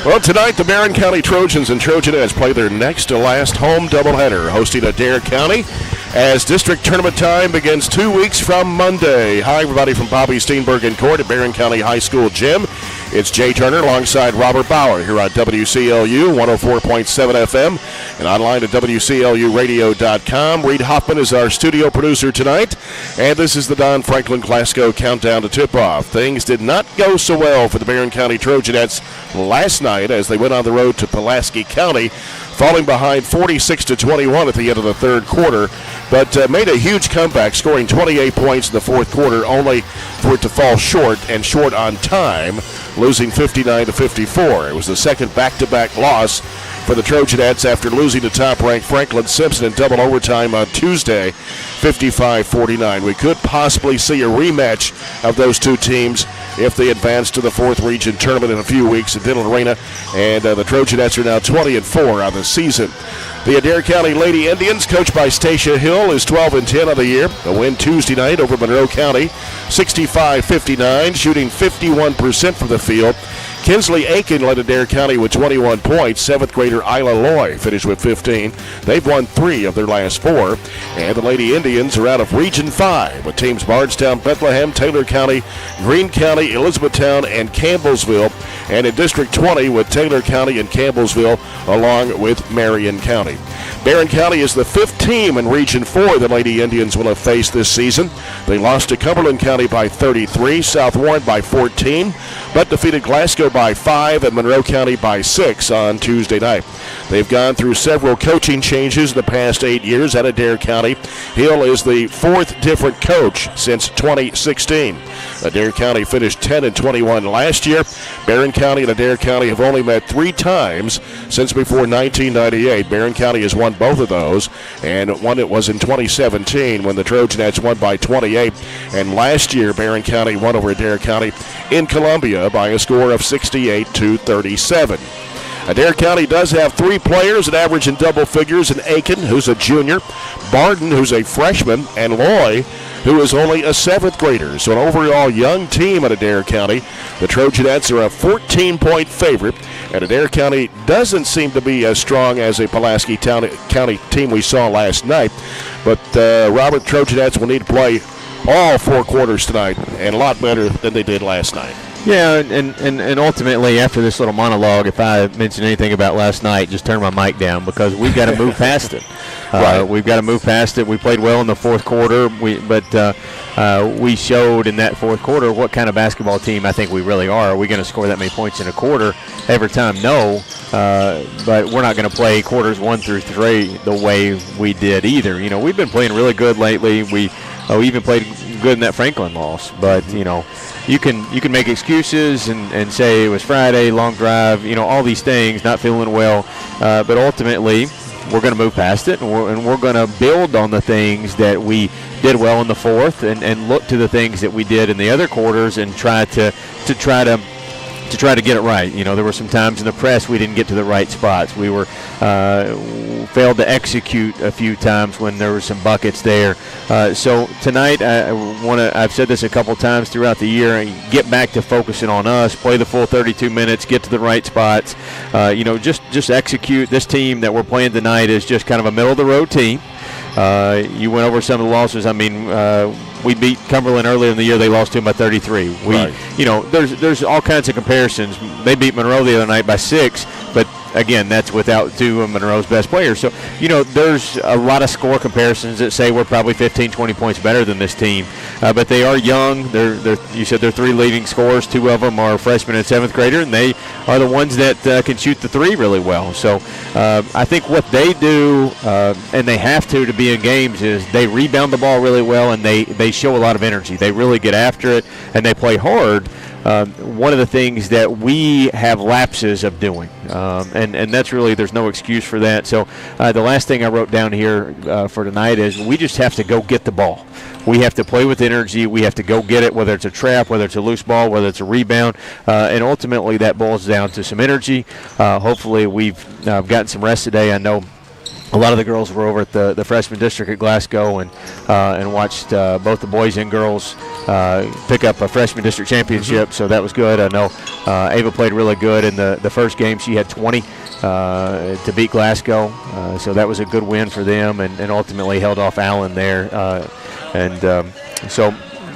Well, tonight the Barren County Trojans and Trojanettes play their next to last home doubleheader, hosting Adair County as district tournament time begins 2 weeks from Monday. Hi, everybody from Bobby Steenberg in court at Barren County High School Gym. It's Jay Turner alongside Robert Bauer here on WCLU 104.7 FM and online at WCLUradio.com. Reed Hoffman is our studio producer tonight, and this is the Don Franklin Glasgow Countdown to Tip-Off. Things did not go so well for the Barren County Trojanettes last night as they went on the road to Pulaski County, falling behind 46-21 at the end of the third quarter, but made a huge comeback, scoring 28 points in the fourth quarter, only for it to fall short and short on time, losing 59-54. It was the second back-to-back loss for the Trojanettes after losing to top-ranked Franklin Simpson in double overtime on Tuesday, 55-49. We could possibly see a rematch of those two teams if they advance to the fourth region tournament in a few weeks at Diddle Arena, and the Trojanettes are now 20-4 on the season. The Adair County Lady Indians, coached by Stacia Hill, is 12-10 on the year. A win Tuesday night over Monroe County, 65-59, shooting 51% from the field. Kinsley Aiken led Adair County with 21 points. Seventh grader Isla Loy finished with 15. They've won 3 of their last 4. And the Lady Indians are out of Region 5 with teams Bardstown, Bethlehem, Taylor County, Greene County, Elizabethtown, and Campbellsville. And in District 20 with Taylor County and Campbellsville along with Marion County. Barren County is the 5th team in Region 4 the Lady Indians will have faced this season. They lost to Cumberland County by 33, South Warren by 14, but defeated Glasgow by 5 and Monroe County by 6 on Tuesday night. They've gone through several coaching changes in the past 8 years at Adair County. Hill is the 4th different coach since 2016. Adair County finished 10-21 last year. Barren County and Adair County have only met 3 times since before 1998. Barren County has won both of those, and one it was in 2017 when the Trojanettes won by 28. And last year, Barren County won over Adair County in Columbia by a score of 68-37. Adair County does have 3 players that average in double figures: in Aiken, who's a junior, Barden, who's a freshman, and Loy, who is only a 7th grader. So an overall young team at Adair County. The Trojanettes are a 14-point favorite, and Adair County doesn't seem to be as strong as a Pulaski County team we saw last night. But Robert, Trojanettes will need to play all 4 quarters tonight, and a lot better than they did last night. Yeah, and ultimately, after this little monologue, if I mention anything about last night, just turn my mic down because we've got to move past it. Right. We've got to move past it. We played well in the fourth quarter, but we showed in that fourth quarter what kind of basketball team I think we really are. Are we going to score that many points in a quarter every time? No, but we're not going to play quarters 1 through 3 the way we did either. You know, we've been playing really good lately. We even played good in that Franklin loss, but you know, you can make excuses and say it was Friday, long drive, you know, all these things, not feeling well, but ultimately we're going to move past it, and we're going to build on the things that we did well in the fourth and look to the things that we did in the other quarters and try to get it right. You know, there were some times in the press we didn't get to the right spots. We were failed to execute a few times when there were some buckets there. So tonight, I've said this a couple times throughout the year, get back to focusing on us, play the full 32 minutes, get to the right spots. You know, just execute. This team that we're playing tonight is just kind of a middle-of-the-road team. You went over some of the losses. I mean, we beat Cumberland earlier in the year. They lost to them by 33. Right. You know, there's all kinds of comparisons. They beat Monroe the other night by 6, but again, that's without 2 of Monroe's best players. So, you know, there's a lot of score comparisons that say we're probably 15, 20 points better than this team. but they are young. You said they're 3 leading scorers. 2 of them are freshmen and 7th grader, and they are the ones that can shoot the 3 really well. So I think what they do, and they have to be in games, is they rebound the ball really well, and they show a lot of energy. They really get after it, and they play hard. One of the things that we have lapses of doing, and that's really, there's no excuse for that. So the last thing I wrote down here for tonight is we just have to go get the ball. We have to play with energy. We have to go get it, whether it's a trap, whether it's a loose ball, whether it's a rebound, and ultimately that boils down to some energy. Hopefully we've gotten some rest today. I know a lot of the girls were over at the freshman district at Glasgow and watched both the boys and girls pick up a freshman district championship, so that was good. I know Ava played really good in the first game. She had 20 to beat Glasgow, so that was a good win for them, and ultimately held off Allen there. So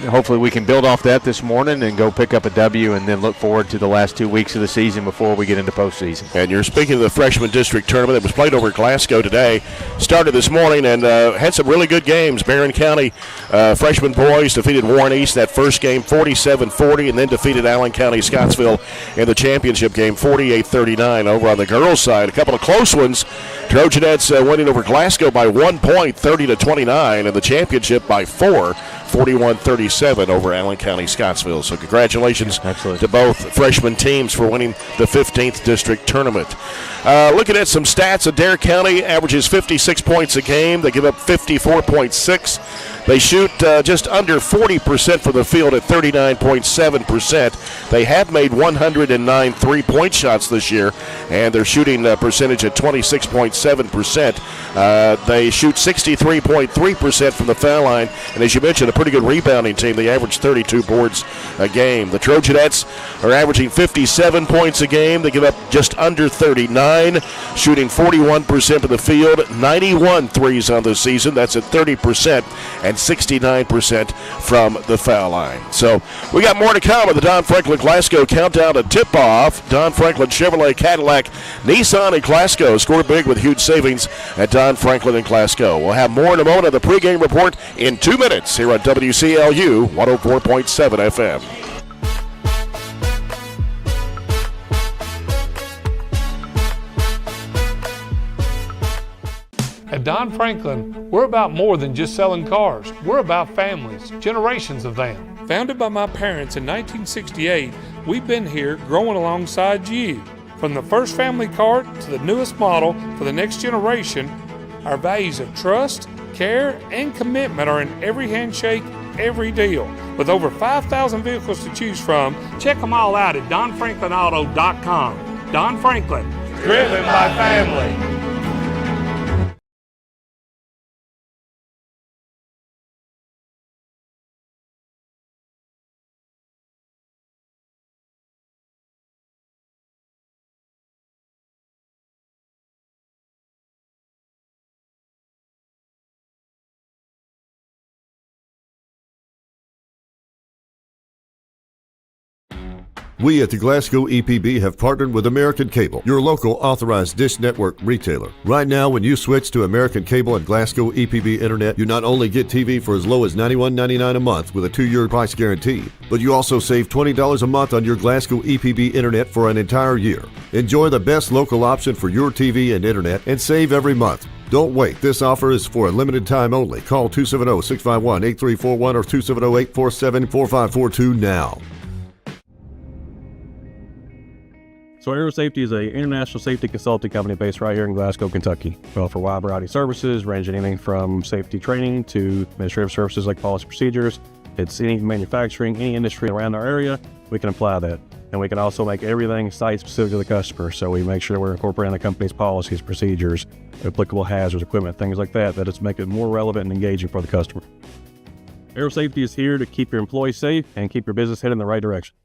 hopefully we can build off that this morning and go pick up a W, and then look forward to the last 2 weeks of the season before we get into postseason. And you're speaking of the freshman district tournament that was played over at Glasgow today. Started this morning and had some really good games. Barren County freshman boys defeated Warren East that first game 47-40, and then defeated Allen County Scottsville in the championship game 48-39. Over on the girls' side, a couple of close ones. Trojanettes winning over Glasgow by 1 point, 30-29, and the championship by 4, 41-37 over Allen County Scottsville. So congratulations to both freshman teams for winning the 15th district tournament. Looking at some stats, Adair County averages 56 points a game. They give up 54.6. They shoot just under 40% from the field at 39.7%. They have made 109 three-point shots this year, and their shooting percentage at 26.7%. They shoot 63.3% from the foul line, and as you mentioned, a pretty good rebounding team. They average 32 boards a game. The Trojanettes are averaging 57 points a game. They give up just under 39, shooting 41% from the field, 91 threes on the season. That's at 30%, and 69% from the foul line. So we got more to come with the Don Franklin Glasgow countdown to tip-off. Don Franklin Chevrolet, Cadillac, Nissan, and Glasgow score big with huge savings at Don Franklin and Glasgow. We'll have more in a moment of the pregame report in 2 minutes here on WCLU 104.7 FM. At Don Franklin, we're about more than just selling cars. We're about families, generations of them. Founded by my parents in 1968, we've been here growing alongside you. From the first family car to the newest model for the next generation, our values of trust, care, and commitment are in every handshake, every deal. With over 5,000 vehicles to choose from, check them all out at donfranklinauto.com. Don Franklin, driven by family. We at the Glasgow EPB have partnered with American Cable, your local authorized dish network retailer. Right now, when you switch to American Cable and Glasgow EPB Internet, you not only get TV for as low as $91.99 a month with a 2-year price guarantee, but you also save $20 a month on your Glasgow EPB Internet for an entire year. Enjoy the best local option for your TV and Internet and save every month. Don't wait. This offer is for a limited time only. Call 270-651-8341 or 270-847-4542 now. So Aero Safety is an international safety consulting company based right here in Glasgow, Kentucky. We offer a wide variety of services, ranging anything from safety training to administrative services like policy procedures. It's any manufacturing, any industry around our area, we can apply that. And we can also make everything site-specific to the customer. So we make sure we're incorporating the company's policies, procedures, applicable hazards, equipment, things like that, that it's make it more relevant and engaging for the customer. Aero Safety is here to keep your employees safe and keep your business headed in the right direction.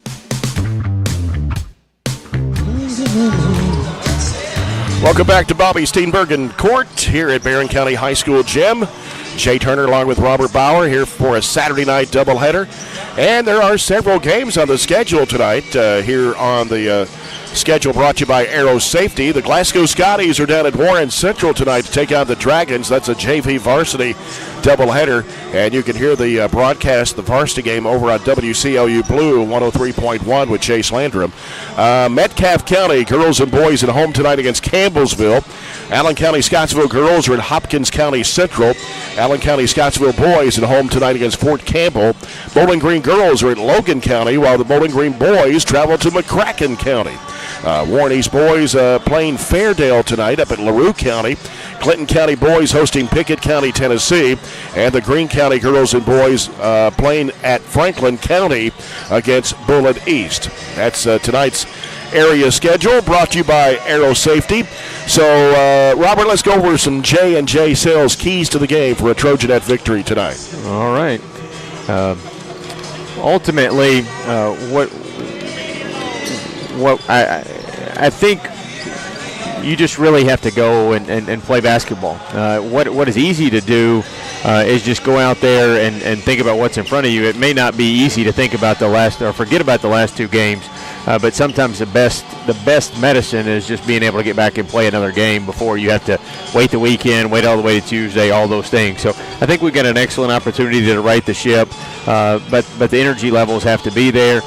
Welcome back to Bobby Steenbergen Court here at Barren County High School Gym. Jay Turner along with Robert Bauer here for a Saturday night doubleheader. And there are several games on the schedule tonight here on the schedule brought to you by Aero Safety. The Glasgow Scotties are down at Warren Central tonight to take out the Dragons. That's a JV varsity doubleheader. And you can hear the broadcast, the varsity game, over on WCLU Blue 103.1 with Chase Landrum. Metcalfe County girls and boys at home tonight against Campbellsville. Allen County Scottsville girls are at Hopkins County Central. Allen County Scottsville boys at home tonight against Fort Campbell. Bowling Green girls are at Logan County, while the Bowling Green boys travel to McCracken County. Warren East boys playing Fairdale tonight up at LaRue County. Clinton County boys hosting Pickett County, Tennessee. And the Greene County girls and boys playing at Franklin County against Bullitt East. That's tonight's area schedule, brought to you by Aero Safety. So, Robert, let's go over some J&J Sales keys to the game for a Trojanette victory tonight. All right. Ultimately, what I think you just really have to go and play basketball. What is easy to do is just go out there and think about what's in front of you. It may not be easy to think about forget about the last two games, but sometimes the best medicine is just being able to get back and play another game before you have to wait the weekend, wait all the way to Tuesday, all those things. So I think we've got an excellent opportunity to right the ship, but the energy levels have to be there.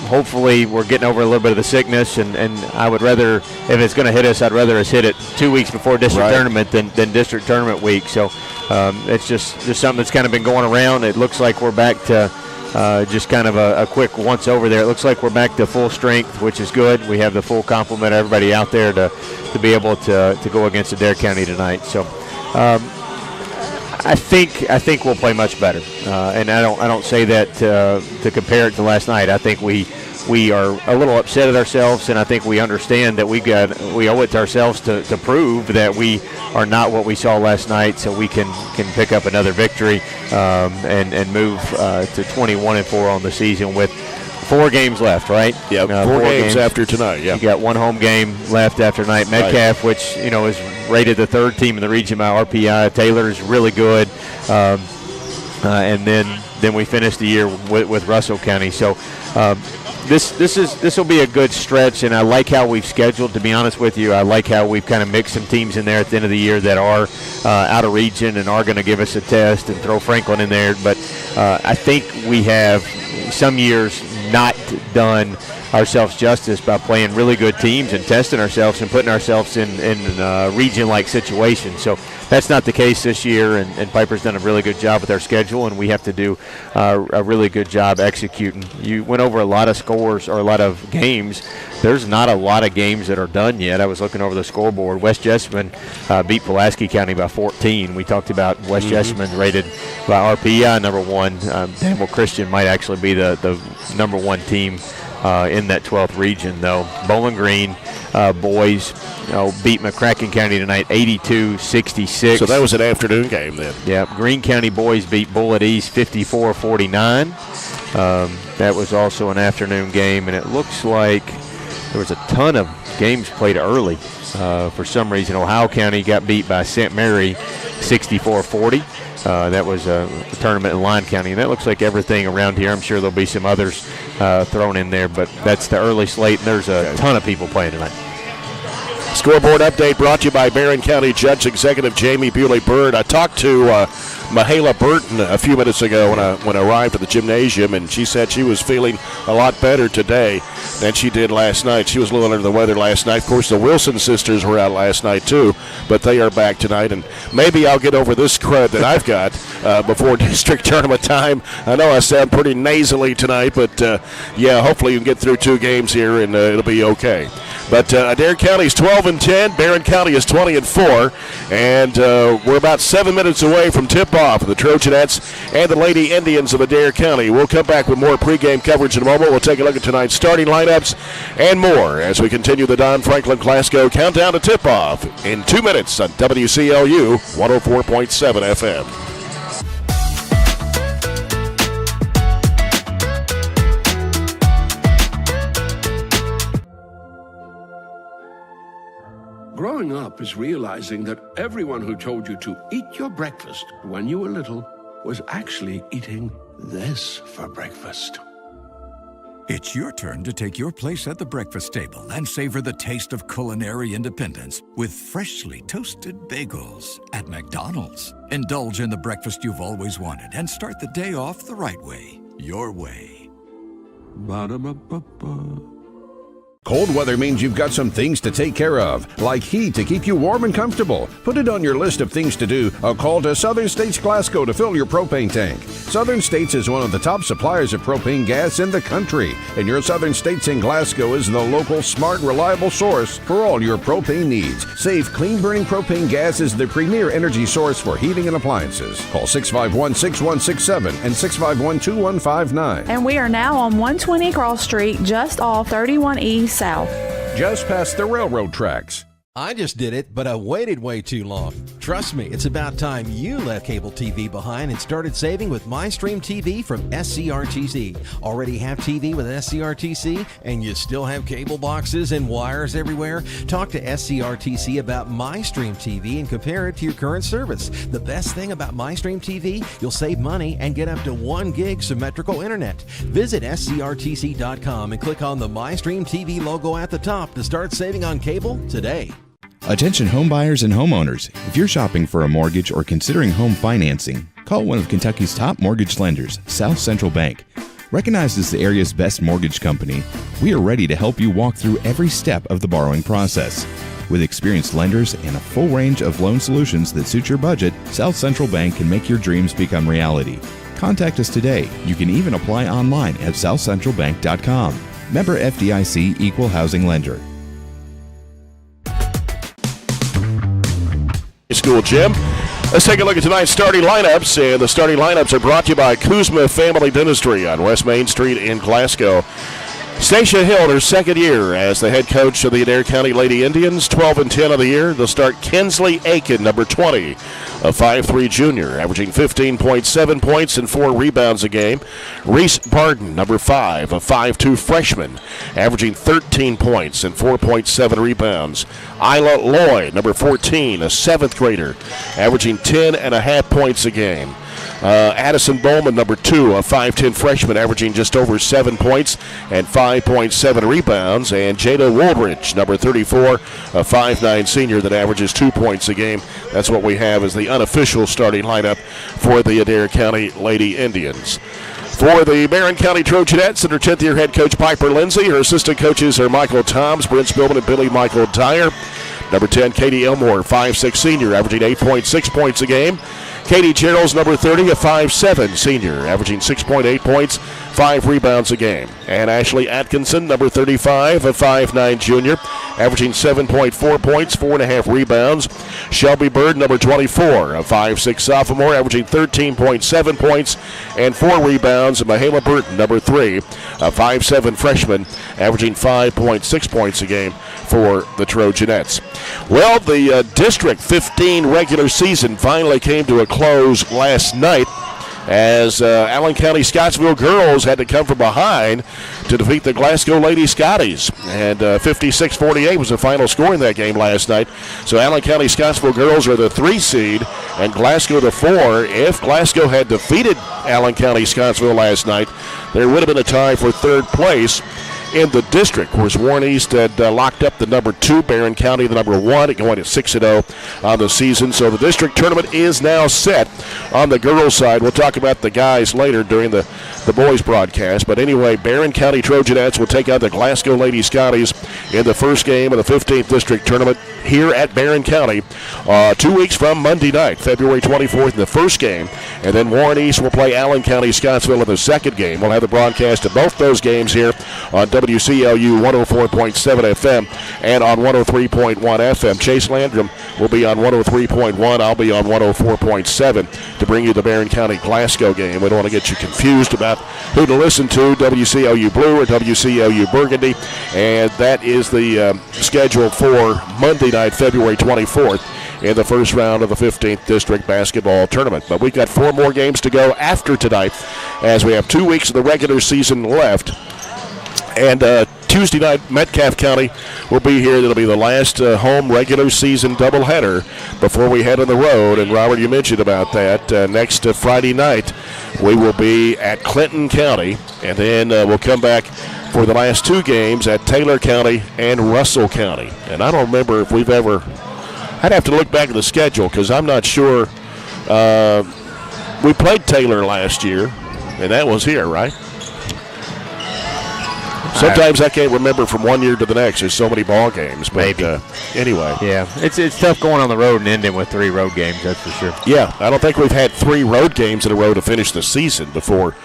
Hopefully we're getting over a little bit of the sickness, and I would rather, if it's going to hit us, I'd rather us hit it 2 weeks before district tournament than district tournament week. So it's just something that's kind of been going around. It looks like we're back to just kind of a quick once over there. It looks like we're back to full strength, which is good. We have the full complement of everybody out there to be able to go against Adair County tonight. So I think we'll play much better, and I don't say that to compare it to last night. I think we are a little upset at ourselves, and I think we understand that we owe it to ourselves to prove that we are not what we saw last night, so we can pick up another victory and move to 21-4 on the season with 4 games left, right? Yeah, 4 games after tonight. Yeah, you got 1 home game left after tonight. Metcalfe, which is rated the 3rd team in the region by RPI. Taylor is really good, and then we finished the year with Russell County. So this will be a good stretch, and I like how we've scheduled. To be honest with you, I like how we've kind of mixed some teams in there at the end of the year that are out of region and are going to give us a test, and throw Franklin in there. But I think we have some years not done ourselves justice by playing really good teams and testing ourselves and putting ourselves in region-like situations. So that's not the case this year, and Piper's done a really good job with our schedule, and we have to do a really good job executing. You went over a lot of scores or a lot of games. There's not a lot of games that are done yet. I was looking over the scoreboard. West Jessamine beat Pulaski County by 14. We talked about West Jessamine rated by RPI number 1. Danville Christian might actually be the number 1 team in that 12th region, though. Bowling Green boys beat McCracken County tonight 82-66. So that was an afternoon game then. Yeah, Greene County boys beat Bullitt East 54-49. That was also an afternoon game, and it looks like there was a ton of games played early. For some reason, Ohio County got beat by St. Mary 64-40. That was a tournament in Lyon County, and that looks like everything around here. I'm sure there'll be some others thrown in there, but that's the early slate, and there's a ton of people playing tonight. Scoreboard update brought to you by Barren County Judge Executive Jamie Bewley-Bird. I talked to Mahala Burton a few minutes ago when I arrived at the gymnasium, and she said she was feeling a lot better today than she did last night. She was a little under the weather last night. Of course, the Wilson sisters were out last night too, but they are back tonight, and maybe I'll get over this crud that I've got before district tournament time. I know I sound pretty nasally tonight, but yeah, hopefully you can get through 2 games here, and it'll be okay. But Adair County is 12-10, Barren County is 20-4, and we're about 7 minutes away from tip-off of the Trojanettes and the Lady Indians of Adair County. We'll come back with more pregame coverage in a moment. We'll take a look at tonight's starting lineups and more as we continue the Don Franklin Glasgow countdown to tip-off in 2 minutes on WCLU 104.7 FM. Growing up is realizing that everyone who told you to eat your breakfast when you were little was actually eating this for breakfast. It's your turn to take your place at the breakfast table and savor the taste of culinary independence with freshly toasted bagels at McDonald's. Indulge in the breakfast you've always wanted and start the day off the right way, your way. Ba-da-ba-ba-ba. Cold weather means you've got some things to take care of, like heat to keep you warm and comfortable. Put it on your list of things to do. A call to Southern States Glasgow to fill your propane tank. Southern States is one of the top suppliers of propane gas in the country, and your Southern States in Glasgow is the local, smart, reliable source for all your propane needs. Safe, clean-burning propane gas is the premier energy source for heating and appliances. Call 651-6167 and 651-2159. And we are now on 120 Cross Street, just off 31E South. Just past the railroad tracks. I just did it, but I waited way too long. Trust me, it's about time you left cable TV behind and started saving with MyStream TV from SCRTC. Already have TV with SCRTC and you still have cable boxes and wires everywhere? Talk to SCRTC about MyStream TV and compare it to your current service. The best thing about MyStream TV, you'll save money and get up to 1 gig symmetrical internet. Visit scrtc.com and click on the MyStream TV logo at the top to start saving on cable today. Attention home buyers and homeowners. If you're shopping for a mortgage or considering home financing, call one of Kentucky's top mortgage lenders, South Central Bank. Recognized as the area's best mortgage company, we are ready to help you walk through every step of the borrowing process. With experienced lenders and a full range of loan solutions that suit your budget, South Central Bank can make your dreams become reality. Contact us today. You can even apply online at southcentralbank.com. Member FDIC Equal Housing Lender. School gym. Let's take a look at tonight's starting lineups, and the starting lineups are brought to you by Kuzma Family Dentistry on West Main Street in Glasgow. Stacia Hill, her second year as the head coach of the Adair County Lady Indians, 12-10 of the year. They'll start Kinsley Aiken, number 20, a 5'3 junior, averaging 15.7 points and 4 rebounds a game. Reese Barden, number 5, a 5'2 freshman, averaging 13 points and 4.7 rebounds. Isla Lloyd, number 14, a 7th grader, averaging 10.5 points a game. Addison Bowman, number 2, a 5'10 freshman, averaging just over 7 points and 5.7 rebounds. And Jada Woolridge, number 34, a 5'9 senior that averages 2 points a game. That's what we have as the unofficial starting lineup for the Adair County Lady Indians. For the Barren County Trojanettes, under 10th year head coach Piper Lindsay. Her assistant coaches are Michael Toms, Brent Spillman, and Billy Michael Dyer. Number 10, Katie Elmore, 5'6 senior, averaging 8.6 points a game. Katie Gerald's number 30, a 5'7 senior, averaging 6.8 points, 5 rebounds a game. And Ashley Atkinson, number 35, a 5'9 junior, averaging 7.4 points, 4.5 rebounds. Shelby Bird, number 24, a 5'6 sophomore, averaging 13.7 points and 4 rebounds. And Mahala Burton, number 3, a 5'7 freshman, averaging 5.6 points a game for the Trojanettes. Well, the District 15 regular season finally came to a close last night as Allen County Scottsville girls had to come from behind to defeat the Glasgow Lady Scotties. And 56-48 was the final score in that game last night. So Allen County Scottsville girls are the 3 seed and Glasgow the 4. If Glasgow had defeated Allen County Scottsville last night, there would have been a tie for 3rd place in the district. Of course, Warren East had locked up the number 2, Barren County the number 1, going at 6-0 on the season. So the district tournament is now set on the girls' side. We'll talk about the guys later during the boys' broadcast. But anyway, Barren County Trojanettes will take out the Glasgow Lady Scotties in the first game of the 15th district tournament here at Barren County 2 weeks from Monday night, February 24th in the first game. And then Warren East will play Allen County Scottsville in the second game. We'll have the broadcast of both those games here on WCLU 104.7 FM and on 103.1 FM. Chase Landrum will be on 103.1. I'll be on 104.7 to bring you the Barren County Glasgow game. We don't want to get you confused about who to listen to, WCLU Blue or WCLU Burgundy. And that is the schedule for Monday night, February 24th. In the first round of the 15th District Basketball Tournament. But we've got 4 more games to go after tonight as we have 2 weeks of the regular season left. And Tuesday night, Metcalfe County will be here. It'll be the last home regular season doubleheader before we head on the road. And, Robert, you mentioned about that. Next Friday night, we will be at Clinton County. And then we'll come back for the last 2 games at Taylor County and Russell County. And I don't remember if we've ever, I'd have to look back at the schedule because I'm not sure. We played Taylor last year, and that was here, right? Sometimes I can't remember from one year to the next. There's so many ball games. But anyway. Yeah, it's tough going on the road and ending with 3 road games, that's for sure. Yeah, I don't think we've had 3 road games in a row to finish the season before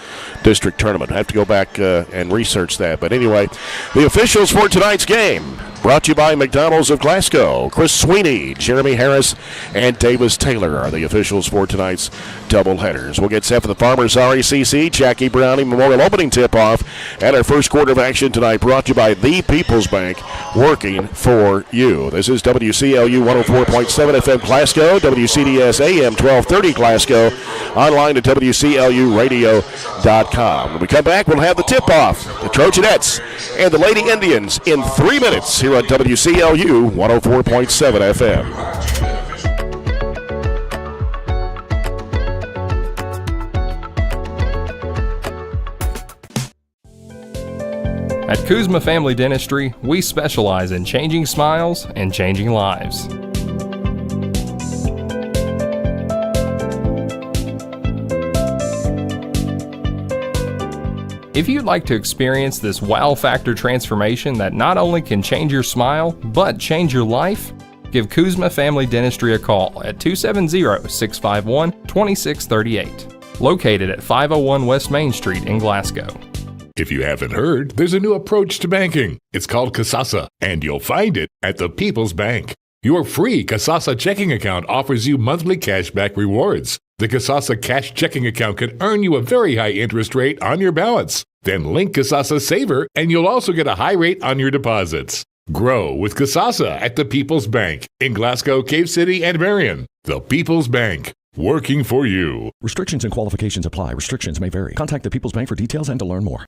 district tournament. I have to go back and research that. But anyway, the officials for tonight's game brought to you by McDonald's of Glasgow. Chris Sweeney, Jeremy Harris, and Davis Taylor are the officials for tonight's doubleheaders. We'll get set for the Farmers RECC Jackie Browning Memorial opening tip-off and our first quarter of action tonight brought to you by the People's Bank, working for you. This is WCLU 104.7 FM Glasgow, WCDS AM 1230 Glasgow, online at WCLUradio.com. When we come back, we'll have the tip-off, the Trojanettes and the Lady Indians in 3 minutes here on WCLU 104.7 FM. At Kuzma Family Dentistry, we specialize in changing smiles and changing lives. If you'd like to experience this wow factor transformation that not only can change your smile, but change your life, give Kuzma Family Dentistry a call at 270-651-2638, located at 501 West Main Street in Glasgow. If you haven't heard, there's a new approach to banking. It's called Kasasa, and you'll find it at the People's Bank. Your free Kasasa checking account offers you monthly cashback rewards. The Kasasa Cash Checking Account can earn you a very high interest rate on your balance. Then link Kasasa Saver, and you'll also get a high rate on your deposits. Grow with Kasasa at the People's Bank in Glasgow, Cave City, and Barren. The People's Bank, working for you. Restrictions and qualifications apply. Restrictions may vary. Contact the People's Bank for details and to learn more.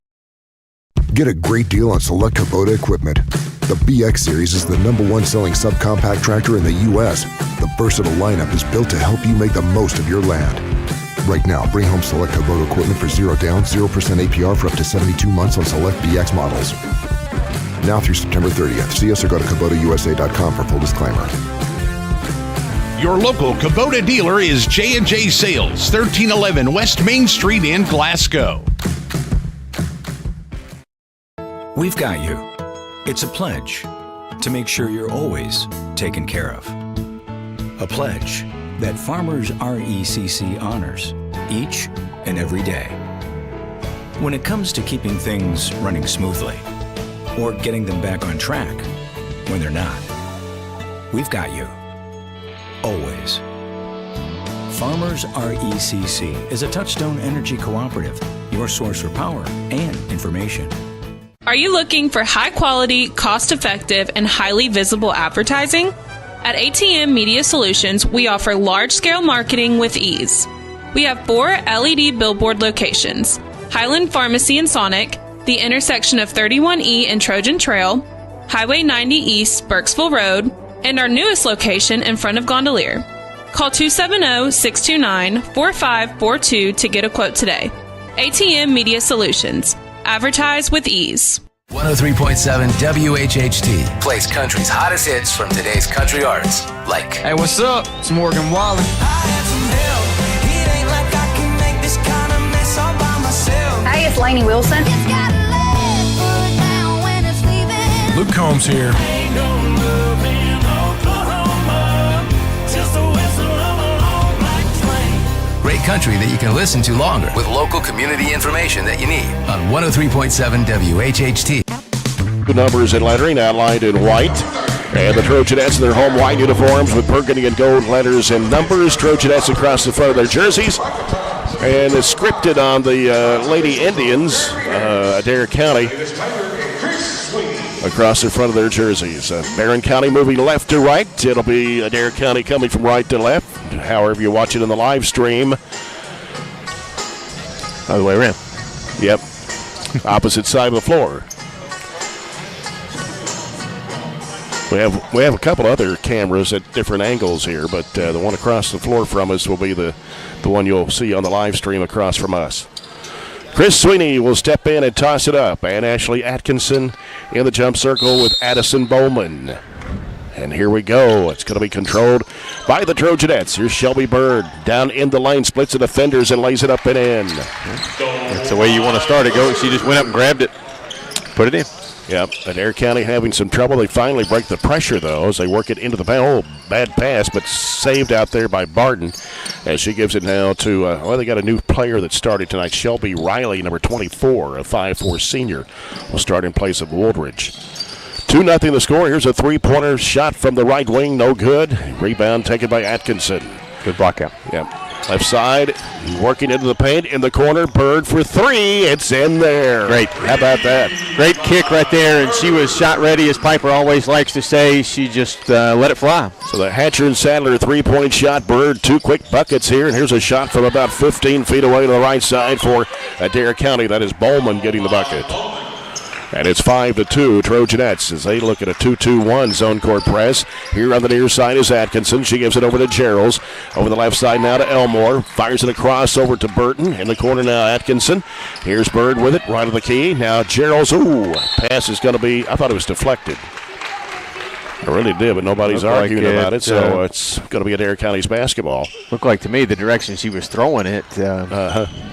Get a great deal on select Kubota equipment. The BX Series is the #1 selling subcompact tractor in the U.S. The versatile lineup is built to help you make the most of your land. Right now, bring home select Kubota equipment for 0 down, 0% APR for up to 72 months on select BX models. Now through September 30th. See us or go to KubotaUSA.com for full disclaimer. Your local Kubota dealer is J&J Sales, 1311 West Main Street in Glasgow. We've got you. It's a pledge to make sure you're always taken care of. A pledge that Farmers RECC honors each and every day. When it comes to keeping things running smoothly or getting them back on track when they're not, we've got you. Always. Farmers RECC is a Touchstone Energy Cooperative, your source for power and information. Are you looking for high-quality, cost-effective, and highly visible advertising? At ATM Media Solutions, we offer large-scale marketing with ease. We have 4 LED billboard locations: Highland Pharmacy in Sonic, the intersection of 31E and Trojan Trail, Highway 90 East, Burkesville Road, and our newest location in front of Gondolier. Call 270-629-4542 to get a quote today. ATM Media Solutions. Advertise with ease. 103.7 WHHT plays country's hottest hits from today's country artists, like Hey, what's up? It's Morgan Wallen. Hey, it's Lainey Wilson. Luke Combs here. great country that you can listen to longer with local community information that you need on 103.7 WHHT. The numbers and lettering outlined in white. And the Trojanettes in their home white uniforms with burgundy and gold letters and numbers. Trojanettes across the front of their jerseys. And it's scripted on the Lady Indians, Adair County, across the front of their jerseys. Barren County moving left to right. It'll be Adair County coming from right to left, however you watch it in the live stream. Other way around. Yep. Opposite side of the floor. We have a couple other cameras at different angles here, but the one across the floor from us will be the one you'll see on the live stream across from us. Chris Sweeney will step in and toss it up. And Ashley Atkinson in the jump circle with Addison Bowman. And here we go. It's going to be controlled by the Trojanettes. Here's Shelby Bird down in the lane, splits the defenders and lays it up and in. That's the way you want to start it. She just went up and grabbed it, put it in. Yep, Adair County having some trouble. They finally break the pressure, though, as they work it into the bad pass, but saved out there by Barden as she gives it now to, they got a new player that started tonight, Shelby Riley, number 24, a 5'4 senior, will start in place of Woodridge. 2-0 the score. Here's a three-pointer shot from the right wing. No good. Rebound taken by Atkinson. Good block out. Yep. Left side, working into the paint in the corner. Bird for three. It's in there. Great. How about that? Great kick right there, and she was shot ready, as Piper always likes to say. She just let it fly. So the Hatcher and Sadler three-point shot. Bird, 2 quick buckets here, and here's a shot from about 15 feet away to the right side for Adair County. That is Bowman getting the bucket. And it's 5-2 Trojanettes as they look at a 2-2-1 zone court press. Here on the near side is Atkinson. She gives it over to Gerald's. Over the left side now to Elmore. Fires it across over to Burton. In the corner now Atkinson. Here's Bird with it right of the key. Now Gerald's. Pass is going to be, I thought it was deflected. I really did, but nobody's arguing about it, so it's going to be Adair County's basketball. Looked like to me the direction she was throwing it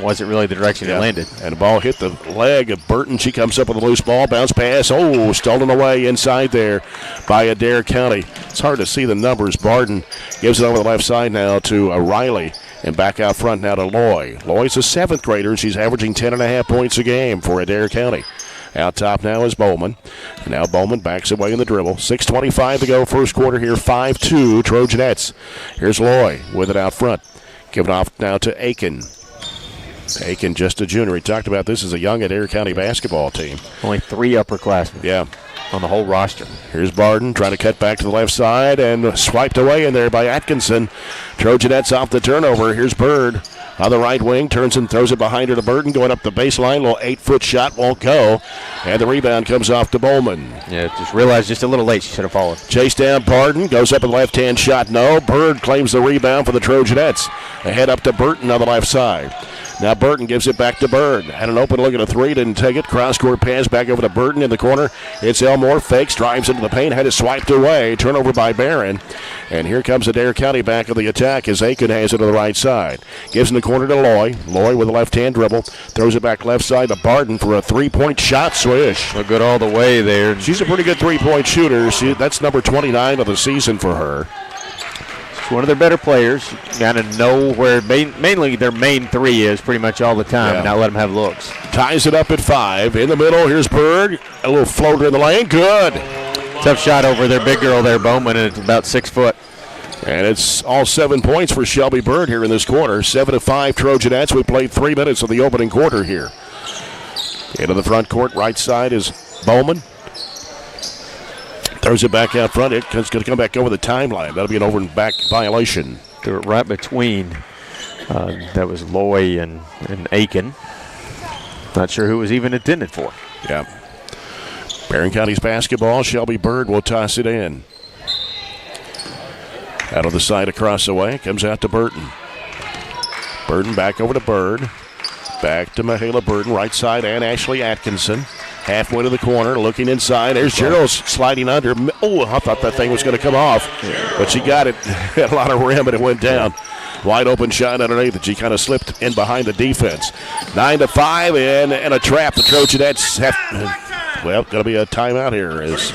wasn't really the direction it landed. And the ball hit the leg of Burton. She comes up with a loose ball, bounce pass. Stolen away inside there by Adair County. It's hard to see the numbers. Barden gives it over the left side now to Riley. And back out front now to Loy. Loy's a 7th grader, and she's averaging 10.5 points a game for Adair County. Out top now is Bowman. Now Bowman backs away in the dribble. 6:25 to go first quarter here. 5-2 Trojanettes. Here's Loy with it out front. Giving off now to Aiken. Aiken, just a junior. He talked about this as a young Adair County basketball team. Only 3 upperclassmen. Yeah. On the whole roster. Here's Barden trying to cut back to the left side and swiped away in there by Atkinson. Trojanettes off the turnover. Here's Bird on the right wing. Turns and throws it behind her to Burton. Going up the baseline. Little 8-foot shot won't go. And the rebound comes off to Bowman. Yeah, just realized just a little late she should have fallen. Chase down Barden. Goes up with the left-hand shot. No. Bird claims the rebound for the Trojanettes. Ahead up to Burton on the left side. Now Burton gives it back to Bird. Had an open look at a three, didn't take it. Cross-court pass back over to Burton in the corner. It's Elmore, fakes, drives into the paint, had it swiped away. Turnover by Barren. And here comes Adair County back of the attack as Aiken has it to the right side. Gives in the corner to Loy. Loy with a left-hand dribble. Throws it back left side to Barton for a three-point shot swish. Look good all the way there. She's a pretty good three-point shooter. That's number 29 of the season for her. One of their better players. Got to know where mainly their main three is pretty much all the time, and not let them have looks. Ties it up at 5. In the middle, here's Bird. A little floater in the lane. Good. Tough shot over their big girl there, Bowman, and it's about 6 foot. And it's all 7 points for Shelby Bird here in this quarter. 7-5 Trojanettes. We played 3 minutes of the opening quarter here. Into the front court, right side is Bowman. Throws it back out front. It's going to come back over the timeline. That'll be an over and back violation. Threw it right between. That was Loy and Aiken. Not sure who it was even intended for. Yeah. Barren County's basketball. Shelby Bird will toss it in. Out of the side across the way. Comes out to Burton. Burton back over to Bird. Back to Mahala Burton. Right side and Ashley Atkinson. Halfway to the corner, looking inside. There's Gerald sliding under. Oh, I thought that thing was going to come off. But she got it. Had a lot of rim, and it went down. Wide open shot underneath, and she kind of slipped in behind the defense. 9-5, and a trap. The Trojanettes have, going to be a timeout here as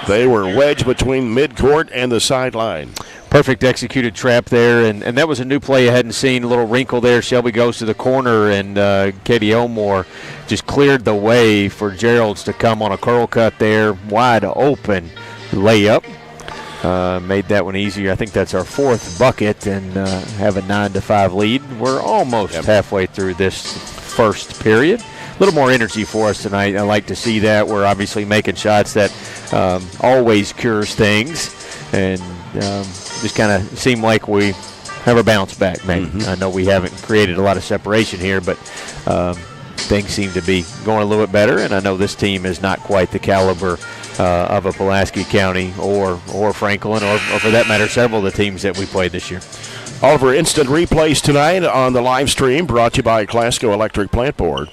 they were wedged between midcourt and the sideline. Perfect executed trap there, and that was a new play I hadn't seen. A little wrinkle there. Shelby goes to the corner, and Katie Elmore just cleared the way for Gerald's to come on a curl cut there. Wide open layup. Made that one easier. I think that's our 4th bucket, and have a 9-5 lead. We're almost halfway through this first period. A little more energy for us tonight. I like to see that. We're obviously making shots that always cures things, and just kind of seem like we have a bounce back, maybe. I know we haven't created a lot of separation here, but things seem to be going a little bit better, and I know this team is not quite the caliber of a Pulaski County or Franklin or for that matter several of the teams that we played this year. All of our instant replays tonight on the live stream brought to you by Glasgow Electric Plant Board.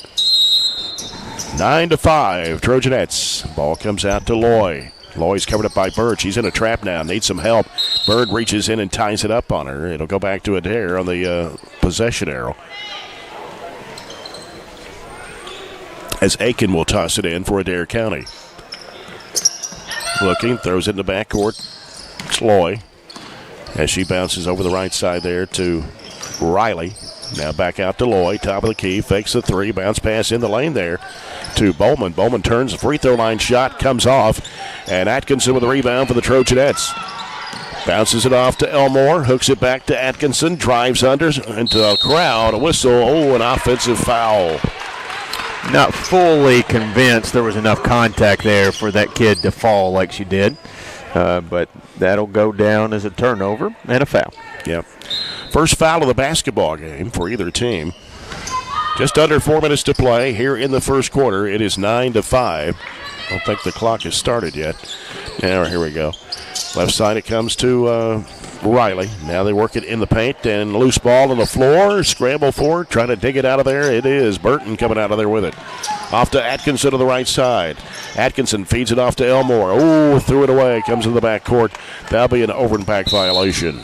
9-5, Trojanettes. Ball comes out to Loy. Loy's covered up by Bird. She's in a trap now. Needs some help. Bird reaches in and ties it up on her. It'll go back to Adair on the possession arrow. As Aiken will toss it in for Adair County. Looking, throws it in the backcourt. It's Loy. As she bounces over the right side there to Riley. Now back out to Loy, top of the key, fakes the three, bounce pass in the lane there to Bowman. Bowman turns, the free throw line shot comes off, and Atkinson with a rebound for the Trojanettes. Bounces it off to Elmore, hooks it back to Atkinson, drives under into the crowd, a whistle, an offensive foul. Not fully convinced there was enough contact there for that kid to fall like she did, but that'll go down as a turnover and a foul. Yep. First foul of the basketball game for either team. Just under 4 minutes to play here in the first quarter. It is 9-5. I don't think the clock has started yet. Now, here we go. Left side it comes to Riley. Now they work it in the paint and loose ball on the floor. Scramble for it, trying to dig it out of there. It is Burton coming out of there with it. Off to Atkinson to the right side. Atkinson feeds it off to Elmore. Threw it away. Comes in the backcourt. That'll be an over-impact violation.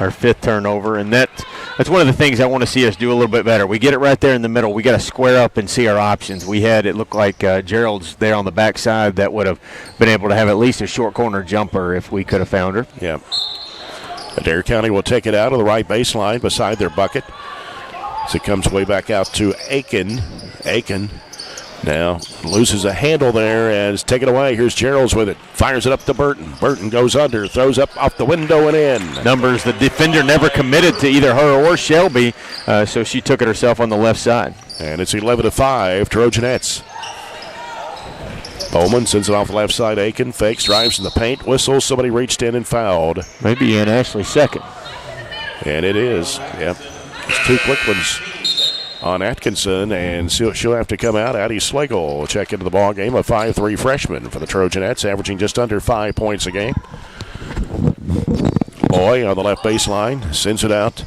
Our fifth turnover, and that's one of the things I want to see us do a little bit better. We get it right there in the middle. We got to square up and see our options. It looked like Gerald's there on the backside that would have been able to have at least a short corner jumper if we could have found her. Yeah. Adair County will take it out of the right baseline beside their bucket. As it comes way back out to Aiken. Aiken now loses a handle there as taken away. Here's Gerald's with it. Fires it up to Burton. Burton goes under, throws up off the window and in. Numbers, the defender never committed to either her or Shelby, so she took it herself on the left side. And it's 11-5, Trojanettes. Bowman sends it off the left side. Aiken fakes, drives in the paint, whistles. Somebody reached in and fouled. Maybe Ann Ashley second. And it is. Yep. It's two quick ones on Atkinson, and she'll have to come out. Addie Slagle will check into the ball game, a 5'3" freshman for the Trojanettes, averaging just under 5 points a game. Boy on the left baseline sends it out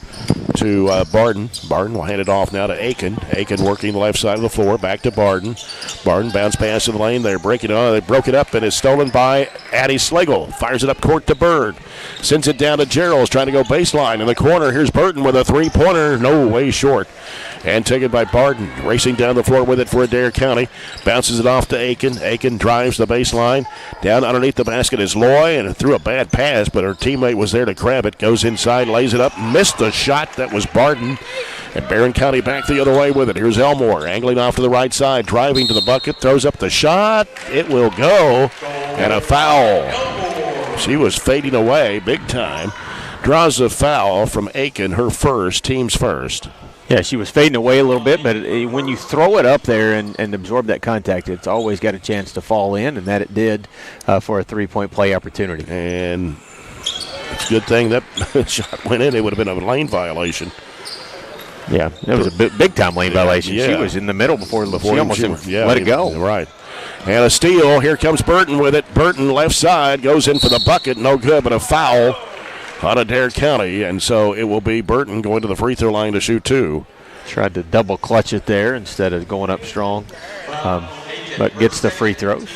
to Barden. Barden will hand it off now to Aiken. Aiken working the left side of the floor, back to Barden. Barden bounce pass in the lane. They're breaking it on. They broke it up, and it's stolen by Addie Slagle. Fires it up court to Bird. Sends it down to Gerald's, trying to go baseline. In the corner, here's Burton with a three-pointer. No way short. And taken by Barden. Racing down the floor with it for Adair County. Bounces it off to Aiken. Aiken drives the baseline. Down underneath the basket is Loy, and threw a bad pass, but her teammate was there to grab it. Goes inside, lays it up, missed the shot. That was Barden. And Barren County back the other way with it. Here's Elmore angling off to the right side, driving to the bucket, throws up the shot. It will go, and a foul. She was fading away big time. Draws a foul from Aiken, her first, team's first. Yeah, she was fading away a little bit, but when you throw it up there and absorb that contact, it's always got a chance to fall in, and that it did for a three-point play opportunity. And it's a good thing that shot went in. It would have been a lane violation. Yeah, it was a big-time lane violation. Yeah. She was in the middle before she almost let it go. Right. And a steal. Here comes Burton with it. Burton left side goes in for the bucket. No good, but a foul on Adair County, and so it will be Burton going to the free throw line to shoot two. Tried to double clutch it there instead of going up strong, but gets the free throws.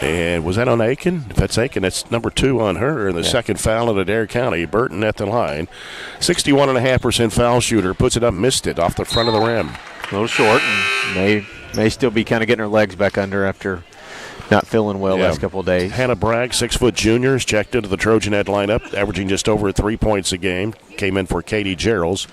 And was that on Aiken? If that's Aiken, that's number 2 on her, and the second foul at Adair County. Burton at the line. 61.5% foul shooter. Puts it up, missed it off the front of the rim. A little short, and may still be kind of getting her legs back under after not feeling well last couple of days. Hannah Bragg, 6-foot junior, is checked into the Trojanette lineup, averaging just over 3 points a game. Came in for Katie Geralds.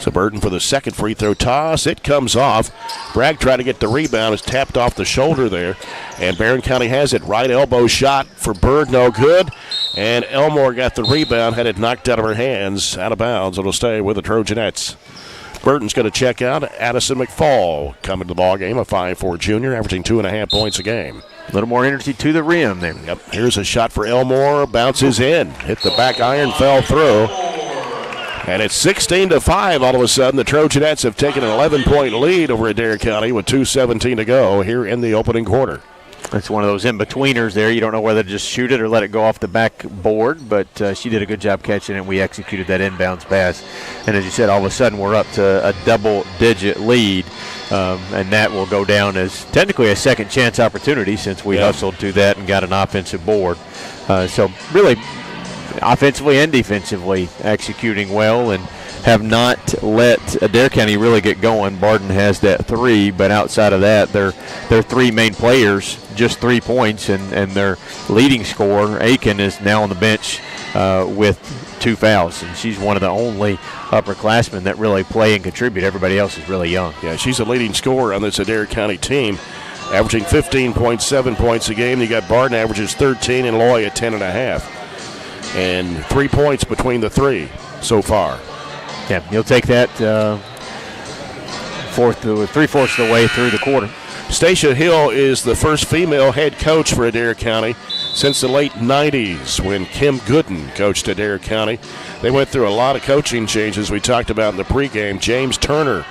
So Burton for the second free throw toss. It comes off. Bragg tried to get the rebound. It's tapped off the shoulder there. And Barren County has it. Right elbow shot for Bird, no good. And Elmore got the rebound, had it knocked out of her hands, out of bounds. It'll stay with the Trojanettes. Burton's going to check out. Addison McFall coming to the ball game, a 5'4" junior, averaging 2.5 points a game. A little more energy to the rim there. Yep. Here's a shot for Elmore. Bounces in. Hit the back iron, fell through. And it's 16-5 all of a sudden. The Trojanettes have taken an 11-point lead over Adair County with 2:17 to go here in the opening quarter. It's one of those in-betweeners there. You don't know whether to just shoot it or let it go off the backboard, but she did a good job catching it, and we executed that inbounds pass. And as you said, all of a sudden we're up to a double-digit lead, and that will go down as technically a second chance opportunity since we hustled to that and got an offensive board. So really, offensively and defensively, executing well and have not let Adair County really get going. Barden has that 3, but outside of that, their 3 main players, just 3 points, and their leading scorer, Aiken, is now on the bench with 2 fouls, and she's one of the only upperclassmen that really play and contribute. Everybody else is really young. Yeah, she's the leading scorer on this Adair County team, averaging 15.7 points a game. You got Barden averages 13 and Loy at 10.5, and 3 points between the 3 so far. Yeah, you'll take that 3/4 of the way through the quarter. Stacia Hill is the first female head coach for Adair County since the late 90s when Kim Gooden coached Adair County. They went through a lot of coaching changes we talked about in the pregame. James Turner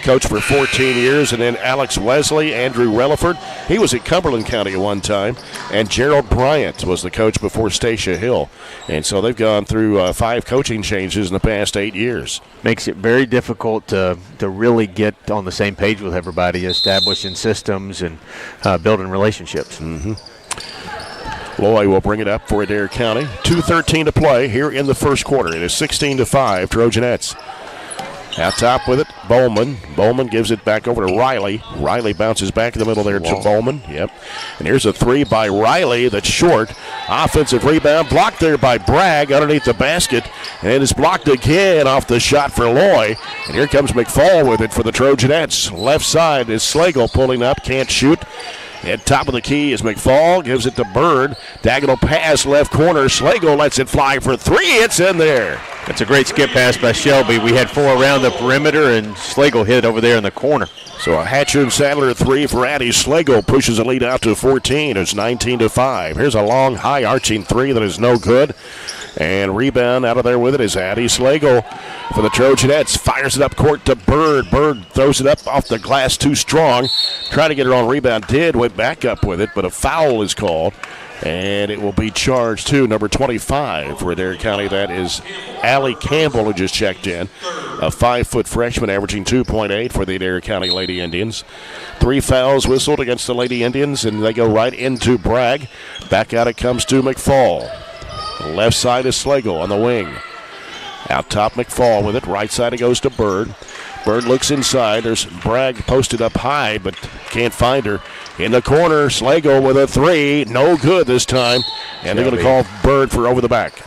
coached for 14 years, and then Alex Wesley, Andrew Relaford. He was at Cumberland County at one time, and Gerald Bryant was the coach before Stacia Hill. And so they've gone through 5 coaching changes in the past 8 years. Makes it very difficult to really get on the same page with everybody, establishing systems and building relationships. Mm-hmm. Loy will bring it up for Adair County. 2:13 to play here in the first quarter. It is 16-5 Trojanettes. Out top with it, Bowman. Bowman gives it back over to Riley. Riley bounces back in the middle there to Bowman. Yep. And here's a 3 by Riley that's short. Offensive rebound blocked there by Bragg underneath the basket. And it's blocked again off the shot for Loy. And here comes McFall with it for the Trojanettes. Left side is Slagle pulling up, can't shoot. At top of the key is McFall, gives it to Bird. Diagonal pass, left corner. Slagle lets it fly for 3. It's in there. That's a great skip pass by Shelby. We had 4 around the perimeter, and Slagle hit over there in the corner. So a Hatcher and Sadler 3 for Addie. Slagle pushes the lead out to 14. It's 19-5. Here's a long, high arching 3 that is no good. And rebound out of there with it is Addie Slagle for the Trojanettes. Fires it up court to Bird. Bird throws it up off the glass too strong. Trying to get her on rebound. Went back up with it, but a foul is called. And it will be charged to number 25 for Adair County. That is Allie Campbell, who just checked in. A 5-foot freshman averaging 2.8 for the Adair County Lady Indians. 3 fouls whistled against the Lady Indians, and they go right into Bragg. Back out it comes to McFall. Left side is Slagle on the wing. Out top, McFall with it. Right side it goes to Bird. Bird looks inside. There's Bragg posted up high, but can't find her. In the corner, Slagle with a 3. No good this time. And they're going to call Bird for over the back.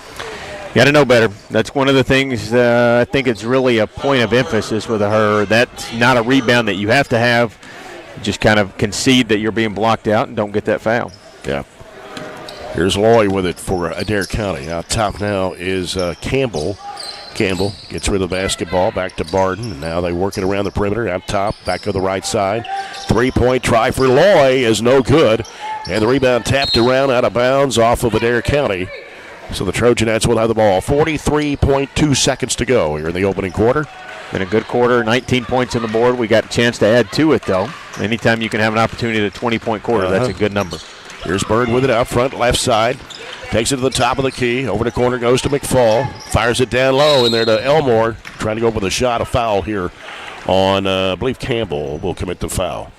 Got to know better. That's one of the things I think it's really a point of emphasis with her. That's not a rebound that you have to have. Just kind of concede that you're being blocked out and don't get that foul. Yeah. Here's Loy with it for Adair County. Out top now is Campbell. Campbell gets rid of the basketball, back to Barden. And now they work it around the perimeter. Out top, back to the right side. 3-point try for Loy is no good. And the rebound tapped around out of bounds off of Adair County. So the Trojanettes will have the ball. 43.2 seconds to go here in the opening quarter. Been a good quarter, 19 points on the board. We got a chance to add to it, though. Anytime you can have an opportunity at a 20-point quarter, that's a good number. Here's Bird with it out front, left side. Takes it to the top of the key. Over the corner goes to McFall. Fires it down low in there to Elmore. Trying to go with a shot, a foul here on, I believe Campbell will commit the foul.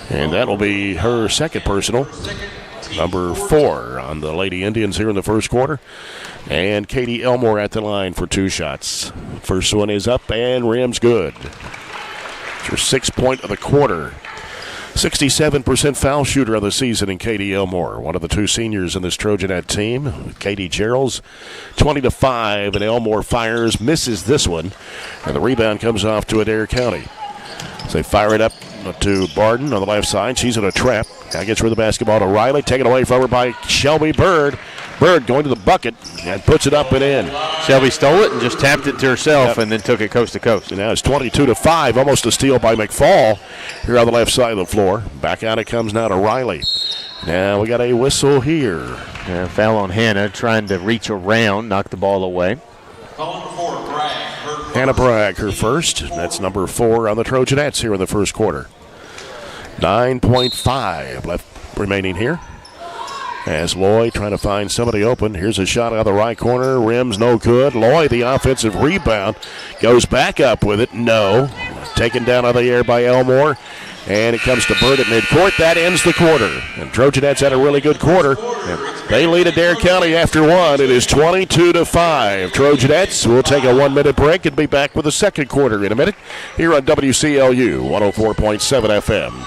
And that will be her second personal. Number 4 on the Lady Indians here in the first quarter. And Katie Elmore at the line for 2 shots. First one is up and rims good. It's her 6th point of the quarter. 67% foul shooter of the season in Katie Elmore, one of the 2 seniors in this Trojanette team. Katie Gerald's 20-5, and Elmore fires, misses this one, and the rebound comes off to Adair County. So they fire it up to Barden on the left side. She's in a trap. Now gets rid of the basketball to Riley. Taken away from her by Shelby Bird. Bird going to the bucket and puts it up and in. Shelby stole it and just tapped it to herself and then took it coast to coast. And now it's 22-5, almost a steal by McFall here on the left side of the floor. Back out it comes now to Riley. Now we got a whistle here. Yeah, foul on Hannah, trying to reach around, knock the ball away. Hannah Bragg, her first. That's number 4 on the Trojanettes here in the first quarter. 9.5 left remaining here. As Loy trying to find somebody open. Here's a shot out of the right corner. Rims no good. Loy, the offensive rebound, goes back up with it. No. Taken down out of the air by Elmore. And it comes to Bird at midcourt. That ends the quarter. And Trojanettes had a really good quarter. They lead Adair County after one. It is 22-5. Trojanettes will take a 1-minute break and be back with the second quarter in a minute here on WCLU 104.7 FM.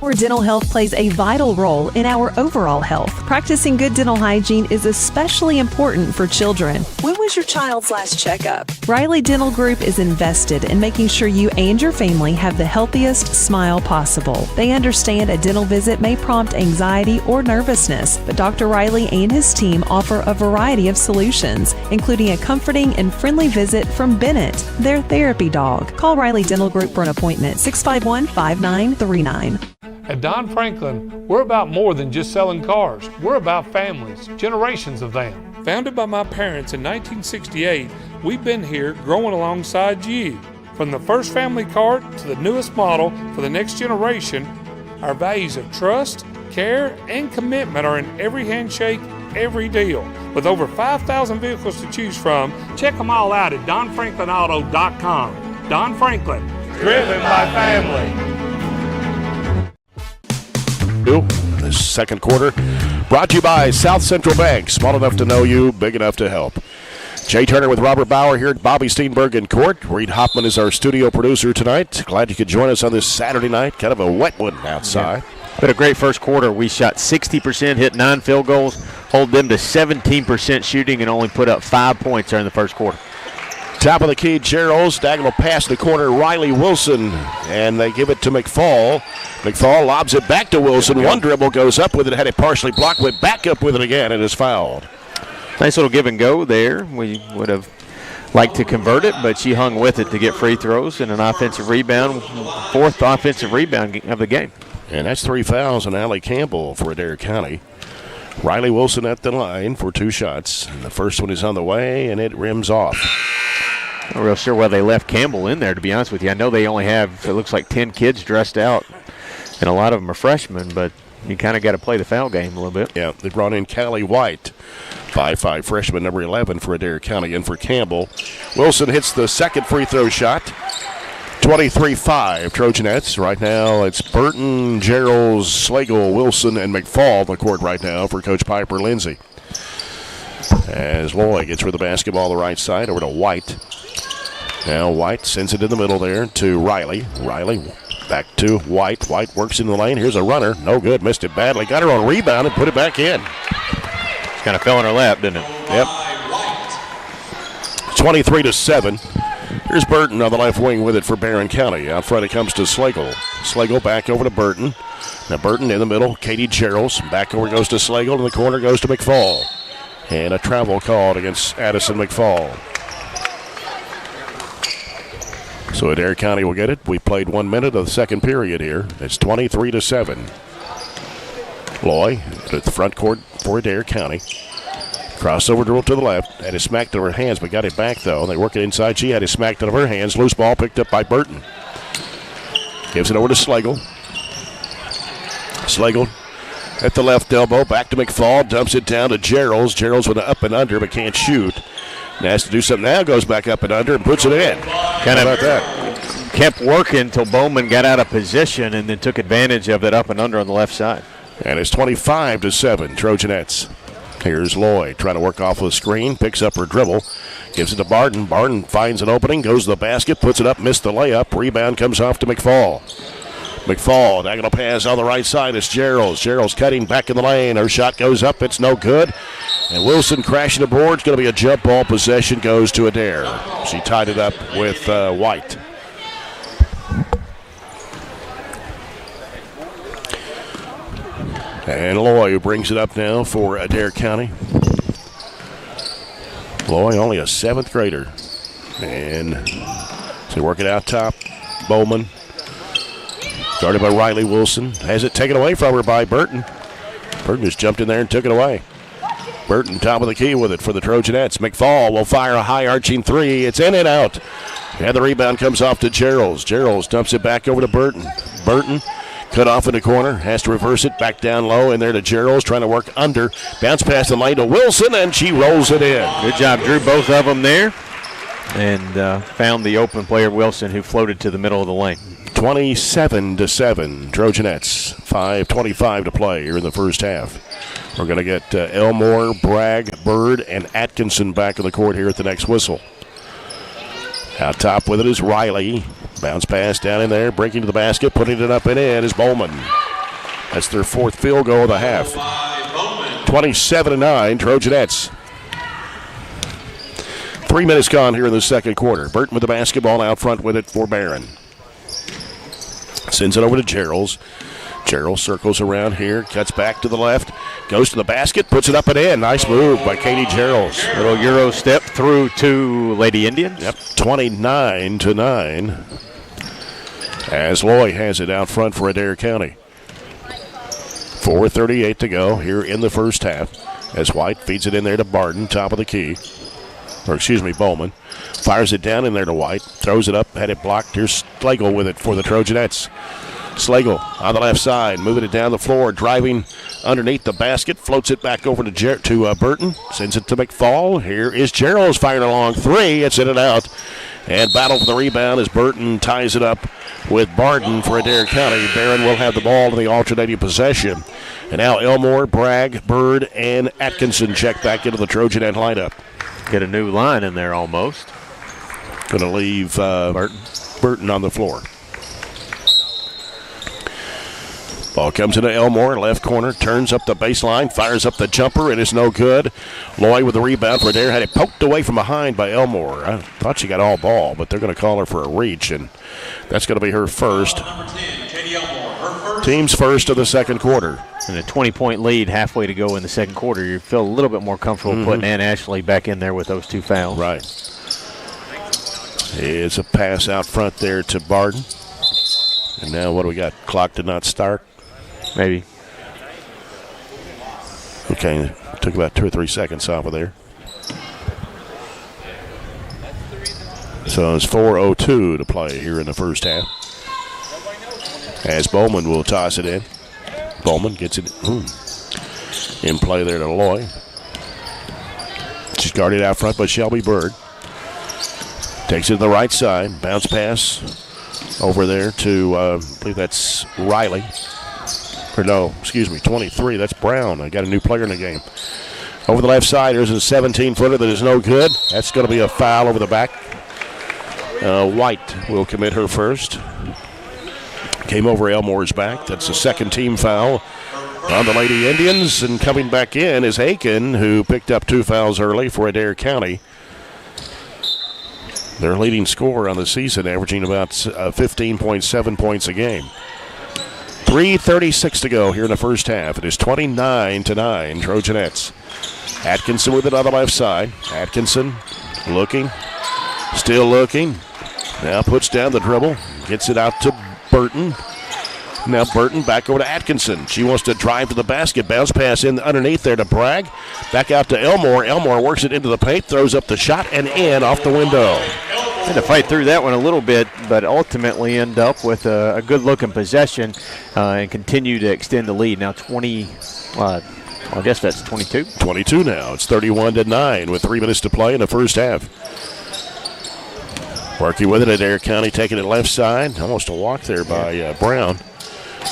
Our dental health plays a vital role in our overall health. Practicing good dental hygiene is especially important for children. When was your child's last checkup? Riley Dental Group is invested in making sure you and your family have the healthiest smile possible. They understand a dental visit may prompt anxiety or nervousness, but Dr. Riley and his team offer a variety of solutions, including a comforting and friendly visit from Bennett, their therapy dog. Call Riley Dental Group for an appointment, 651-5939. At Don Franklin, we're about more than just selling cars. We're about families, generations of them. Founded by my parents in 1968, we've been here growing alongside you. From the first family car to the newest model for the next generation, our values of trust, care, and commitment are in every handshake, every deal. With over 5,000 vehicles to choose from, check them all out at donfranklinauto.com. Don Franklin, driven by family. The second quarter brought to you by South Central Bank. Small enough to know you, big enough to help. Jay Turner with Robert Bauer here at Bobby Steenberg in court. Reed Hoffman is our studio producer tonight. Glad you could join us on this Saturday night. Kind of a wet one outside. Yeah. But a great first quarter. We shot 60%, hit 9 field goals, hold them to 17% shooting, and only put up 5 points during the first quarter. Top of the key, Gerald's diagonal pass to the corner, Riley Wilson, and they give it to McFall. McFall lobs it back to Wilson. One dribble goes up with it, had it partially blocked, went back up with it again, and is fouled. Nice little give and go there. We would have liked to convert it, but she hung with it to get free throws and an offensive rebound, fourth offensive rebound of the game. And that's 3 fouls on Allie Campbell for Adair County. Riley Wilson at the line for 2 shots. And the first one is on the way, and it rims off. Not real sure why they left Campbell in there, to be honest with you. I know they only have, it looks like 10 kids dressed out, and a lot of them are freshmen, but you kind of got to play the foul game a little bit. Yeah, they brought in Callie White, 5'5" freshman, number 11 for Adair County, and for Campbell. Wilson hits the second free throw shot. 23-5 Trojanettes. Right now it's Burton, Gerald, Slagle, Wilson, and McFall on the court right now for Coach Piper Lindsay. As Loy gets rid of the basketball on the right side over to White. Now White sends it in the middle there to Riley. Riley back to White. White works in the lane. Here's a runner. No good. Missed it badly. Got her on rebound and put it back in. It's kind of fell in her lap, didn't it? Yep. 23-7. Here's Burton on the left wing with it for Barren County. Out front it comes to Slagle. Slagle back over to Burton. Now Burton in the middle. Katie Geralds. Back over goes to Slagle. In the corner goes to McFall. And a travel called against Addison McFall. So Adair County will get it. We played 1 minute of the second period here. It's 23-7. Loy at the front court for Adair County. Crossover dribble to the left. Had it smacked out of her hands, but got it back, though. They work it inside. She had it smacked out of her hands. Loose ball picked up by Burton. Gives it over to Slagle. Slagle at the left elbow. Back to McFall. Dumps it down to Geralds. Geralds with an up and under, but can't shoot. And has to do something now. Goes back up and under and puts it in. Kind of about that? Kept working until Bowman got out of position and then took advantage of that up and under on the left side. And it's 25-7 Trojanettes. Here's Loy trying to work off of the screen. Picks up her dribble. Gives it to Barden. Barden finds an opening. Goes to the basket. Puts it up. Missed the layup. Rebound comes off to McFall. McFall, diagonal pass on the right side. It's Geralds. Geralds cutting back in the lane. Her shot goes up. It's no good. And Wilson crashing the board. It's going to be a jump ball. Possession goes to Adair. She tied it up with White. And Loy brings it up now for Adair County. Loy, only a 7th grader. And so work it out top. Bowman. Guarded by Riley Wilson. Has it taken away from her by Burton. Burton just jumped in there and took it away. Burton top of the key with it for the Trojanettes. McFall will fire a high arching three. It's in and out. And the rebound comes off to Gerald. Gerald dumps it back over to Burton. Burton cut off in the corner. Has to reverse it back down low. And there to Gerald, trying to work under. Bounce pass the lane to Wilson, and she rolls it in. Good job, Drew. Both of them there. And found the open player, Wilson, who floated to the middle of the lane. 27-7, Trojanettes. 5:25 to play here in the first half. We're going to get Elmore, Bragg, Bird, and Atkinson back in the court here at the next whistle. Out top with it is Riley. Bounce pass down in there, breaking to the basket, putting it up and in is Bowman. That's their fourth field goal of the half. 27-9, Trojanettes. 3 minutes gone here in the second quarter. Burton with the basketball out front with it for Barren. Sends it over to Gerald. Gerald circles around here, cuts back to the left, goes to the basket, puts it up and in. Nice move by Katie Gerald. Little Euro step through to Lady Indians. Yep, 29-9. As Loy has it out front for Adair County. 4:38 to go here in the first half. As White feeds it in there to Barton, top of the key. Bowman. Fires it down in there to White. Throws it up, had it blocked. Here's Slagle with it for the Trojanettes. Slagle on the left side, moving it down the floor, driving underneath the basket, floats it back over to Burton, sends it to McFall. Here is Gerald's firing a long three. It's in and out. And battle for the rebound as Burton ties it up with Barden for Adair County. Barren will have the ball in the alternating possession. And now Elmore, Bragg, Bird, and Atkinson check back into the Trojanet lineup. Get a new line in there almost. Going to leave Burton on the floor. Ball comes into Elmore, left corner, turns up the baseline, fires up the jumper, it is no good. Loy with the rebound for Adair, had it poked away from behind by Elmore. I thought she got all ball, but they're going to call her for a reach, and that's going to be her first. Team's first of the second quarter. And a 20-point lead halfway to go in the second quarter. You feel a little bit more comfortable putting Ann Ashley back in there with those two fouls. Right. It's a pass out front there to Barden. And now what do we got? Clock did not start. Maybe. Okay, took about 2 or 3 seconds off of there. So it's 4:02 to play here in the first half. As Bowman will toss it in. Bowman gets it in play there to Loy. She's guarded out front by Shelby Bird. Takes it to the right side. Bounce pass over there to, I believe that's Riley. Or no, excuse me, 23. That's Brown. I got a new player in the game. Over the left side, there's a 17-footer that is no good. That's going to be a foul over the back. White will commit her first. Came over Elmore's back. That's the second team foul on the Lady Indians. And coming back in is Aiken, who picked up 2 fouls early for Adair County. Their leading scorer on the season, averaging about 15.7 points a game. 3:36 to go here in the first half. It is 29-9, Trojanettes. Atkinson with it on the left side. Atkinson looking, still looking. Now puts down the dribble, gets it out to Burton. Now Burton back over to Atkinson. She wants to drive to the basket. Bounce pass in underneath there to Bragg. Back out to Elmore. Elmore works it into the paint, throws up the shot, and in off the window. Had to fight through that one a little bit, but ultimately end up with a good-looking possession and continue to extend the lead. Now 20, I guess that's 22. 22 now. It's 31-9 with 3 minutes to play in the first half. Working with it at Adair County, taking it left side. Almost a walk there by Brown.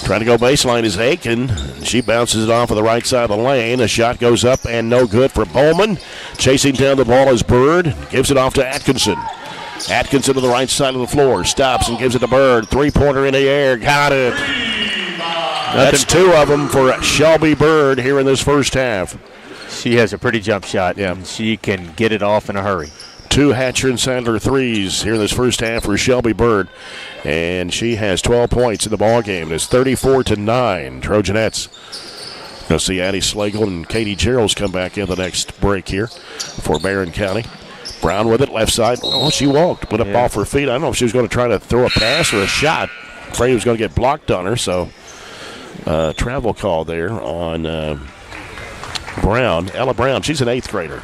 Trying to go baseline is Aiken. She bounces it off of the right side of the lane. A shot goes up and no good for Bowman. Chasing down the ball is Bird. Gives it off to Atkinson. Atkinson to the right side of the floor. Stops and gives it to Bird. Three-pointer in the air. Got it. That's 2 of them for Shelby Bird here in this first half. She has a pretty jump shot. Yeah. And she can get it off in a hurry. 2 Hatcher and Sandler threes here in this first half for Shelby Bird. And she has 12 points in the ball game. It's 34-9, Trojanettes. You'll see Addie Slagle and Katie Gerald's come back in the next break here for Barren County. Brown with it, left side. Oh, she walked, put up off her feet. I don't know if she was going to try to throw a pass or a shot. Afraid it was going to get blocked on her, so travel call there on Brown, Ella Brown, she's an 8th grader.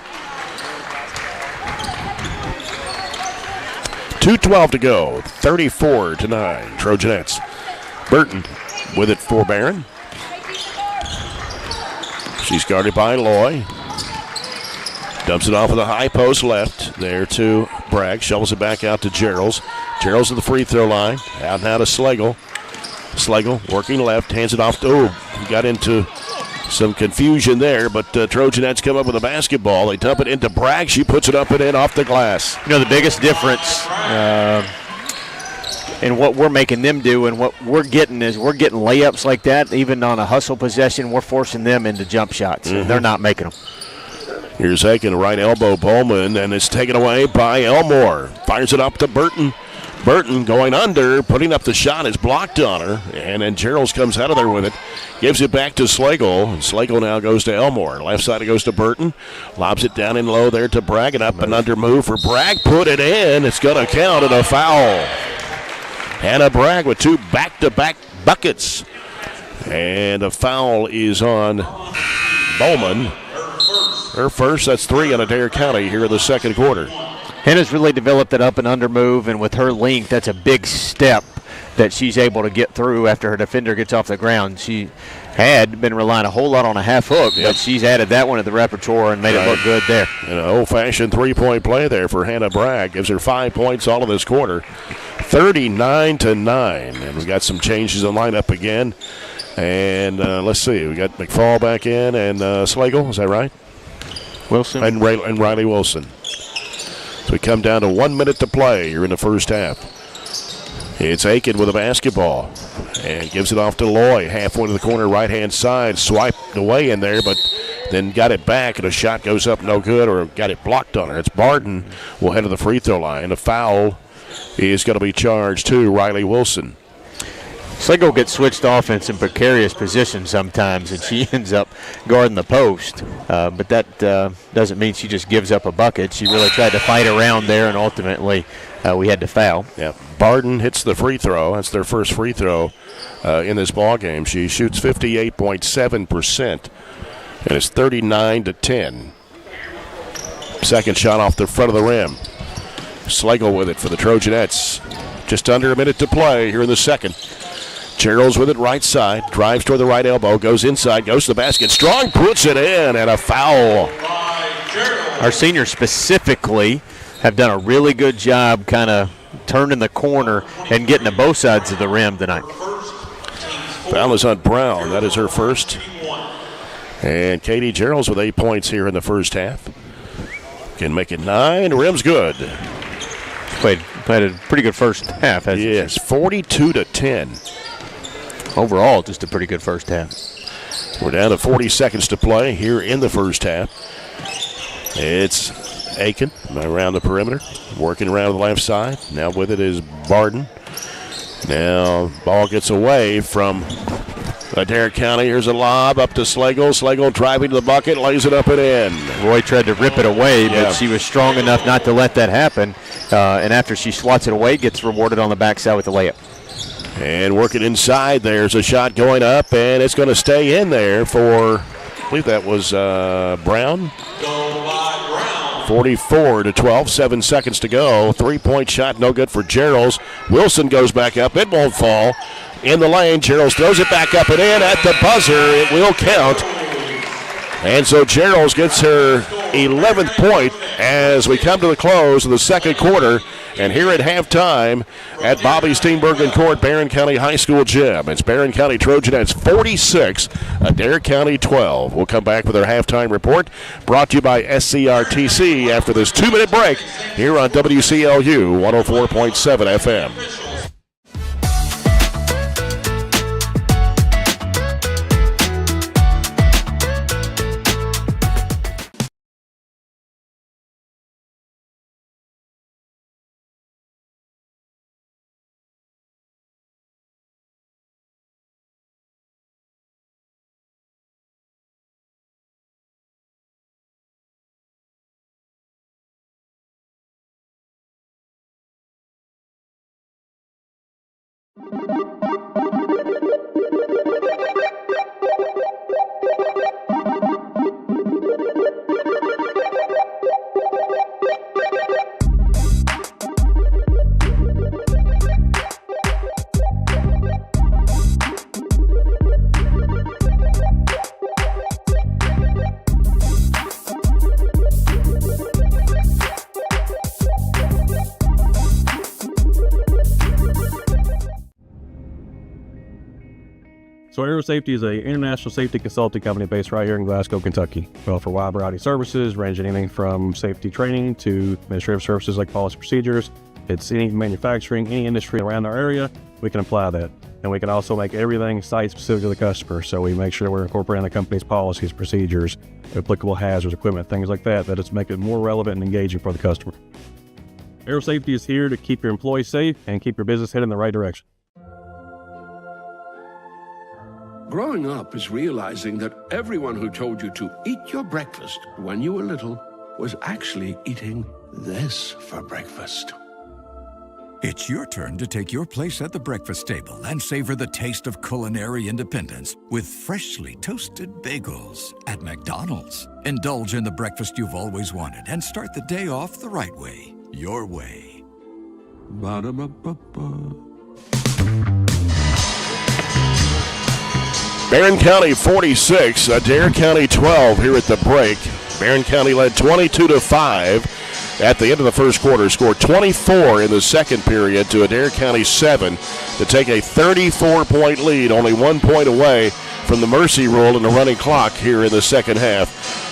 2:12 to go, 34-9, Trojanettes. Burton with it for Barren. She's guarded by Loy. Dumps it off of the high post left. There to Bragg. Shovels it back out to Gerald's. Gerald's at the free throw line. Out now to Slagle. Slagle working left. Hands it off to, got into some confusion there, but Trojanettes come up with a basketball. They dump it into Bragg. She puts it up and in off the glass. You know, the biggest difference in what we're making them do and what we're getting is we're getting layups like that. Even on a hustle possession, we're forcing them into jump shots. Mm-hmm. They're not making them. Here's Aiken, right elbow Bowman, and it's taken away by Elmore. Fires it up to Burton. Burton going under, putting up the shot, is blocked on her, and then Gerald's comes out of there with it. Gives it back to Slagle, and Slagle now goes to Elmore. Left side it goes to Burton. Lobs it down in low there to Bragg, and up and under move for Bragg. Put it in. It's going to count and a foul. Hannah Bragg with 2 back-to-back buckets. And a foul is on Bowman. Her first, that's 3 on Adair County here in the second quarter. Hannah's really developed that up and under move, and with her length, that's a big step that she's able to get through after her defender gets off the ground. She had been relying a whole lot on a half hook, but she's added that one to the repertoire and made it look good there. An old-fashioned three-point play there for Hannah Bragg. Gives her 5 points all of this quarter. 39-9, and we've got some changes in lineup again. And let's see, we got McFall back in and Slagle, is that right? Wilson. And Riley Wilson. So we come down to 1 minute to play here in the first half. It's Aiken with a basketball and gives it off to Loy. Halfway to the corner, right-hand side. Swiped away in there, but then got it back, and a shot goes up no good, or got it blocked on her. It's Barden will head to the free throw line. A foul is going to be charged to Riley Wilson. Slagle gets switched off in some precarious positions sometimes, and she ends up guarding the post. But that doesn't mean she just gives up a bucket. She really tried to fight around there, and ultimately we had to foul. Yeah, Barden hits the free throw. That's their first free throw in this ball game. She shoots 58.7%, and it's 39-10. Second shot off the front of the rim. Slagle with it for the Trojanettes. Just under a minute to play here in the second. Gerald's with it right side, drives toward the right elbow, goes inside, goes to the basket. Strong puts it in, and a foul. Our seniors specifically have done a really good job kind of turning the corner and getting to both sides of the rim tonight. Foul is on Brown. That is her first. And Katie Gerald's with 8 points here in the first half. Can make it 9. Rim's good. Played a pretty good first half, hasn't she? Yes, 42-10. Overall, just a pretty good first half. We're down to 40 seconds to play here in the first half. It's Aiken around the perimeter, working around the left side. Now with it is Barden. Now ball gets away from Adair County. Here's a lob up to Slagle. Slagle driving to the bucket, lays it up and in. Roy tried to rip it away, but she was strong enough not to let that happen. And after she swats it away, gets rewarded on the backside with the layup. And working inside, there's a shot going up, and it's going to stay in there for, I believe that was Brown. 44-12, 7 seconds to go. 3-point shot, no good for Gerald's. Wilson goes back up. It won't fall. In the lane, Gerald's throws it back up and in at the buzzer. It will count. And so Gerald's gets her 11th point as we come to the close of the second quarter. And here at halftime at Bobby Steenbergen Court, Barren County High School Gym, it's Barren County Trojanettes 46, Adair County 12. We'll come back with our halftime report brought to you by SCRTC after this 2-minute break here on WCLU 104.7 FM. So Aero Safety is an international safety consulting company based right here in Glasgow, Kentucky. We offer a wide variety of services, ranging anything from safety training to administrative services like policy procedures. It's any manufacturing, any industry around our area, we can apply that. And we can also make everything site-specific to the customer. So we make sure we're incorporating the company's policies, procedures, applicable hazards, equipment, things like that, that it's make it more relevant and engaging for the customer. Aero Safety is here to keep your employees safe and keep your business headed in the right direction. Growing up is realizing that everyone who told you to eat your breakfast when you were little was actually eating this for breakfast. It's your turn to take your place at the breakfast table and savor the taste of culinary independence with freshly toasted bagels at McDonald's. Indulge in the breakfast you've always wanted and start the day off the right way, your way. Ba-da-ba-ba-ba. Barren County 46, Adair County 12 here at the break. Barren County led 22-5 at the end of the first quarter, scored 24 in the second period to Adair County 7 to take a 34-point lead, only 1 point away from the mercy rule and the running clock here in the second half.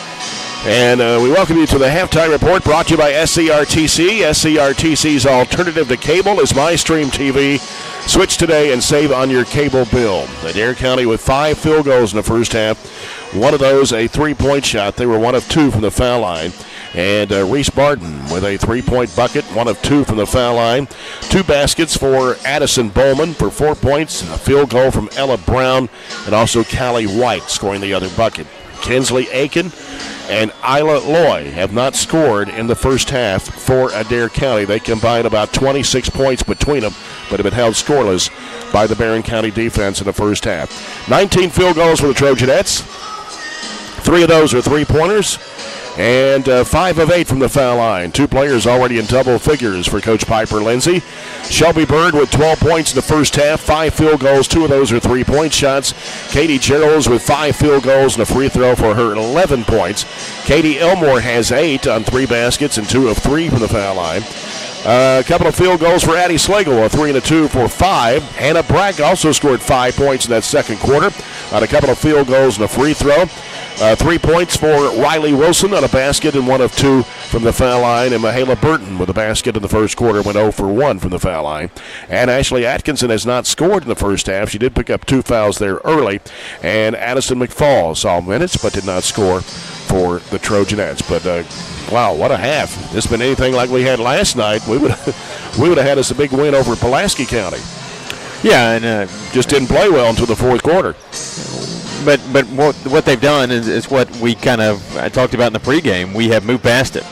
And we welcome you to the halftime report brought to you by SCRTC. SCRTC's alternative to cable is MyStream TV. Switch today and save on your cable bill. Adair County with 5 field goals in the first half. One of those a 3-point shot. They were 1 of 2 from the foul line. And Reese Barton with a 3-point bucket, 1 of 2 from the foul line. 2 baskets for Addison Bowman for 4 points. A field goal from Ella Brown and also Callie White scoring the other bucket. Kinsley Aiken and Isla Loy have not scored in the first half for Adair County. They combined about 26 points between them, but have been held scoreless by the Barren County defense in the first half. 19 field goals for the Trojanettes. 3 of those are 3-pointers. And 5 of 8 from the foul line. 2 players already in double figures for Coach Piper Lindsay. Shelby Bird with 12 points in the first half, 5 field goals, 2 of those are 3-point shots. Katie Geralds with 5 field goals and a free throw for her 11 points. Katie Elmore has 8 on 3 baskets and 2 of 3 from the foul line. A couple of field goals for Addie Slagle, a 3 and a 2 for 5. Hannah Brack also scored 5 points in that second quarter on a couple of field goals and a free throw. 3 points for Riley Wilson on a basket and 1 of 2 from the foul line. And Mahala Burton with a basket in the first quarter went 0 for 1 from the foul line. And Ashley Atkinson has not scored in the first half. She did pick up 2 fouls there early. And Addison McFall saw minutes but did not score for the Trojanettes. But wow, what a half. If this had been anything like we had last night, we would have had us a big win over Pulaski County. Yeah, and just didn't play well until the fourth quarter. But what they've done is what we kind of talked about in the pregame. We have moved past it.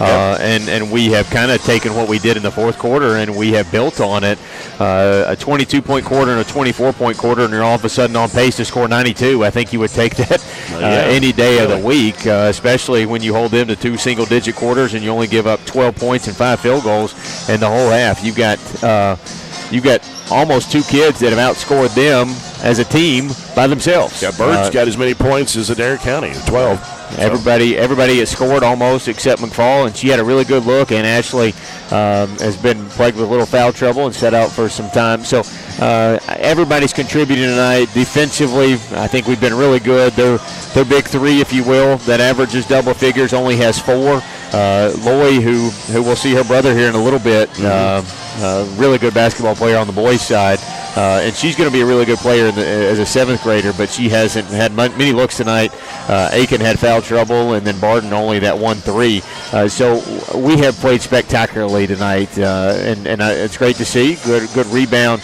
And we have kind of taken what we did in the fourth quarter and we have built on it. A 22-point quarter and a 24-point quarter, and you're all of a sudden on pace to score 92. I think you would take that any day of the week, especially when you hold them to 2 single-digit quarters and you only give up 12 points and 5 field goals in the whole half. You've got almost 2 kids that have outscored them as a team by themselves. Yeah, Bird's got as many points as Adair County, 12. Everybody has scored almost except McFall, and she had a really good look. And Ashley has been plagued with a little foul trouble and set out for some time. So everybody's contributing tonight. Defensively, I think we've been really good. Their big 3, if you will, that averages double figures, only has 4. Loy, who we'll see her brother here in a little bit, really good basketball player on the boys' side. And she's going to be a really good player as a 7th grader, but she hasn't had many looks tonight. Aiken had foul trouble, and then Barton only that 1-3. So we have played spectacularly tonight, and it's great to see. Good rebound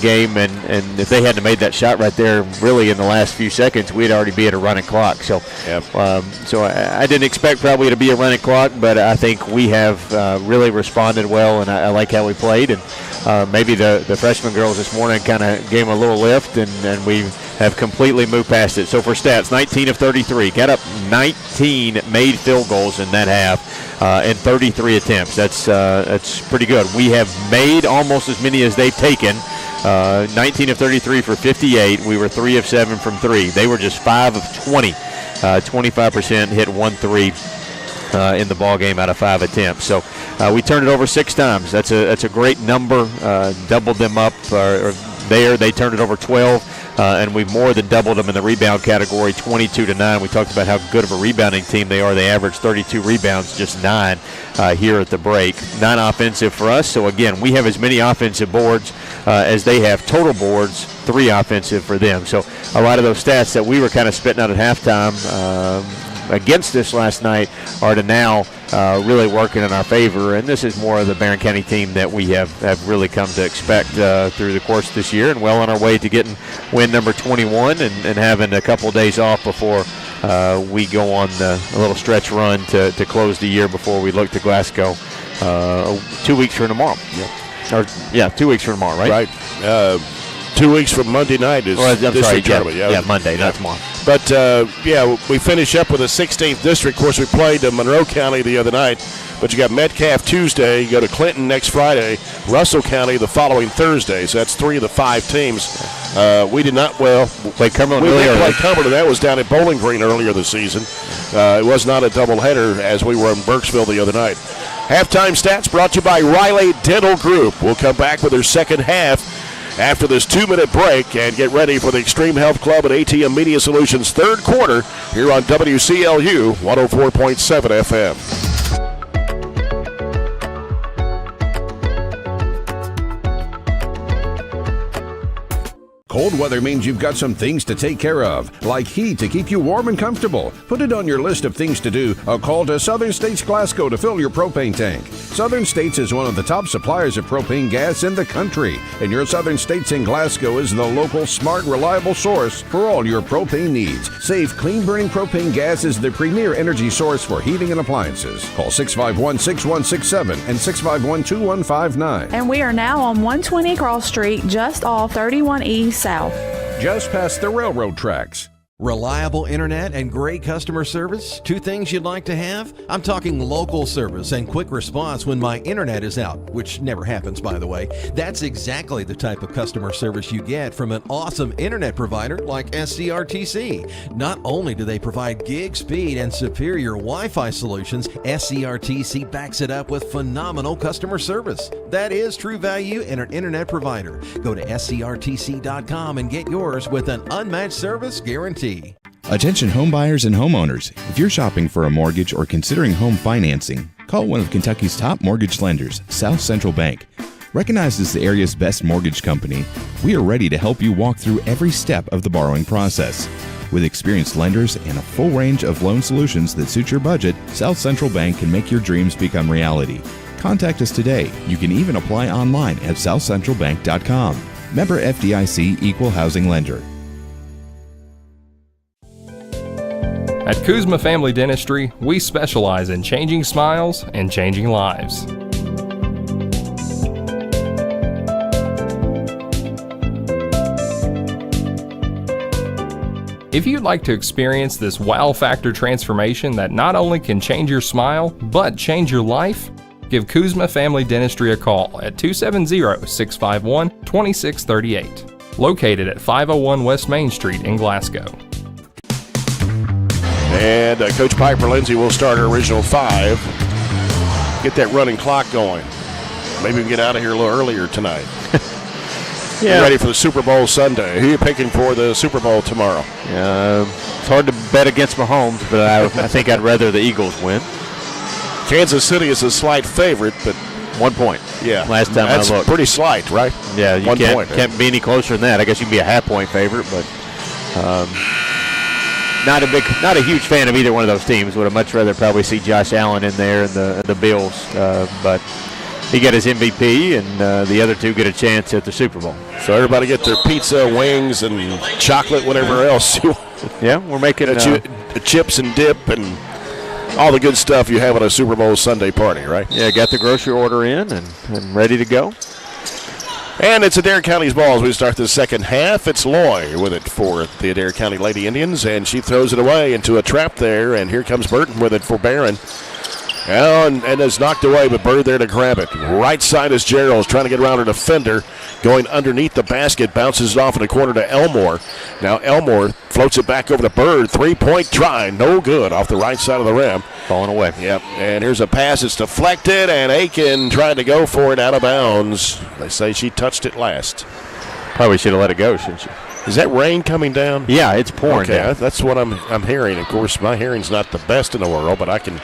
game, and if they hadn't made that shot right there really in the last few seconds, we'd already be at a running clock. So, so I didn't expect probably to be a running clock, but I think we have really responded well, and I like how we played. And maybe the freshman girls this morning kind of gave them a little lift, and we have completely moved past it. So for stats, 19 of 33. Got up 19 made field goals in that half in 33 attempts. That's pretty good. We have made almost as many as they've taken. 19 of 33 for 58. We were 3 of 7 from 3. They were just 5 of 20. 25% hit 1-3 in the ball game out of 5 attempts. So we turned it over 6 times. That's a great number. Doubled them up there. They turned it over 12. and we've more than doubled them in the rebound category, 22-9. We talked about how good of a rebounding team they are. They average 32 rebounds, just 9 here at the break. 9 offensive for us. So, again, we have as many offensive boards as they have total boards, 3 offensive for them. So a lot of those stats that we were kind of spitting out at halftime against us last night are to now really working in our favor, and this is more of the Barren County team that we have really come to expect through the course of this year, and well on our way to getting win number 21 and having a couple days off before we go on a little stretch run to close the year before we look to Glasgow 2 weeks from tomorrow. 2 weeks from tomorrow, right? Right. 2 weeks from Monday night is district tournament. Yeah, Monday, not tomorrow. But, we finish up with the 16th district. Of course, we played Monroe County the other night, but you got Metcalf Tuesday. You go to Clinton next Friday, Russell County the following Thursday. So that's 3 of the 5 teams. We did not, play Cumberland we earlier. did play Cumberland. That was down at Bowling Green earlier this season. It was not a doubleheader as we were in Burkesville the other night. Halftime stats brought to you by Riley Dental Group. We'll come back with their second half after this 2-minute break and get ready for the Extreme Health Club and ATM Media Solutions third quarter here on WCLU 104.7 FM. Cold weather means you've got some things to take care of, like heat to keep you warm and comfortable. Put it on your list of things to do. A call to Southern States Glasgow to fill your propane tank. Southern States is one of the top suppliers of propane gas in the country, and your Southern States in Glasgow is the local, smart, reliable source for all your propane needs. Safe, clean-burning propane gas is the premier energy source for heating and appliances. Call 651-6167 and 651-2159. And we are now on 120 Cross Street, just off 31E South. Just past the railroad tracks. Reliable internet and great customer service, 2 things you'd like to have? I'm talking local service and quick response when my internet is out, which never happens, by the way. That's exactly the type of customer service you get from an awesome internet provider like SCRTC. Not only do they provide gig speed and superior Wi-Fi solutions, SCRTC backs it up with phenomenal customer service. That is true value in an internet provider. Go to scrtc.com and get yours with an unmatched service guarantee. Attention home buyers and homeowners. If you're shopping for a mortgage or considering home financing, call one of Kentucky's top mortgage lenders, South Central Bank. Recognized as the area's best mortgage company, we are ready to help you walk through every step of the borrowing process. With experienced lenders and a full range of loan solutions that suit your budget, South Central Bank can make your dreams become reality. Contact us today. You can even apply online at southcentralbank.com. Member FDIC Equal Housing Lender. At Kuzma Family Dentistry, we specialize in changing smiles and changing lives. If you'd like to experience this wow factor transformation that not only can change your smile, but change your life, give Kuzma Family Dentistry a call at 270-651-2638, located at 501 West Main Street in Glasgow. And Coach Piper Lindsay will start her original 5. Get that running clock going. Maybe we can get out of here a little earlier tonight. Yeah. Ready for the Super Bowl Sunday. Who are you picking for the Super Bowl tomorrow? It's hard to bet against Mahomes, but I think I'd rather the Eagles win. Kansas City is a slight favorite, but 1 point. Yeah. Last time that's I looked. Pretty slight, right? Yeah, you 1 point. Can't be any closer than that. I guess you can be a half-point favorite, but not a huge fan of either one of those teams. Would have much rather probably see Josh Allen in there and the Bills, but he got his MVP, and the other two get a chance at the Super Bowl. So everybody get their pizza, wings, and chocolate, whatever else you want. Yeah, we're making chips and dip and all the good stuff you have at a Super Bowl Sunday party, right? Yeah, got the grocery order in and ready to go. And it's Adair County's ball as we start the second half. It's Loy with it for the Adair County Lady Indians, and she throws it away into a trap there, and here comes Burton with it for Barren. And it's knocked away, but Bird there to grab it. Right side is Gerald's trying to get around her defender. Going underneath the basket, bounces it off in the corner to Elmore. Now Elmore floats it back over to Bird. 3-point try, no good off the right side of the rim. Falling away. Yep, and here's a pass. It's deflected, and Aiken tried to go for it out of bounds. They say she touched it last. Probably should have let it go, shouldn't she? Is that rain coming down? Yeah, it's pouring okay, down. that's what I'm hearing. Of course, my hearing's not the best in the world, but I can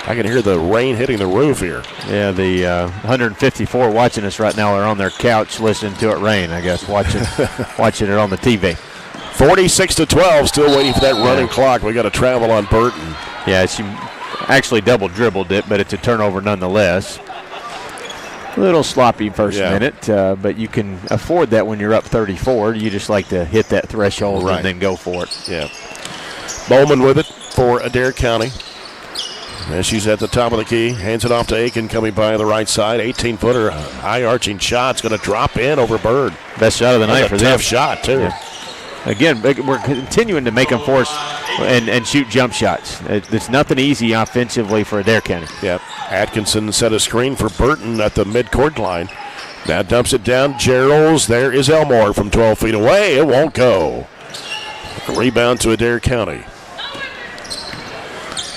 hear the rain hitting the roof here. Yeah, the 154 watching us right now are on their couch listening to it rain, I guess, watching it on the TV. 46-12, still waiting for that running clock. We got to travel on Burton. Yeah, she actually double dribbled it, but it's a turnover nonetheless. A little sloppy first minute, but you can afford that when you're up 34. You just like to hit that threshold and then go for it. Yeah. Bowman with it for Adair County. As she's at the top of the key, hands it off to Aiken coming by the right side. 18-footer, high-arching shot's going to drop in over Bird. Best shot of the night for them. Tough shot, too. Yeah. Again, we're continuing to make them force and shoot jump shots. It's nothing easy offensively for Adair County. Yep. Atkinson set a screen for Burton at the midcourt line. Now dumps it down. Geralds. There is Elmore from 12 feet away. It won't go. A rebound to Adair County.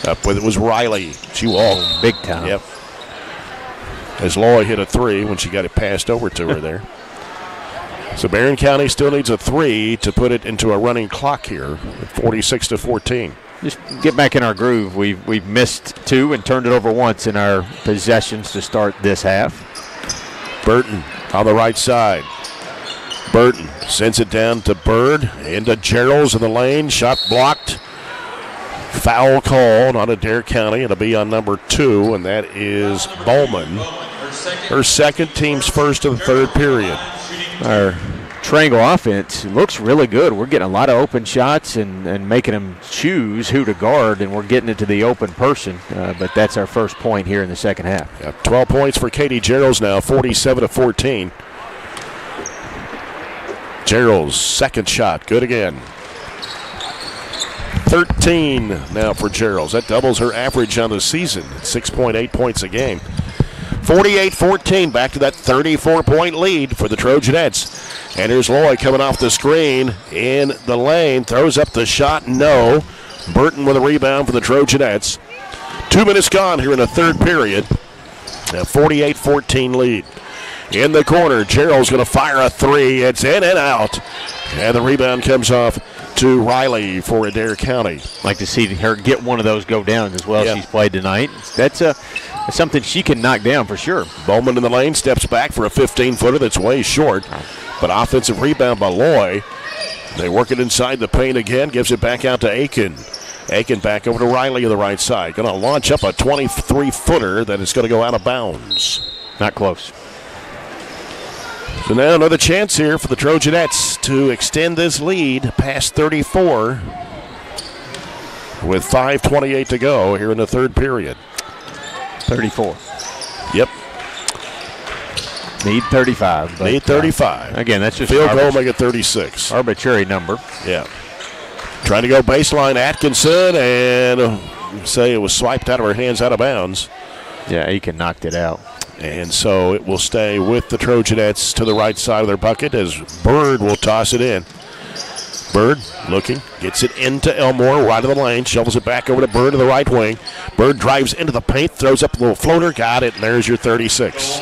Up with it was Riley. She walked. Big time. Yep. As Loy hit a three when she got it passed over to her there. So Barren County still needs a three to put it into a running clock here at 46-14. Just get back in our groove. We've missed two and turned it over once in our possessions to start this half. Burton on the right side. Burton sends it down to Bird. Into Geralds in the lane. Shot blocked. Foul called on Adair County. It'll be on number 2, and that is Bowman. Her second, team's first of the third period. Our triangle offense looks really good. We're getting a lot of open shots and making them choose who to guard, and we're getting it to the open person. But that's our first point here in the second half. Yeah, 12 points for Katie Geralds now, 47-14. Geralds' second shot, good again. 13 now for Geralds. That doubles her average on the season at 6.8 points a game. 48-14, back to that 34-point lead for the Trojanettes. And here's Loy coming off the screen in the lane. Throws up the shot, no. Burton with a rebound for the Trojanettes. 2 minutes gone here in the third period. A 48-14 lead. In the corner, Gerald's going to fire a three. It's in and out. And the rebound comes off to Riley for Adair County. Like to see her get one of those go down as well. Yep. She's played tonight. That's something she can knock down for sure. Bowman in the lane, steps back for a 15-footer that's way short. But offensive rebound by Loy. They work it inside the paint again, gives it back out to Aiken. Aiken back over to Riley on the right side. Going to launch up a 23-footer that is going to go out of bounds. Not close. So now another chance here for the Trojanettes to extend this lead past 34 with 5:28 to go here in the third period. 34. Yep. Need 35. Need 35. Again, that's just field goal, make it 36. Arbitrary number. Yeah. Trying to go baseline, Atkinson, and say it was swiped out of her hands, out of bounds. Yeah, Aiken knocked it out. And so it will stay with the Trojanettes to the right side of their bucket as Bird will toss it in. Bird looking, gets it into Elmore, right of the lane, shovels it back over to Bird to the right wing. Bird drives into the paint, throws up a little floater, got it, and there's your 36.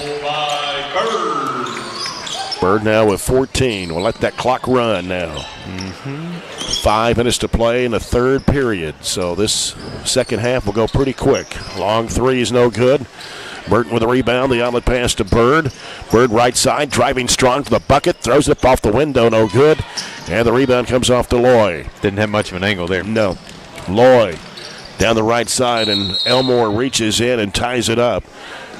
Bird now with 14. We'll let that clock run now. 5 minutes to play in the third period. So this second half will go pretty quick. Long three is no good. Burton with a rebound, the outlet pass to Bird. Bird right side, driving strong to the bucket, throws it off the window, no good. And the rebound comes off to Loy. Didn't have much of an angle there. No. Loy down the right side, and Elmore reaches in and ties it up.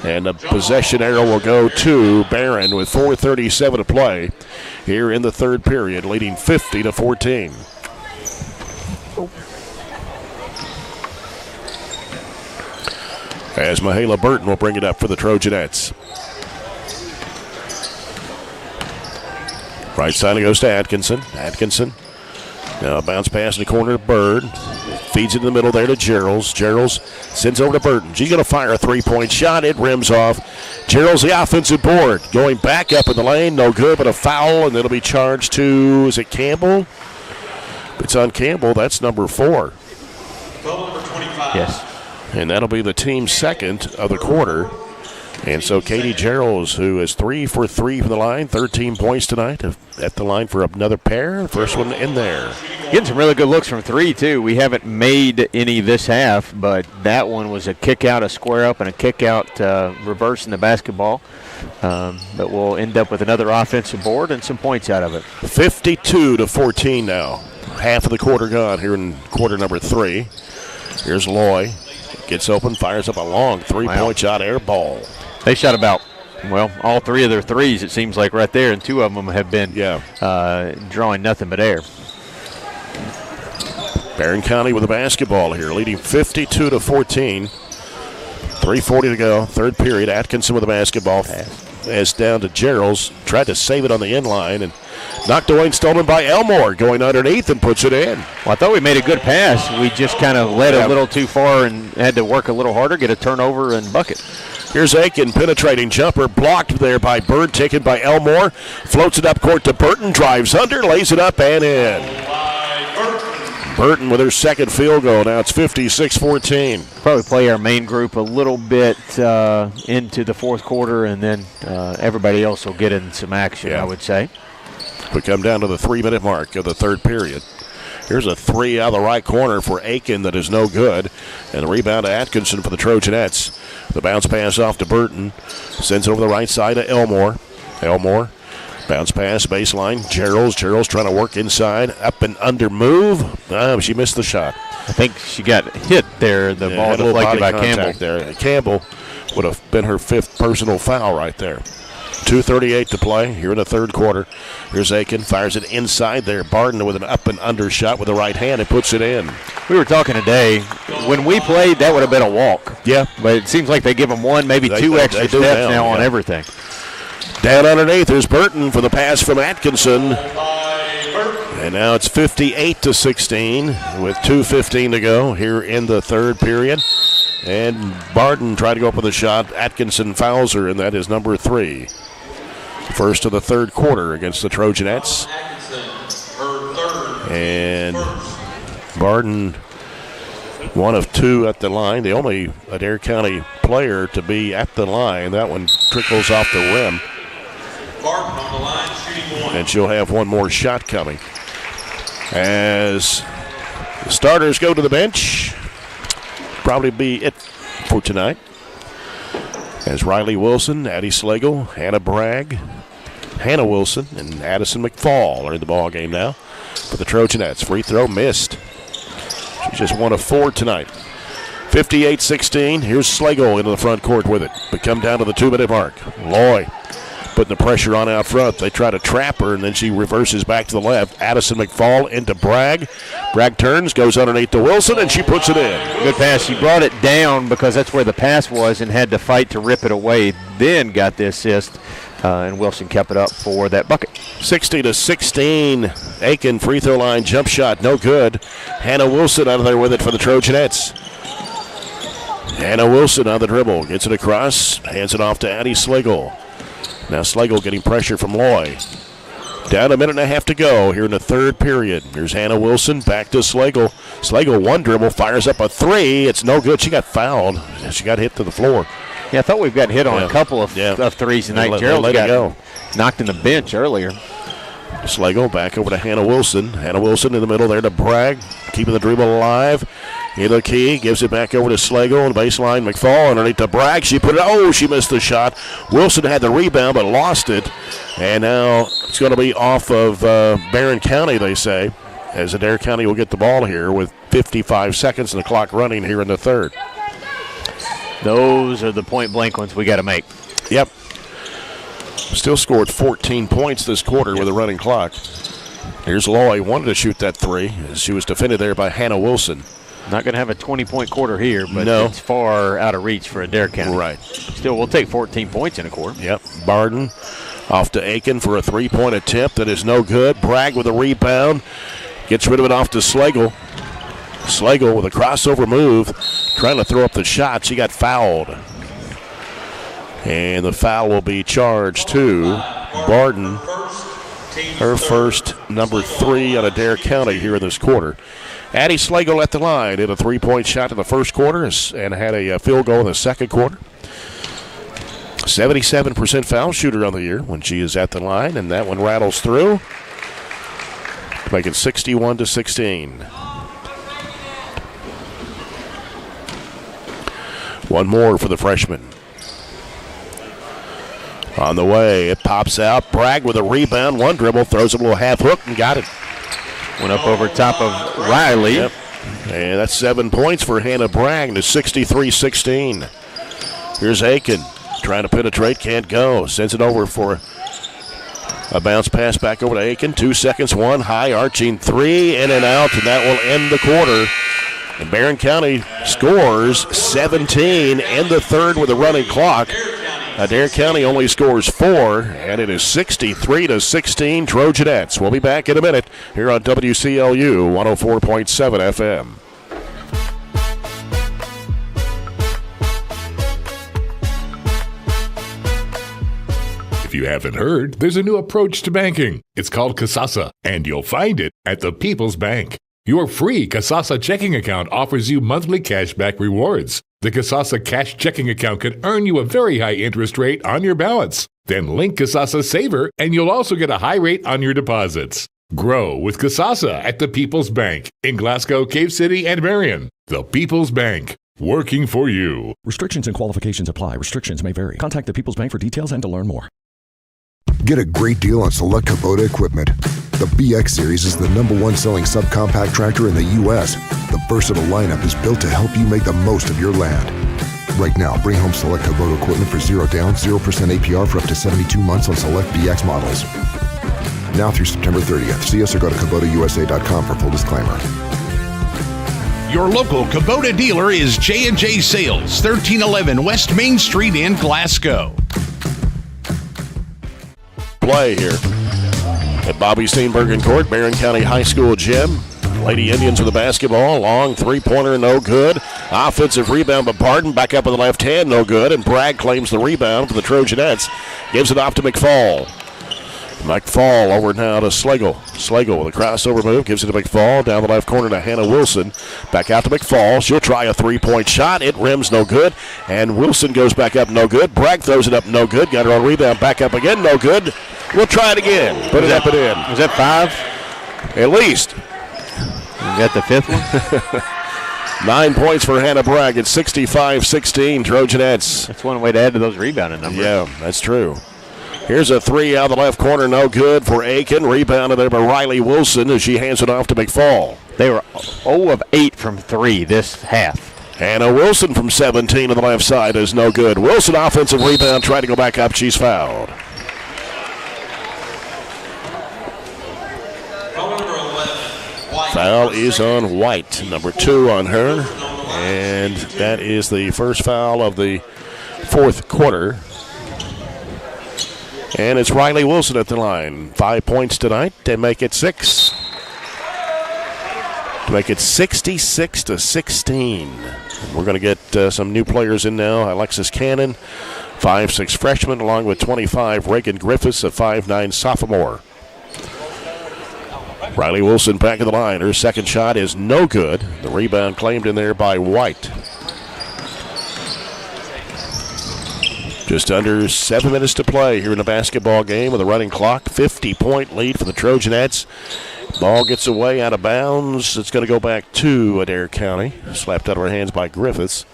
And the possession arrow will go to Barren with 4:37 to play here in the third period, leading 50-14. As Mahala Burton will bring it up for the Trojanettes. Right side it goes to Atkinson. Atkinson now bounce pass in the corner to Bird. Feeds it in the middle there to Geralds. Geralds sends over to Burton. She's going to fire a three-point shot. It rims off. Geralds the offensive board. Going back up in the lane. No good, but a foul, and it'll be charged to, is it Campbell? If it's on Campbell, that's number 4. Yes. And that'll be the team's second of the quarter. And so Katie Geralds, who is 3 for 3 from the line, 13 points tonight, at the line for another pair. First one in there. Getting some really good looks from 3, too. We haven't made any this half, but that one was a kick out, a square up, and a kick out reversing the basketball. But we'll end up with another offensive board and some points out of it. 52-14 now. Half of the quarter gone here in quarter number 3. Here's Loy. Gets open, fires up a long three-point shot, air ball. They shot about, all 3 of their threes, it seems like, right there, and 2 of them have been drawing nothing but air. Barren County with the basketball here, leading 52-14. 3:40 to go, third period. Atkinson with the basketball. As down to Geralds. Tried to save it on the end line and knocked away and stolen by Elmore. Going underneath and puts it in. Well, I thought we made a good pass. We just kind of led a little too far and had to work a little harder, get a turnover and bucket. Here's Aiken, penetrating jumper, blocked there by Bird, taken by Elmore. Floats it up court to Burton, drives under, lays it up and in. Burton with her second field goal. Now it's 56-14. Probably play our main group a little bit into the fourth quarter, and then everybody else will get in some action, I would say. We come down to the 3-minute mark of the third period. Here's a 3 out of the right corner for Aiken that is no good. And the rebound to Atkinson for the Trojanettes. The bounce pass off to Burton. Sends it over the right side to Elmore. Elmore. Bounce pass, baseline. Geralds trying to work inside. Up and under move. She missed the shot. I think she got hit there. The ball deflected by Campbell. There. Campbell would have been her 5th personal foul right there. 2:38 to play here in the third quarter. Here's Aiken, fires it inside there. Barden with an up and under shot with the right hand and puts it in. We were talking today, when we played, that would have been a walk. Yeah. But it seems like they give them 1, maybe 2 extra steps now on everything. Down underneath, there's Burton for the pass from Atkinson. And now it's 58-16 with 2:15 to go here in the third period. And Barden tried to go up with a shot. Atkinson fouls her, and that is number 3. First of the third quarter against the Trojanettes. And Barden, 1 of 2 at the line. The only Adair County player to be at the line. That one trickles off the rim. And she'll have 1 more shot coming. As the starters go to the bench, probably be it for tonight. As Riley Wilson, Addie Slagle, Hannah Bragg, Hannah Wilson, and Addison McFall are in the ball game now for the Trojanettes. Free throw missed. She's just 1 of 4 tonight. 58-16. Here's Slagle into the front court with it. But come down to the 2-minute mark. Loy putting the pressure on out front. They try to trap her, and then she reverses back to the left. Addison McFall into Bragg. Bragg turns, goes underneath to Wilson, and she puts it in. Good pass. She brought it down because that's where the pass was and had to fight to rip it away. Then got the assist, and Wilson kept it up for that bucket. 60-16. Aiken free throw line jump shot, no good. Hannah Wilson out of there with it for the Trojanettes. Hannah Wilson on the dribble, gets it across, hands it off to Addie Slagle. Now Slagle getting pressure from Loy. Down a minute and a half to go here in the third period. Here's Hannah Wilson, back to Slagle. Slagle 1 dribble, fires up a 3. It's no good. She got fouled. She got hit to the floor. Yeah, I thought we've got hit on a couple of threes tonight. Gerald got knocked in the bench earlier. Slagle back over to Hannah Wilson. Hannah Wilson in the middle there to Bragg, keeping the dribble alive. Hila Key gives it back over to Slagle and baseline. McFall underneath to Bragg. She put it. She missed the shot. Wilson had the rebound but lost it. And now it's going to be off of Barren County, they say, as Adair County will get the ball here with 55 seconds and the clock running here in the third. Those are the point-blank ones we got to make. Yep. Still scored 14 points this quarter with a running clock. Here's Loy, wanted to shoot that 3. She was defended there by Hannah Wilson. Not going to have a 20-point quarter here, but it's far out of reach for Adair County. Right. Still, we'll take 14 points in a quarter. Yep. Barden off to Aiken for a 3-point attempt that is no good. Bragg with a rebound. Gets rid of it off to Slagle. Slagle with a crossover move, trying to throw up the shot. She got fouled. And the foul will be charged to Barden. Her first, number 3 on Adair County here in this quarter. Addie Slagle at the line, hit a 3-point shot in the first quarter and had a field goal in the second quarter. 77% foul shooter on the year when she is at the line, and that one rattles through to make it 61-16. One more for the freshman. On the way, it pops out. Bragg with a rebound, one dribble, throws a little half hook and got it. Went up over top of Riley. Yep. And that's 7 points for Hannah Bragg to 63-16. Here's Aiken trying to penetrate, can't go. Sends it over for a bounce pass back over to Aiken. 2 seconds, one high arching three, in and out, and that will end the quarter. And Barren County scores 17 in the third with a running clock. Adair County only scores 4, and it is 63-16 Trojanettes. We'll be back in a minute here on WCLU 104.7 FM. If you haven't heard, there's a new approach to banking. It's called Kasasa, and you'll find it at the People's Bank. Your free Kasasa checking account offers you monthly cashback rewards. The Kasasa Cash Checking Account can earn you a very high interest rate on your balance. Then link Kasasa Saver, and you'll also get a high rate on your deposits. Grow with Kasasa at the People's Bank in Glasgow, Cave City, and Barren. The People's Bank, working for you. Restrictions and qualifications apply. Restrictions may vary. Contact the People's Bank for details and to learn more. Get a great deal on select Kubota equipment. The BX Series is the #1 selling subcompact tractor in the U.S. The versatile lineup is built to help you make the most of your land. Right now, bring home select Kubota equipment for 0 down, 0% APR for up to 72 months on select BX models. Now through September 30th. See us or go to KubotaUSA.com for full disclaimer. Your local Kubota dealer is J&J Sales, 1311 West Main Street in Glasgow. Play here at Bobby Steenbergen Court, Barren County High School gym. Lady Indians with the basketball. Long three-pointer, no good. Offensive rebound by Barden. Back up with the left hand, no good. And Bragg claims the rebound for the Trojanettes. Gives it off to McFall. McFall over now to Slagle. Slagle with a crossover move. Gives it to McFall. Down the left corner to Hannah Wilson. Back out to McFall. She'll try a three-point shot. It rims no good. And Wilson goes back up, no good. Bragg throws it up, no good. Got her on rebound. Back up again, no good. We'll try it again. Put it up and in. Was that 5? At least. You got the 5th one? 9 points for Hannah Bragg at 65-16 Trojanettes. That's one way to add to those rebounding numbers. Yeah, that's true. Here's a three out of the left corner, no good for Aiken. Rebounded there by Riley Wilson as she hands it off to McFall. They were 0 of 8 from 3 this half. Hannah Wilson from 17 on the left side is no good. Wilson offensive rebound, trying to go back up. She's fouled. Foul is on White, number 2 on her. And that is the first foul of the fourth quarter. And it's Riley Wilson at the line. 5 points tonight to make it 6. To make it 66-16. We're going to get some new players in now. Alexis Cannon, 5'6" freshman, along with 25, Reagan Griffiths, a 5'9" sophomore. Riley Wilson back of the line. Her second shot is no good. The rebound claimed in there by White. Just under 7 minutes to play here in the basketball game with a running clock. 50-point lead for the Trojanettes. Ball gets away out of bounds. It's going to go back to Adair County. Slapped out of her hands by Griffiths.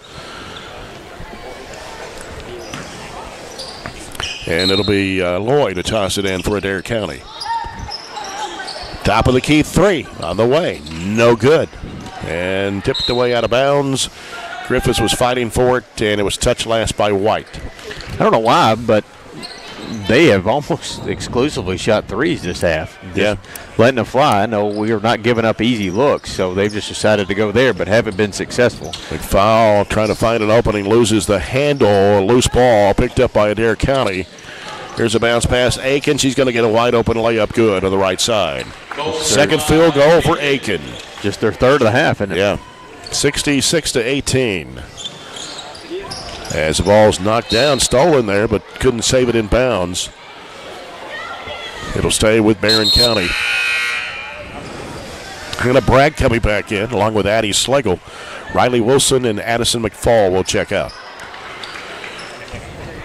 And it'll be Lloyd to toss it in for Adair County. Top of the key 3 on the way. No good. And tipped away out of bounds. Griffiths was fighting for it, and it was touched last by White. I don't know why, but they have almost exclusively shot threes this half. Yeah. Letting it fly. No, we are not giving up easy looks, so they've just decided to go there, but haven't been successful. McFall trying to find an opening, loses the handle. A loose ball picked up by Adair County. Here's a bounce pass. Aiken, she's going to get a wide open layup good on the right side. Second field goal for Aiken. Just their third of the half, isn't it? Yeah. 66-18. As the ball's knocked down, stolen there, but couldn't save it in bounds. It'll stay with Barren County. Hannah Bragg coming back in, along with Addie Slagle. Riley Wilson and Addison McFall will check out.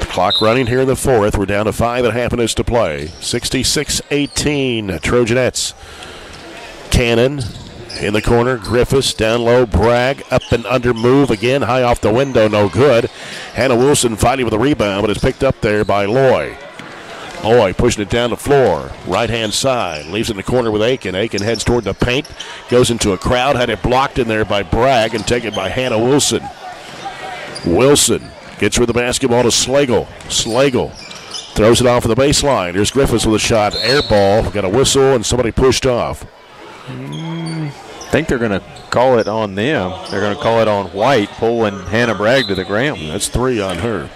Clock running here in the fourth. We're down to 5.5 minutes to play. 66-18 Trojanettes. Cannon in the corner. Griffiths down low. Bragg up and under move again. High off the window. No good. Hannah Wilson fighting with the rebound, but it's picked up there by Loy. Loy pushing it down the floor. Right-hand side. Leaves it in the corner with Aiken. Aiken heads toward the paint. Goes into a crowd. Had it blocked in there by Bragg and taken by Hannah Wilson. Wilson gets rid of the basketball to Slagle. Slagle throws it off of the baseline. Here's Griffiths with a shot. Air ball. Got a whistle and somebody pushed off. I think they're going to call it on them. They're going to call it on White, pulling Hannah Bragg to the ground. That's 3 on her.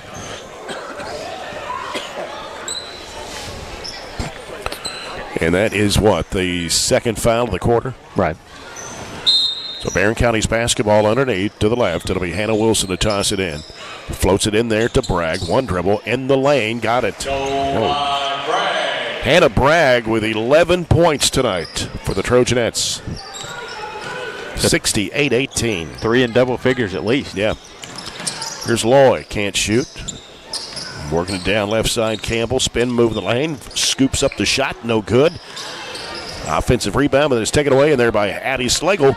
And that is what? The second foul of the quarter? Right. So Barren County's basketball underneath to the left. It'll be Hannah Wilson to toss it in. Floats it in there to Bragg. One dribble in the lane. Got it. Hannah Bragg with 11 points tonight for the Trojanettes. 68-18. 3 in double figures at least. Yeah. Here's Loy. Can't shoot. Working it down left side. Campbell. Spin move in the lane. Scoops up the shot. No good. Offensive rebound, but it's taken away in there by Addie Slagle.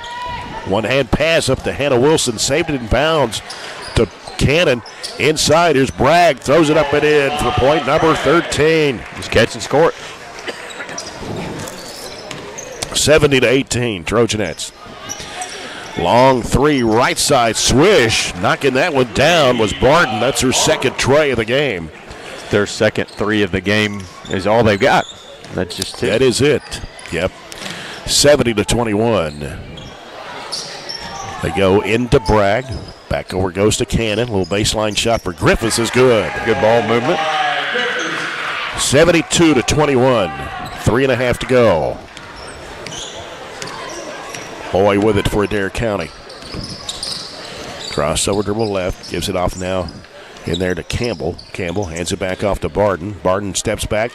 One-hand pass up to Hannah Wilson. Saved it in bounds to Cannon. Inside, here's Bragg. Throws it up and in for point number 13. Just catch and score it. 70-18, Trojanettes. Long 3, right side swish. Knocking that one down was Barton. That's her second tray of the game. Their second 3 of the game is all they've got. That's just it. That is it. Yep. 70-21. They go into Bragg. Back over goes to Cannon. A little baseline shot for Griffiths is good. Good ball movement. 72-21. 3.5 to go. Boy with it for Adair County. Crossover dribble left. Gives it off now in there to Campbell. Campbell hands it back off to Barton. Barton steps back.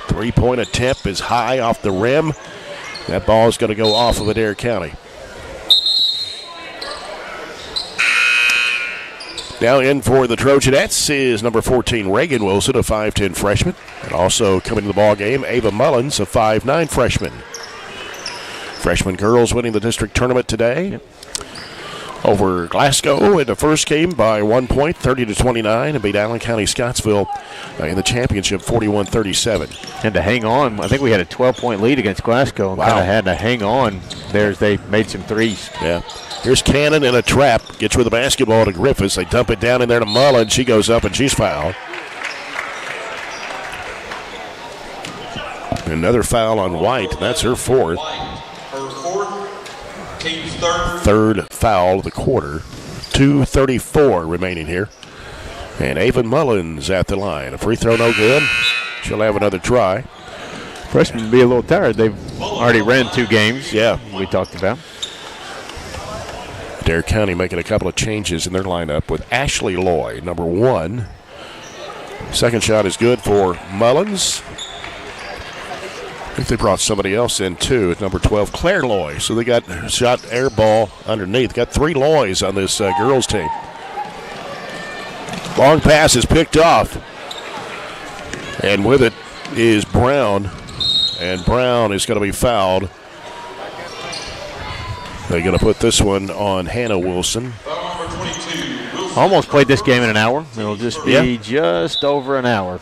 3-point attempt is high off the rim. That ball is going to go off of Adair County. Now in for the Trojanettes is number 14, Reagan Wilson, a 5'10 freshman. And also coming to the ball game, Ava Mullins, a 5'9 freshman. Freshman girls winning the district tournament today. Yep. Over Glasgow in the first game by 1 point, 30-29, and beat Allen County Scottsville in the championship 41-37. And to hang on, I think we had a 12-point lead against Glasgow and kind of had to hang on there as they made some threes. Yeah. Here's Cannon in a trap. Gets with the basketball to Griffiths. They dump it down in there to Mullen. She goes up and she's fouled. Another foul on White. That's her fourth. Team's third foul of the quarter. 2:34 remaining here. And Ava Mullins at the line. A free throw no good. She'll have another try. Freshmen be a little tired. They've already ran 2 games. Yeah. We talked about. Adair County making a couple of changes in their lineup with Ashley Loy, number 1. Second shot is good for Mullins. I think they brought somebody else in too at number 12, Claire Loy. So they got shot air ball underneath. Got 3 Loys on this girls team. Long pass is picked off. And with it is Brown. And Brown is going to be fouled. They're going to put this one on Hannah Wilson. Almost played this game in an hour. It'll just be just over an hour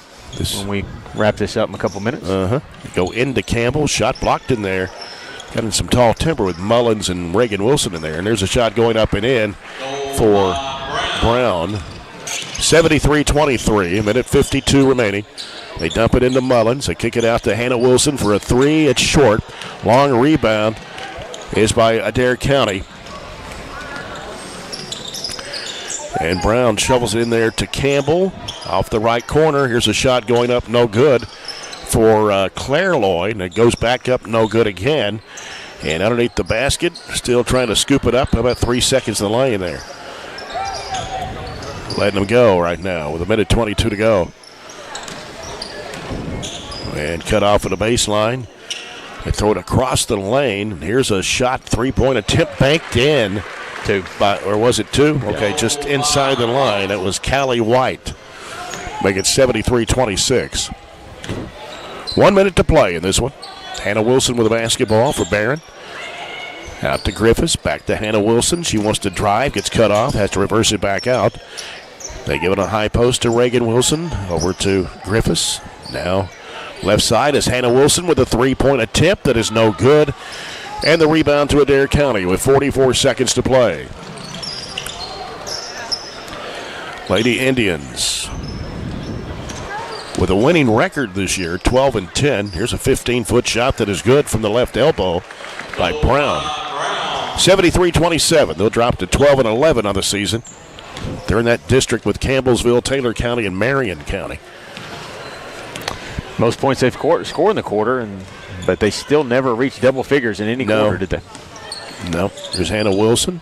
when we wrap this up in a couple minutes. Go into Campbell. Shot blocked in there. Got in some tall timber with Mullins and Reagan Wilson in there. And there's a shot going up and in for Brown. 73-23. A minute 52 remaining. They dump it into Mullins. They kick it out to Hannah Wilson for a 3. It's short. Long rebound is by Adair County. And Brown shovels it in there to Campbell. Off the right corner. Here's a shot going up, no good for Claire Lloyd. And it goes back up, no good again. And underneath the basket, still trying to scoop it up. About 3 seconds in the lane there. Letting them go right now with a minute 22 to go. And cut off at the baseline. They throw it across the lane. Here's a shot, 3-point attempt banked in. 2. Or was it 2? Okay, just inside the line. It was Callie White. make it 73-26. 1 minute to play in this one. Hannah Wilson with a basketball for Barren. Out to Griffiths, back to Hannah Wilson. She wants to drive, gets cut off, has to reverse it back out. They give it a high post to Reagan Wilson, over to Griffiths. Now left side is Hannah Wilson with a three-point attempt that is no good. And the rebound to Adair County with 44 seconds to play. Lady Indians with a winning record this year, 12-10. Here's a 15-foot shot that is good from the left elbow by Brown. 73-27. They'll drop to 12-11 on the season. They're in that district with Campbellsville, Taylor County, and Marion County. Most points they've scored in the quarter, but they still never reached double figures in any quarter, did they? No. Here's Hannah Wilson.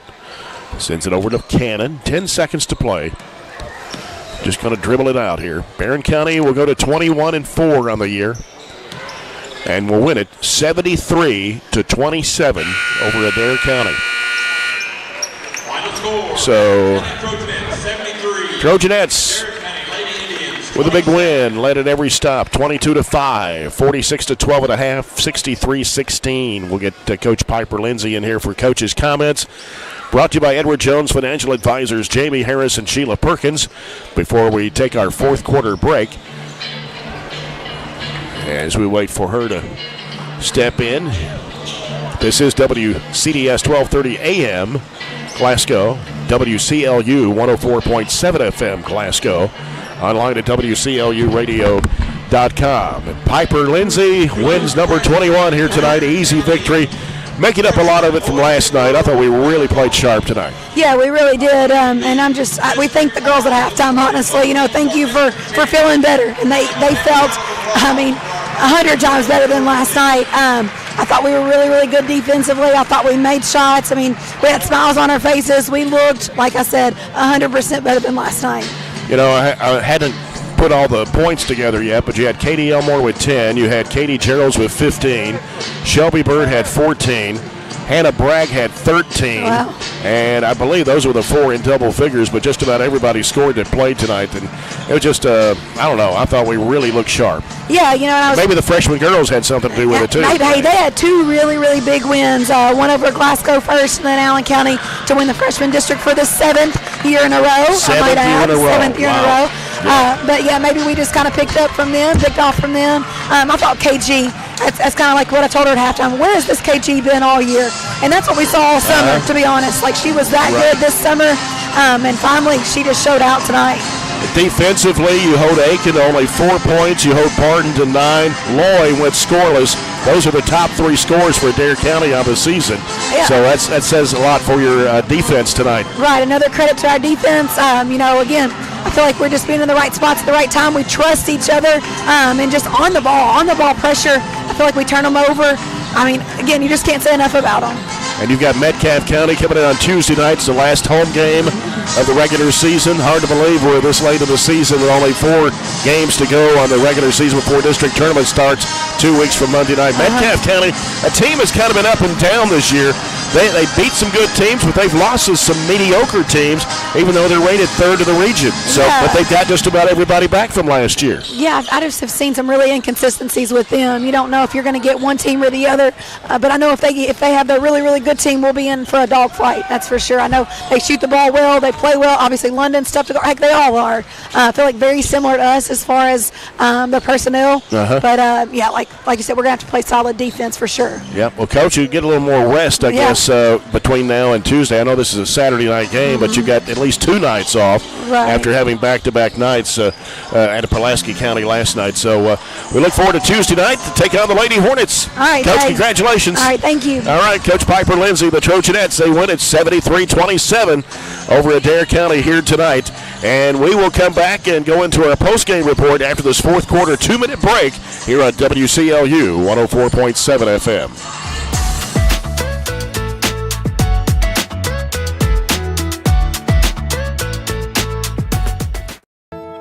Sends it over to Cannon. 10 seconds to play. Just going to dribble it out here. Barren County will go to 21-4 on the year. And will win it 73-27 over Adair County. So, Trojanettes with a big win, led at every stop, 22-5, 46-12 at a half, 63-16. We'll get Coach Piper Lindsay in here for coach's comments. Brought to you by Edward Jones Financial Advisors, Jamie Harris and Sheila Perkins. Before we take our fourth quarter break, as we wait for her to step in, this is WCDS 1230 AM, Glasgow, WCLU 104.7 FM, Glasgow, online at WCLUradio.com. And Piper Lindsay wins number 21 here tonight, easy victory. Making up a lot of it from last night. I thought we really played sharp tonight. Yeah, we really did. And we thank the girls at halftime, honestly. Thank you for feeling better. And they felt, 100 times better than last night. I thought we were really, really good defensively. I thought we made shots. We had smiles on our faces. We looked, like I said, 100% better than last night. I hadn't put all the points together yet, but you had Katie Elmore with 10. You had Katie Geralds with 15. Shelby Bird had 14. Hannah Bragg had 13. Wow. And I believe those were the four in double figures, but just about everybody scored that played tonight. And it was just, I don't know, I thought we really looked sharp. Yeah, maybe the freshman girls had something to do with it, too. Hey, they had two really, really big wins. One over Glasgow first and then Allen County to win the freshman district for the seventh year in a row. Seventh year in a row. Yeah. But, maybe we just kind of picked off from them. I thought KG, that's kind of like what I told her at halftime. Where has this KG been all year? And that's what we saw all summer, to be honest. She was that good this summer, and finally she just showed out tonight. Defensively, you hold Aiken to only 4 points. You hold Barden to 9. Loy went scoreless. Those are the top three scores for Adair County on the season. Yeah. So that says a lot for your defense tonight. Right. Another credit to our defense. Again, I feel like we're just being in the right spots at the right time. We trust each other, and just on the ball pressure, I feel like we turn them over. Again, you just can't say enough about them. And you've got Metcalfe County coming in on Tuesday night. It's the last home game of the regular season. Hard to believe we're this late in the season with only 4 games to go on the regular season before district tournament starts 2 weeks from Monday night. Metcalfe County, a team has kind of been up and down this year. They beat some good teams, but they've lost to some mediocre teams, even though they're rated third in the region. But they've got just about everybody back from last year. Yeah, I just have seen some really inconsistencies with them. You don't know if you're going to get one team or the other, but I know if they have a really, really good team, we'll be in for a dogfight. That's for sure. I know they shoot the ball well, they play well. Obviously, London's tough to go. Heck, they all are. I feel like very similar to us as far as their personnel. But like you said, we're going to have to play solid defense for sure. Yeah. Well, Coach, you get a little more rest, I guess, between now and Tuesday. I know this is a Saturday night game, but you got at least 2 nights off after having back-to-back nights at Pulaski County last night. So we look forward to Tuesday night to take on the Lady Hornets. All right, Coach, congratulations. All right, thank you. All right, Coach Piper Lindsay, the Trojanettes, they win it 73-27 over Adair County here tonight. And we will come back and go into our postgame report after this fourth quarter 2-minute break here on WCLU 104.7 FM.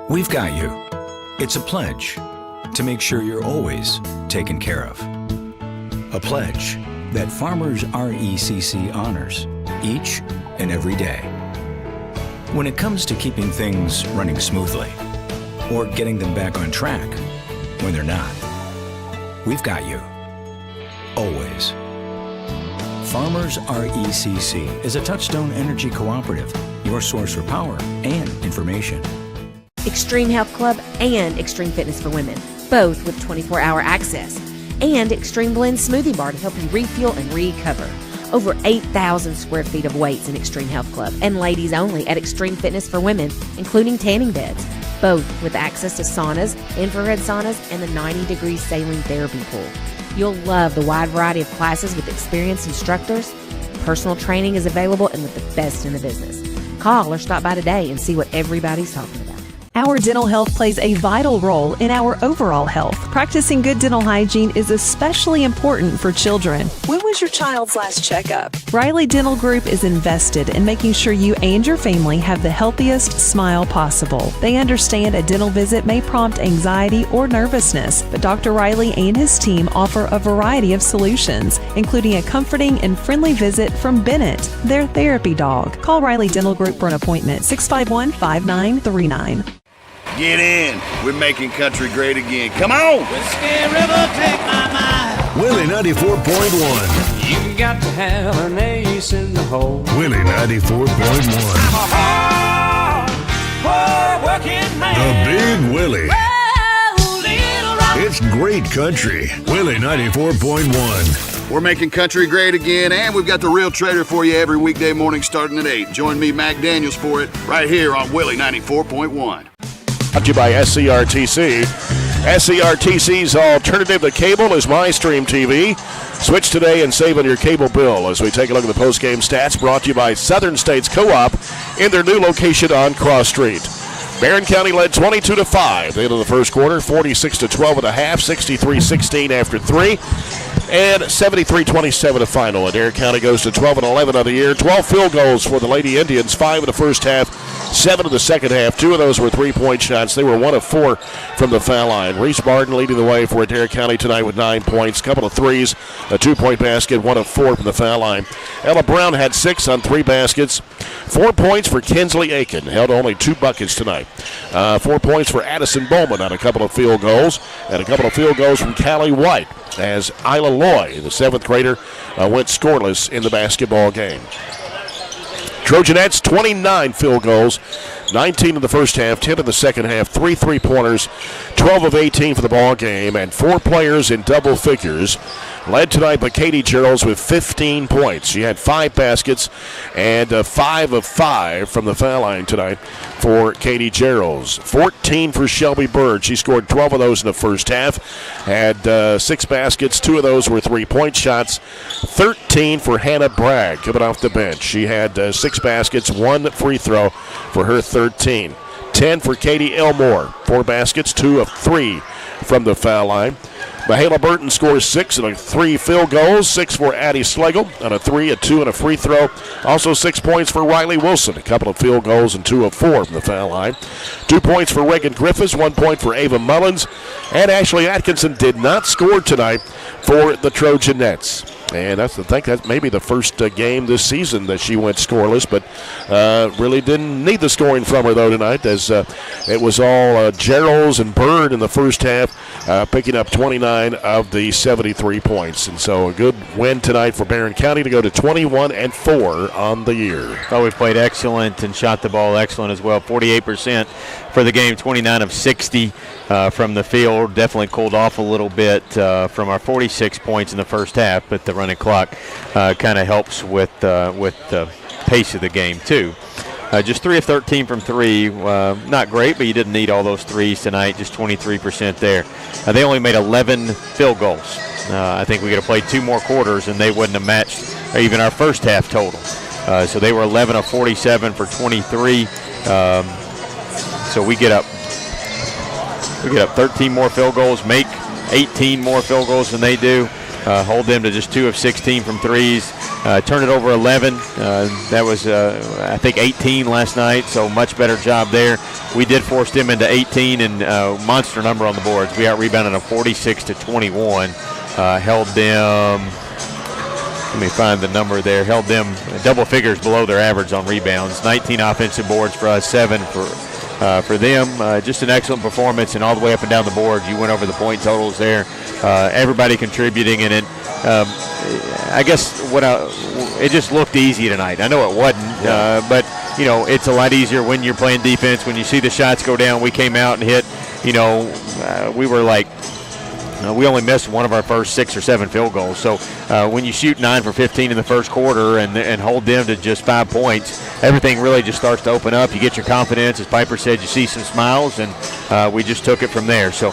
We've got you. It's a pledge to make sure you're always taken care of. A pledge that Farmers RECC honors each and every day. When it comes to keeping things running smoothly, or getting them back on track when they're not. We've got you. Always. Farmers RECC is a Touchstone Energy Cooperative, your source for power and information. Extreme Health Club and Extreme Fitness for Women, both with 24-hour access. And Extreme Blend Smoothie Bar to help you refuel and recover. Over 8,000 square feet of weights in Extreme Health Club, and ladies only at Extreme Fitness for Women, including tanning beds, both with access to saunas, infrared saunas, and the 90-degree saline therapy pool. You'll love the wide variety of classes with experienced instructors. Personal training is available and with the best in the business. Call or stop by today and see what everybody's talking about. Our dental health plays a vital role in our overall health. Practicing good dental hygiene is especially important for children. When was your child's last checkup? Riley Dental Group is invested in making sure you and your family have the healthiest smile possible. They understand a dental visit may prompt anxiety or nervousness, but Dr. Riley and his team offer a variety of solutions, including a comforting and friendly visit from Bennett, their therapy dog. Call Riley Dental Group for an appointment, 651-5939. Get in. We're making country great again. Come on. Whiskey River, take my mind. Willie 94.1. You got to have an ace in the hole. Willie 94.1. I'm a hard working man. The Big Willie. Oh, little rock. It's great country. Willie 94.1. We're making country great again, and we've got the Real Trader for you every weekday morning starting at 8. Join me, Mac Daniels, for it right here on Willie 94.1. Brought to you by SCRTC. SCRTC's alternative to cable is MyStream TV. Switch today and save on your cable bill as we take a look at the postgame stats brought to you by Southern States Co-op in their new location on Cross Street. Barren County led 22-5 at the end of the first quarter, 46-12 at the half, 63-16 after 3, and 73-27 to final. Adair County goes to 12-11 of the year. 12 field goals for the Lady Indians, 5 in the first half, 7 in the second half. 2 of those were three-point shots. They were 1 of 4 from the foul line. Reese Barden leading the way for Adair County tonight with 9 points, couple of threes, a 2-point basket, 1 of 4 from the foul line. Ella Brown had 6 on 3 baskets. 4 points for Kinsley Aiken, held only 2 buckets tonight. 4 points for Addison Bowman on a couple of field goals, and a couple of field goals from Callie White as Isla Loy, the 7th grader, went scoreless in the basketball game. Trojanettes, 29 field goals, 19 in the first half, 10 in the second half, 3 3-pointers, 12 of 18 for the ball game, and 4 players in double figures. Led tonight by Katie Geralds with 15 points. She had 5 baskets and 5 of 5 from the foul line tonight for Katie Geralds. 14 for Shelby Bird. She scored 12 of those in the first half. Had 6 baskets. 2 of those were 3-point shots. 13 for Hannah Bragg coming off the bench. She had 6 baskets, 1 free throw for her 13. 10 for Katie Elmore. 4 baskets, 2 of 3 from the foul line. Mahala Burton scores 6 and 3 field goals, 6 for Addie Schlegel on a 3, a 2, and a free throw. Also 6 points for Riley Wilson, a couple of field goals and 2 of 4 from the foul line. 2 points for Reagan Griffiths, 1 point for Ava Mullins, and Ashley Atkinson did not score tonight for the Trojanettes. And I think that may be the first game this season that she went scoreless, but really didn't need the scoring from her, though, tonight, as it was all Geralds and Bird in the first half, picking up 29 of the 73 points. And so a good win tonight for Barren County to go to 21-4 on the year. Oh, we've played excellent and shot the ball excellent as well. 48% for the game, 29 of 60 from the field. Definitely cooled off a little bit from our 46 points in the first half, but the running clock kind of helps with the pace of the game too. Just 3 of 13 from 3, not great, but you didn't need all those threes tonight, just 23% there. They only made 11 field goals. I think we could have played 2 more quarters and they wouldn't have matched even our first half total. So they were 11 of 47 for 23. So we get up 13 more field goals, make 18 more field goals than they do. Hold them to just 2 of 16 from threes. Turn it over 11. That was, I think, 18 last night, so much better job there. We did force them into 18 and monster number on the boards. We out-rebounded them 46-21. Held them, let me find the number there, held them double figures below their average on rebounds. 19 offensive boards for us, 7 for them, just an excellent performance, and all the way up and down the board. You went over the point totals there. Everybody contributing, and I guess it just looked easy tonight. I know it wasn't, but it's a lot easier when you're playing defense. When you see the shots go down, we came out and hit. We were like, we only missed one of our first 6 or 7 field goals. So when you shoot 9 for 15 in the first quarter and hold them to just 5 points, everything really just starts to open up. You get your confidence. As Piper said, you see some smiles, and we just took it from there. So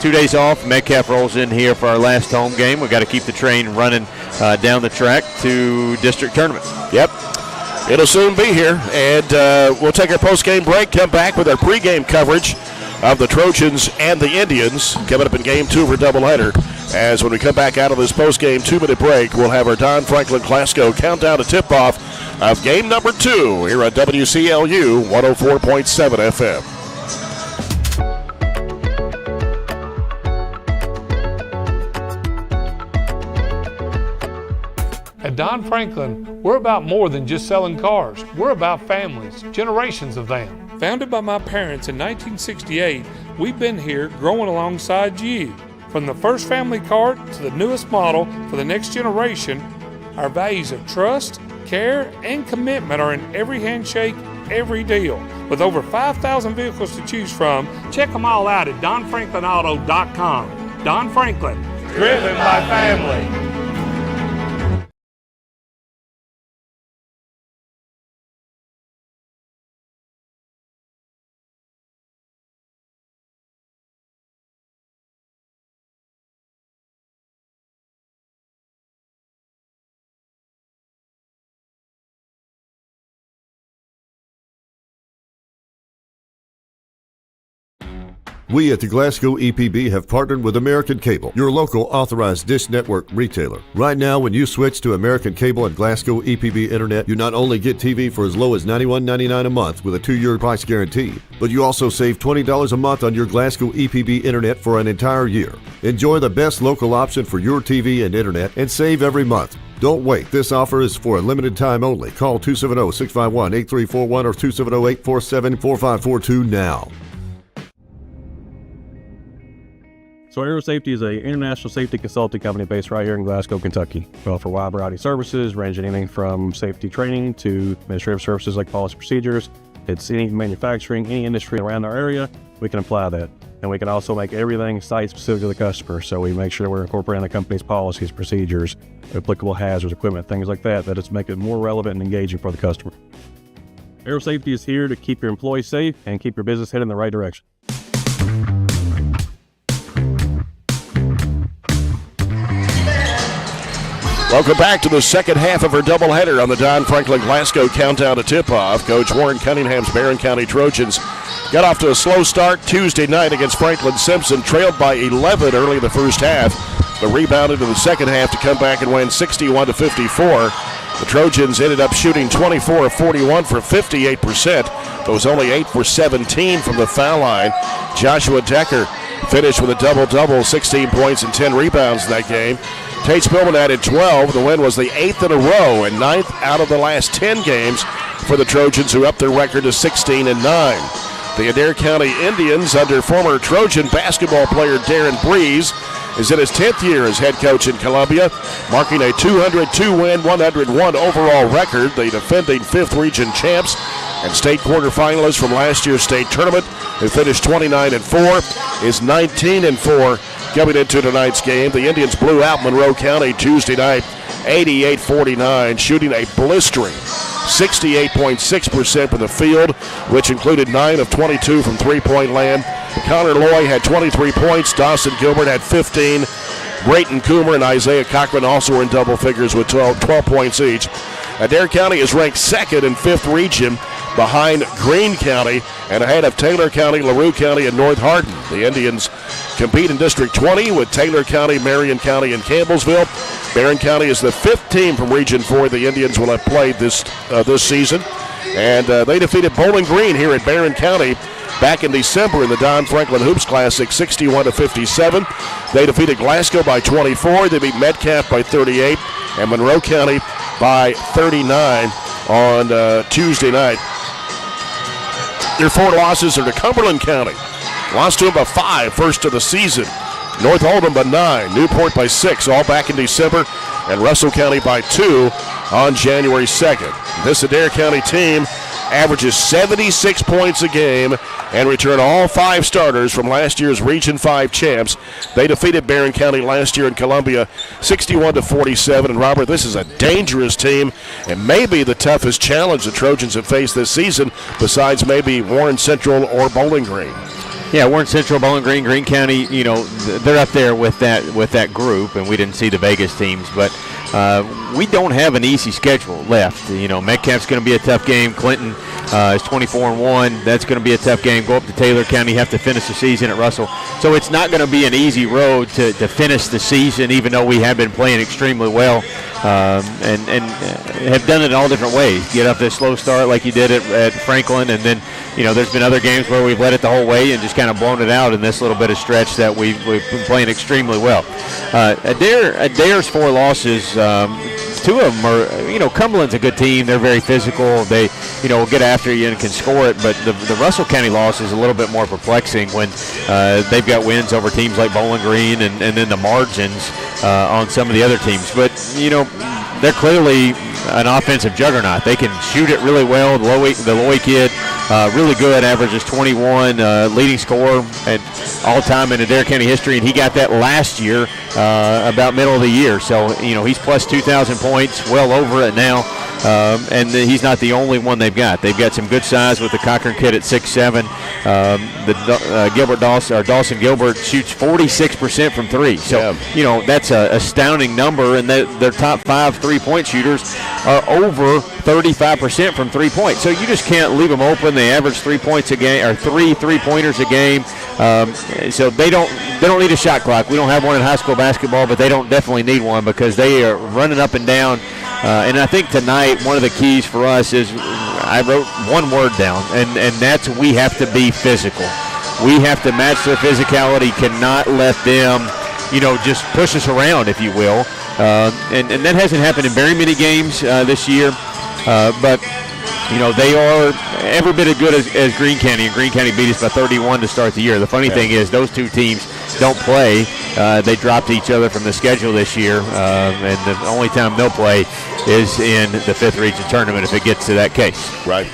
2 days off. Metcalf rolls in here for our last home game. We've got to keep the train running down the track to district tournament. Yep. It'll soon be here, and we'll take our post-game break, come back with our pregame coverage of the Trojans and the Indians coming up in Game 2 for doubleheader. As when we come back out of this post-game 2-minute break, we'll have our Don Franklin Glasgow countdown to tip-off of game number 2 here at WCLU 104.7 FM. At Don Franklin, we're about more than just selling cars. We're about families, generations of them. Founded by my parents in 1968, we've been here growing alongside you. From the first family car to the newest model for the next generation, our values of trust, care, and commitment are in every handshake, every deal. With over 5,000 vehicles to choose from, check them all out at DonFranklinAuto.com. Don Franklin, driven by family. We at the Glasgow EPB have partnered with American Cable, your local authorized Dish Network retailer. Right now, when you switch to American Cable and Glasgow EPB Internet, you not only get TV for as low as $91.99 a month with a 2-year price guarantee, but you also save $20 a month on your Glasgow EPB Internet for an entire year. Enjoy the best local option for your TV and Internet and save every month. Don't wait. This offer is for a limited time only. Call 270-651-8341 or 270-847-4542 now. So Aero Safety is an international safety consulting company based right here in Glasgow, Kentucky. We offer a wide variety of services, ranging anything from safety training to administrative services like policy procedures. It's any manufacturing, any industry around our area, we can apply that. And we can also make everything site-specific to the customer. So we make sure we're incorporating the company's policies, procedures, applicable hazards, equipment, things like that, that it's make it more relevant and engaging for the customer. Aero Safety is here to keep your employees safe and keep your business headed in the right direction. Welcome back to the second half of our doubleheader on the Don Franklin Glasgow countdown to tip-off. Coach Warren Cunningham's Barren County Trojans got off to a slow start Tuesday night against Franklin Simpson, trailed by 11 early in the first half, but rebounded in the second half to come back and win 61-54. The Trojans ended up shooting 24 of 41 for 58%, but was only 8 for 17 from the foul line. Joshua Decker finished with a double-double, 16 points and 10 rebounds in that game. Tate Spillman added 12. The win was the 8th in a row and 9th out of the last 10 games for the Trojans, who upped their record to 16-9. The Adair County Indians, under former Trojan basketball player Darren Breeze, is in his 10th year as head coach in Columbia, marking a 202-win, 101 overall record. The defending 5th region champs and state quarterfinalists from last year's state tournament, who finished 29-4, is 19-4 coming into tonight's game. The Indians blew out Monroe County Tuesday night, 88-49, shooting a blistering 68.6% from the field, which included 9 of 22 from three-point land. Connor Loy had 23 points. Dawson Gilbert had 15. Brayton Coomer and Isaiah Cochran also were in double figures with 12 points each. Adair County is ranked 2nd in 5th region behind Greene County and ahead of Taylor County, LaRue County, and North Hardin. The Indians compete in District 20 with Taylor County, Marion County, and Campbellsville. Barren County is the 5th team from Region 4 the Indians will have played this season. And they defeated Bowling Green here at Barren County back in December in the Don Franklin Hoops Classic, 61-57. They defeated Glasgow by 24. They beat Metcalf by 38 and Monroe County by 39 on Tuesday night. Their 4 losses are to Cumberland County. Lost to them by 5, first of the season. North Oldham by 9, Newport by 6, all back in December, and Russell County by 2 on January 2nd. This Adair County team averages 76 points a game and return all 5 starters from last year's Region 5 champs. They defeated Barren County last year in Columbia 61-47. And Robert, this is a dangerous team and maybe the toughest challenge the Trojans have faced this season, besides maybe Warren Central or Bowling Green. Yeah, Warren Central, Bowling Green, Greene County, they're up there with that group, and we didn't see the Vegas teams, but we don't have an easy schedule left. Metcalf's going to be a tough game. Clinton is 24-1. That's going to be a tough game. Go up to Taylor County, have to finish the season at Russell. So it's not going to be an easy road to finish the season, even though we have been playing extremely well and have done it in all different ways. Get up to a slow start like you did at Franklin, and then there's been other games where we've led it the whole way and just kind of blown it out in this little bit of stretch that we've been playing extremely well. Adair's 4 losses, 2 of them are, Cumberland's a good team. They're very physical. They, will get after you and can score it. But the Russell County loss is a little bit more perplexing when they've got wins over teams like Bowling Green and then the margins on some of the other teams. But, they're clearly an offensive juggernaut. They can shoot it really well. The Loy kid, really good, averages 21, leading scorer at all-time in Adair County history, and he got that last year about middle of the year. So, he's plus 2,000 points, well over it now, and he's not the only one they've got. They've got some good size with the Cochran kid at 6'7". Dawson Gilbert shoots 46% from 3. So, that's an astounding number, and their top 5 three-point shooters are over 35% from 3 points. So you just can't leave them open. They average 3 points a game, or 3 3-pointers a game. So they don't need a shot clock. We don't have one in high school basketball, but they don't definitely need one because they are running up and down. And I think tonight one of the keys for us is I wrote one word down, and that's we have to be physical. We have to match their physicality, cannot let them, just push us around, if you will. And that hasn't happened in very many games this year. But, they are every bit as good as Greene County, and Greene County beat us by 31 to start the year. The funny thing is those 2 teams don't play. They dropped each other from the schedule this year, and the only time they'll play is in the 5th region tournament if it gets to that case. Right.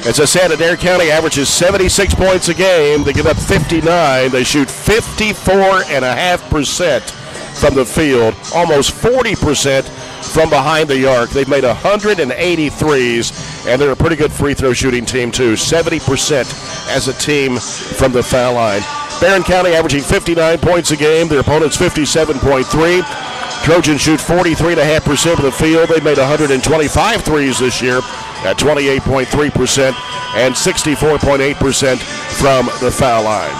As I said, Adair County averages 76 points a game. They give up 59. They shoot 54.5% from the field, almost 40% from behind the arc. They've made 180 threes, and they're a pretty good free throw shooting team, too. 70% as a team from the foul line. Barren County averaging 59 points a game. Their opponent's 57.3. Trojans shoot 43.5% from the field. They've made 125 threes this year at 28.3% and 64.8% from the foul line.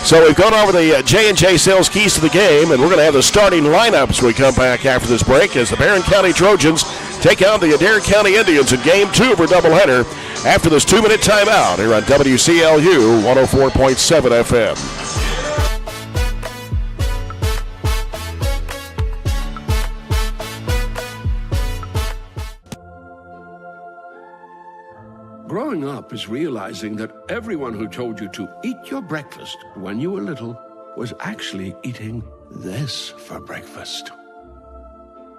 So we've gone over the J&J Sales keys to the game, and we're going to have the starting lineups when we come back after this break as the Barren County Trojans take on the Adair County Indians in Game 2 of our doubleheader after this 2-minute timeout here on WCLU 104.7 FM. Growing up is realizing that everyone who told you to eat your breakfast when you were little was actually eating this for breakfast.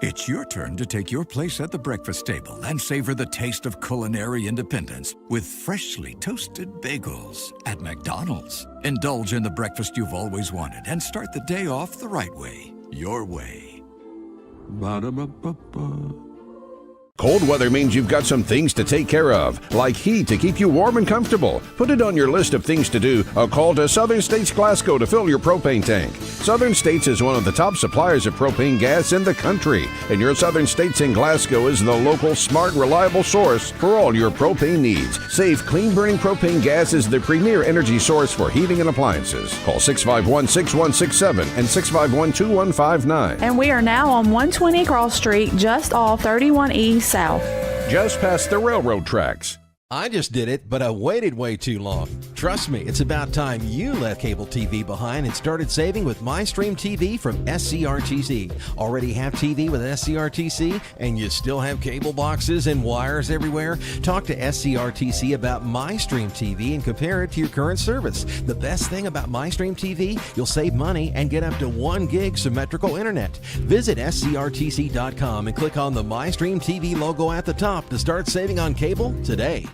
It's your turn to take your place at the breakfast table and savor the taste of culinary independence with freshly toasted bagels at McDonald's. Indulge in the breakfast you've always wanted and start the day off the right way, your way. Ba-da-ba-ba-ba. Cold weather means you've got some things to take care of, like heat to keep you warm and comfortable. Put it on your list of things to do. A call to Southern States Glasgow to fill your propane tank. Southern States is one of the top suppliers of propane gas in the country, and your Southern States in Glasgow is the local, smart, reliable source for all your propane needs. Safe, clean-burning propane gas is the premier energy source for heating and appliances. Call 651-6167 and 651-2159. And we are now on 120 Cross Street, just off 31 East South. Just past the railroad tracks. I just did it, but I waited way too long. Trust me, it's about time you left cable TV behind and started saving with MyStream TV from SCRTC. Already have TV with SCRTC and you still have cable boxes and wires everywhere? Talk to SCRTC about MyStream TV and compare it to your current service. The best thing about MyStream TV, you'll save money and get up to 1 gig symmetrical internet. Visit SCRTC.com and click on the MyStream TV logo at the top to start saving on cable today.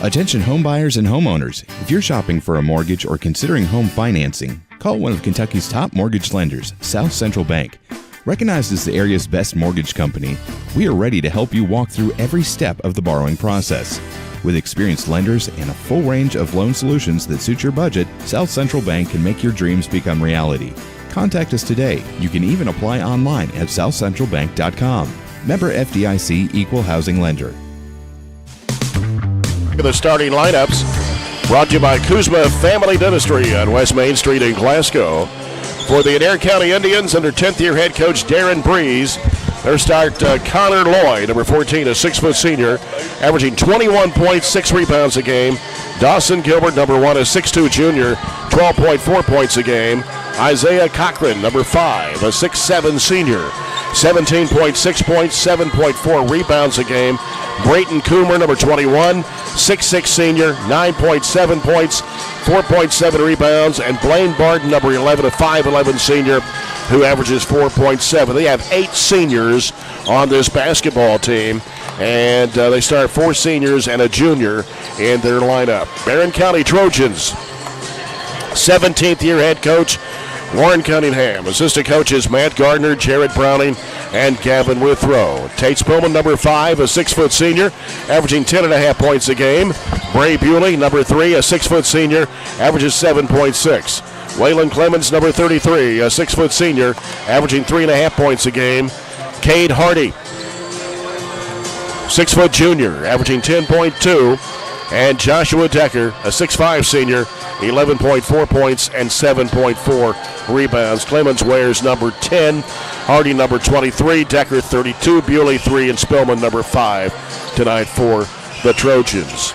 Attention home buyers and homeowners. If you're shopping for a mortgage or considering home financing, call one of Kentucky's top mortgage lenders, South Central Bank. Recognized as the area's best mortgage company, we are ready to help you walk through every step of the borrowing process. With experienced lenders and a full range of loan solutions that suit your budget, South Central Bank can make your dreams become reality. Contact us today. You can even apply online at southcentralbank.com. Member FDIC Equal Housing Lender. The starting lineups brought to you by Kuzma Family Dentistry on West Main Street in Glasgow. For the Adair County Indians, under 10th year head coach Darren Breeze, their start Connor Lloyd, number 14, a 6-foot senior, averaging 21 points, 6 rebounds a game. Dawson Gilbert, number 1, a 6'2 junior, 12.4 points a game. Isaiah Cochran, number 5, a 6'7 senior, 17.6 points, 7.4 rebounds a game. Brayton Coomer, number 21, 6'6 senior, 9.7 points, 4.7 rebounds. And Blaine Barton, number 11, a 5'11 senior, who averages 4.7. They have 8 seniors on this basketball team, and they start 4 seniors and a junior in their lineup. Barren County Trojans, 17th year head coach Warren Cunningham. Assistant coaches Matt Gardner, Jared Browning, and Gavin Withrow. Tate Spillman, number 5, a 6-foot senior, averaging 10.5 points a game. Bray Bewley, number 3, a 6-foot senior, averages 7.6. Waylon Clemens, number 33, a 6-foot senior, averaging 3.5 points a game. Cade Hardy, 6-foot junior, averaging 10.2. And Joshua Decker, a 6'5 senior, 11.4 points and 7.4 rebounds. Clemens wears number 10, Hardy number 23, Decker 32, Bewley 3, and Spillman number 5 tonight for the Trojans.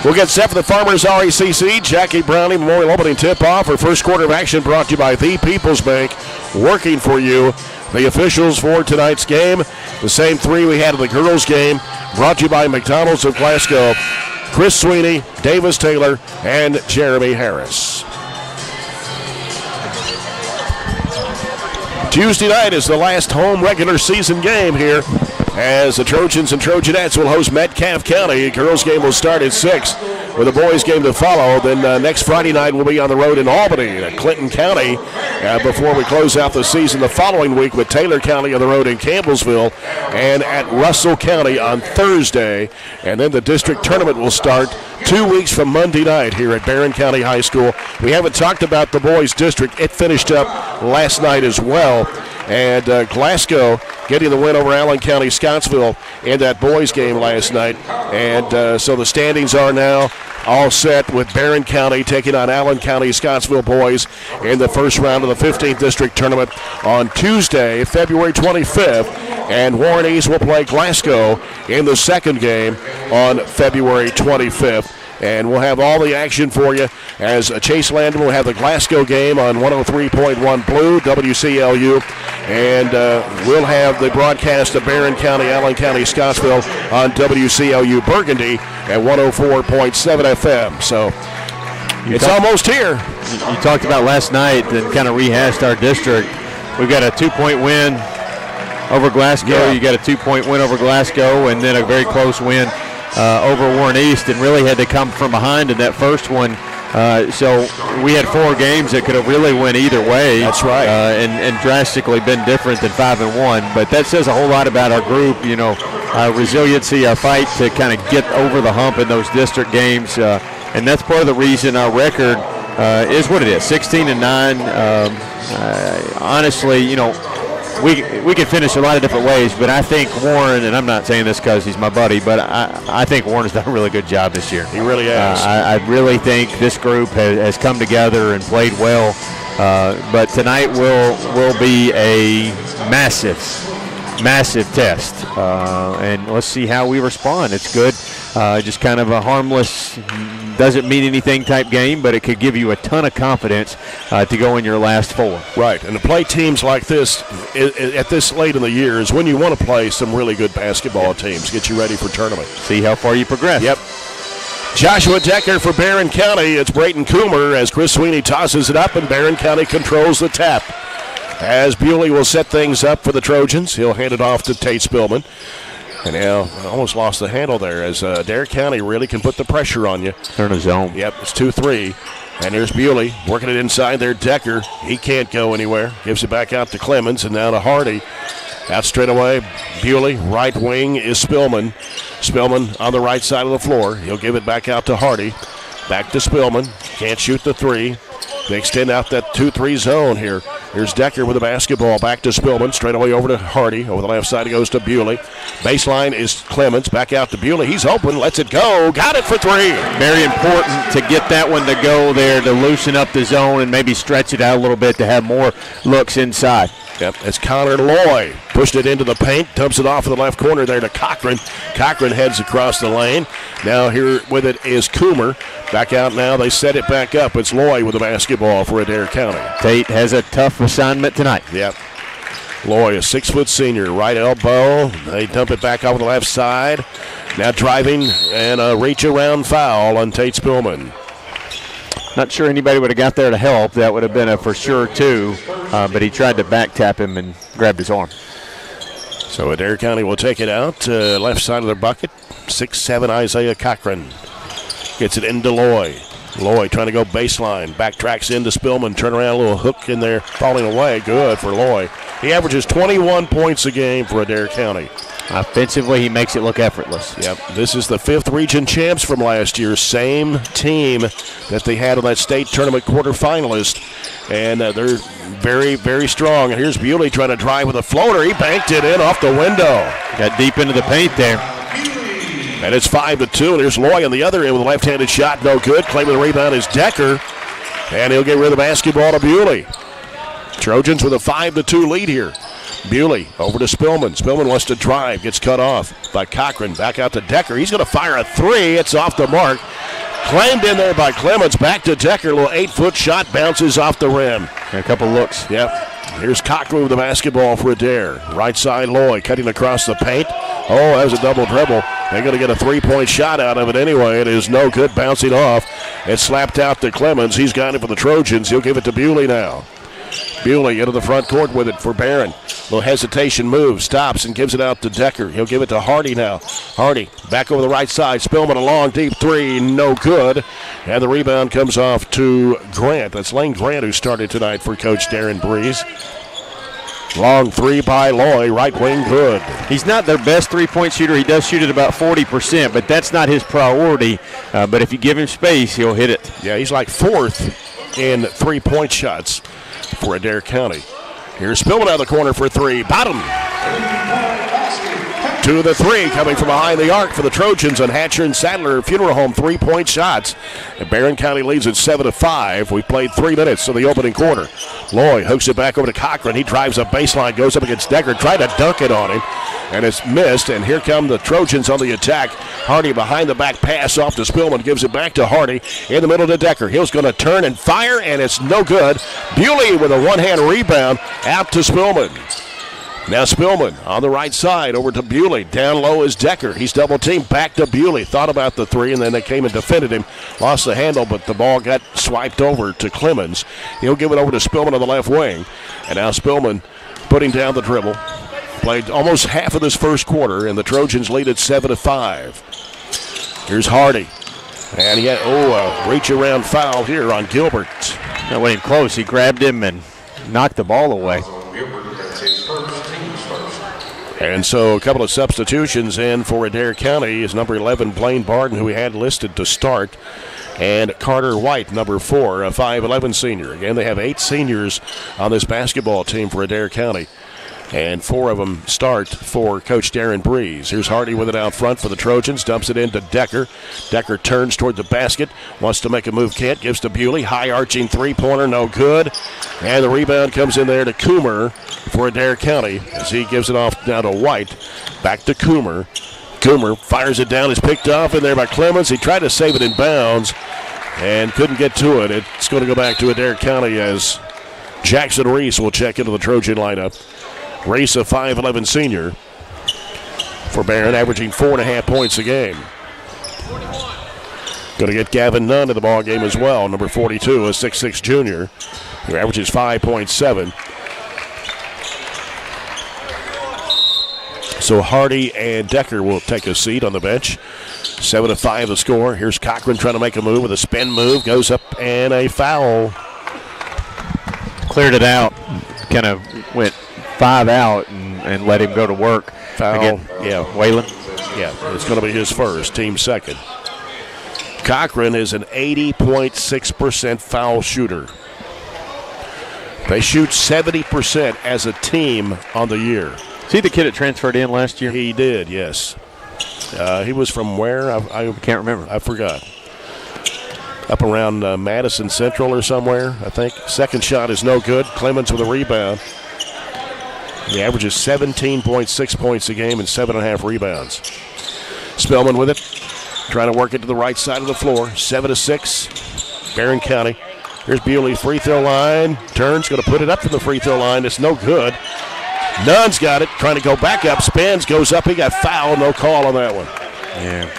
We'll get set for the Farmers RECC Jackie Browning Memorial Opening Tip-Off. Our first quarter of action brought to you by The People's Bank, working for you. The officials for tonight's game, the same 3 we had in the girls' game, brought to you by McDonald's of Glasgow, Chris Sweeney, Davis Taylor, and Jeremy Harris. Tuesday night is the last home regular season game here, as the Trojans and Trojanettes will host Metcalfe County. Girls' game will start at 6, with a boys' game to follow. Then next Friday night we'll be on the road in Albany at Clinton County before we close out the season the following week with Taylor County on the road in Campbellsville and at Russell County on Thursday. And then the district tournament will start 2 weeks from Monday night here at Barren County High School. We haven't talked about the boys' district. It finished up last night as well. And Glasgow getting the win over Allen County Scottsville in that boys game last night. And so the standings are now all set, with Barren County taking on Allen County Scottsville boys in the first round of the 15th district tournament on Tuesday, February 25th. And Warren East will play Glasgow in the second game on February 25th. And we'll have all the action for you as Chase Landon will have the Glasgow game on 103.1 Blue, WCLU. And we'll have the broadcast of Barren County, Allen County, Scottsville on WCLU Burgundy at 104.7 FM. So it's almost here. You talked about last night and kind of rehashed our district. We've got a 2-point win over Glasgow. Yeah. You got a 2-point win over Glasgow, and then a very close win over Warren East, and really had to come from behind in that first one. So we had 4 games that could have really went either way. That's right. And drastically been different than 5-1. But that says a whole lot about our group, you know, our resiliency, our fight to kind of get over the hump in those district games. And that's part of the reason our record is what it is, 16-9. Honestly, you know, we could finish a lot of different ways, but I think Warren, and I'm not saying this because he's my buddy, but I think Warren has done a really good job this year. He really has. I really think this group has come together and played well. But tonight will be a massive test, and let's see how we respond. It's good Just kind of a harmless, doesn't mean anything type game, but it could give you a ton of confidence to go in your last 4. Right, and to play teams like this at this late in the year is when you want to play some really good basketball teams, get you ready for tournament. See how far you progress. Yep. Joshua Decker for Barren County. It's Brayton Coomer as Chris Sweeney tosses it up, and Barren County controls the tap. As Bewley will set things up for the Trojans, he'll hand it off to Tate Spillman. And now, almost lost the handle there as Adair County really can put the pressure on you. They're in a zone. Yep, it's 2-3. And here's Bewley working it inside there. Decker, he can't go anywhere. Gives it back out to Clemens and now to Hardy. Out straight away, Bewley. Right wing is Spillman. Spillman on the right side of the floor. He'll give it back out to Hardy. Back to Spillman. Can't shoot the 3. They extend out that 2-3 zone here. Here's Decker with the basketball. Back to Spillman. Straight away over to Hardy. Over the left side, it goes to Bewley. Baseline is Clemens. Back out to Bewley. He's open. Lets it go. Got it for 3. Very important to get that one to go there, to loosen up the zone and maybe stretch it out a little bit to have more looks inside. Yep, it's Connor Loy. Pushed it into the paint, dumps it off in the left corner there to Cochran. Cochran heads across the lane. Now here with it is Coomer. Back out now, they set it back up. It's Loy with the basketball for Adair County. Tate has a tough assignment tonight. Yep. Loy, a 6-foot senior, right elbow. They dump it back over the left side. Now driving and a reach-around foul on Tate Spillman. Not sure anybody would have got there to help. That would have been a for sure 2, but he tried to back tap him and grabbed his arm. So Adair County will take it out, left side of their bucket. 6'7" Isaiah Cochran gets it into Loy. Loy trying to go baseline, backtracks into Spillman, turn around, a little hook in there, falling away. Good for Loy. He averages 21 points a game for Adair County. Offensively, he makes it look effortless. Yep, this is the 5th region champs from last year. Same team that they had on that state tournament quarterfinalist. And they're very, very strong. And here's Bewley trying to drive with a floater. He banked it in off the window. Got deep into the paint there. And it's 5-2. And here's Loy on the other end with a left-handed shot. No good. Claiming the rebound is Decker. And he'll get rid of the basketball to Bewley. Trojans with a 5-2 lead here. Bewley over to Spillman. Spillman wants to drive. Gets cut off by Cochran. Back out to Decker. He's going to fire a 3. It's off the mark. Claimed in there by Clemens. Back to Decker. A little 8-foot shot. Bounces off the rim. A couple looks. Yep. Here's Cochran with the basketball for Adair. Right side Loy cutting across the paint. Oh, that was a double dribble. They're going to get a 3-point shot out of it anyway. It is no good, bouncing off. It's slapped out to Clemens. He's got it for the Trojans. He'll give it to Bewley now. Bewley into the front court with it for Barren. Little hesitation move, stops and gives it out to Decker. He'll give it to Hardy now. Hardy back over the right side. Spillman a long deep 3, no good. And the rebound comes off to Grant. That's Lane Grant who started tonight for Coach Darren Breeze. Long 3 by Loy, right wing good. He's not their best 3-point shooter. He does shoot at about 40%, but that's not his priority. But if you give him space, he'll hit it. Yeah, he's like 4th in 3-point shots for Adair County. Here's Spillman out of the corner for 3. Bottom. To the 3 coming from behind the arc for the Trojans on Hatcher and Sadler Funeral Home 3-point shots. And Barren County leads at 7-5. We played 3 minutes of the opening quarter. Loy hooks it back over to Cochran. He drives a baseline, goes up against Decker, tried to dunk it on him, and it's missed. And here come the Trojans on the attack. Hardy behind the back pass off to Spillman, gives it back to Hardy in the middle to Decker. He's going to turn and fire, and it's no good. Bewley with a one-hand rebound out to Spillman. Now Spillman on the right side over to Bewley. Down low is Decker. He's double teamed. Back to Bewley. Thought about the 3, and then they came and defended him. Lost the handle, but the ball got swiped over to Clemens. He'll give it over to Spillman on the left wing. And now Spillman putting down the dribble. Played almost half of this first quarter, and the Trojans lead at 7-5. Here's Hardy. And he had, a reach-around foul here on Gilbert. That wasn't close. He grabbed him and knocked the ball away. And so a couple of substitutions in for Adair County is number 11, Blaine Barden, who we had listed to start, and Carter White, number 4, a 5'11 senior. Again, they have 8 seniors on this basketball team for Adair County, and 4 of them start for Coach Darren Breeze. Here's Hardy with it out front for the Trojans, dumps it into Decker. Decker turns toward the basket, wants to make a move, can't, gives to Bewley. High arching 3-pointer, no good. And the rebound comes in there to Coomer for Adair County as he gives it off now to White. Back to Coomer. Coomer fires it down. It's picked off in there by Clemens. He tried to save it in bounds and couldn't get to it. It's going to go back to Adair County as Jackson Reese will check into the Trojan lineup. Reese, a 5'11 senior for Barren, averaging 4.5 points a game. Going to get Gavin Nunn in the ball game as well, number 42, a 6'6 junior, who averages 5.7. So Hardy and Decker will take a seat on the bench. 7-5 the score. Here's Cochran trying to make a move with a spin move. Goes up and a foul. Cleared it out. Kind of went 5 out and let him go to work. Foul. Again, Yeah. Whalen. Yeah, it's going to be his first, team second. Cochran is an 80.6% foul shooter. They shoot 70% as a team on the year. Is he the kid that transferred in last year? He did, yes. He was from where? I can't remember. I forgot. Up around Madison Central or somewhere, I think. Second shot is no good. Clemens with a rebound. He averages 17.6 points a game and 7.5 rebounds. Spellman with it. Trying to work it to the right side of the floor. 7-6. Barren County. Here's Bewley, free throw line. Turns, going to put it up from the free throw line. It's no good. Nunn's got it. Trying to go back up. Spins, goes up. He got fouled. No call on that one. Yeah.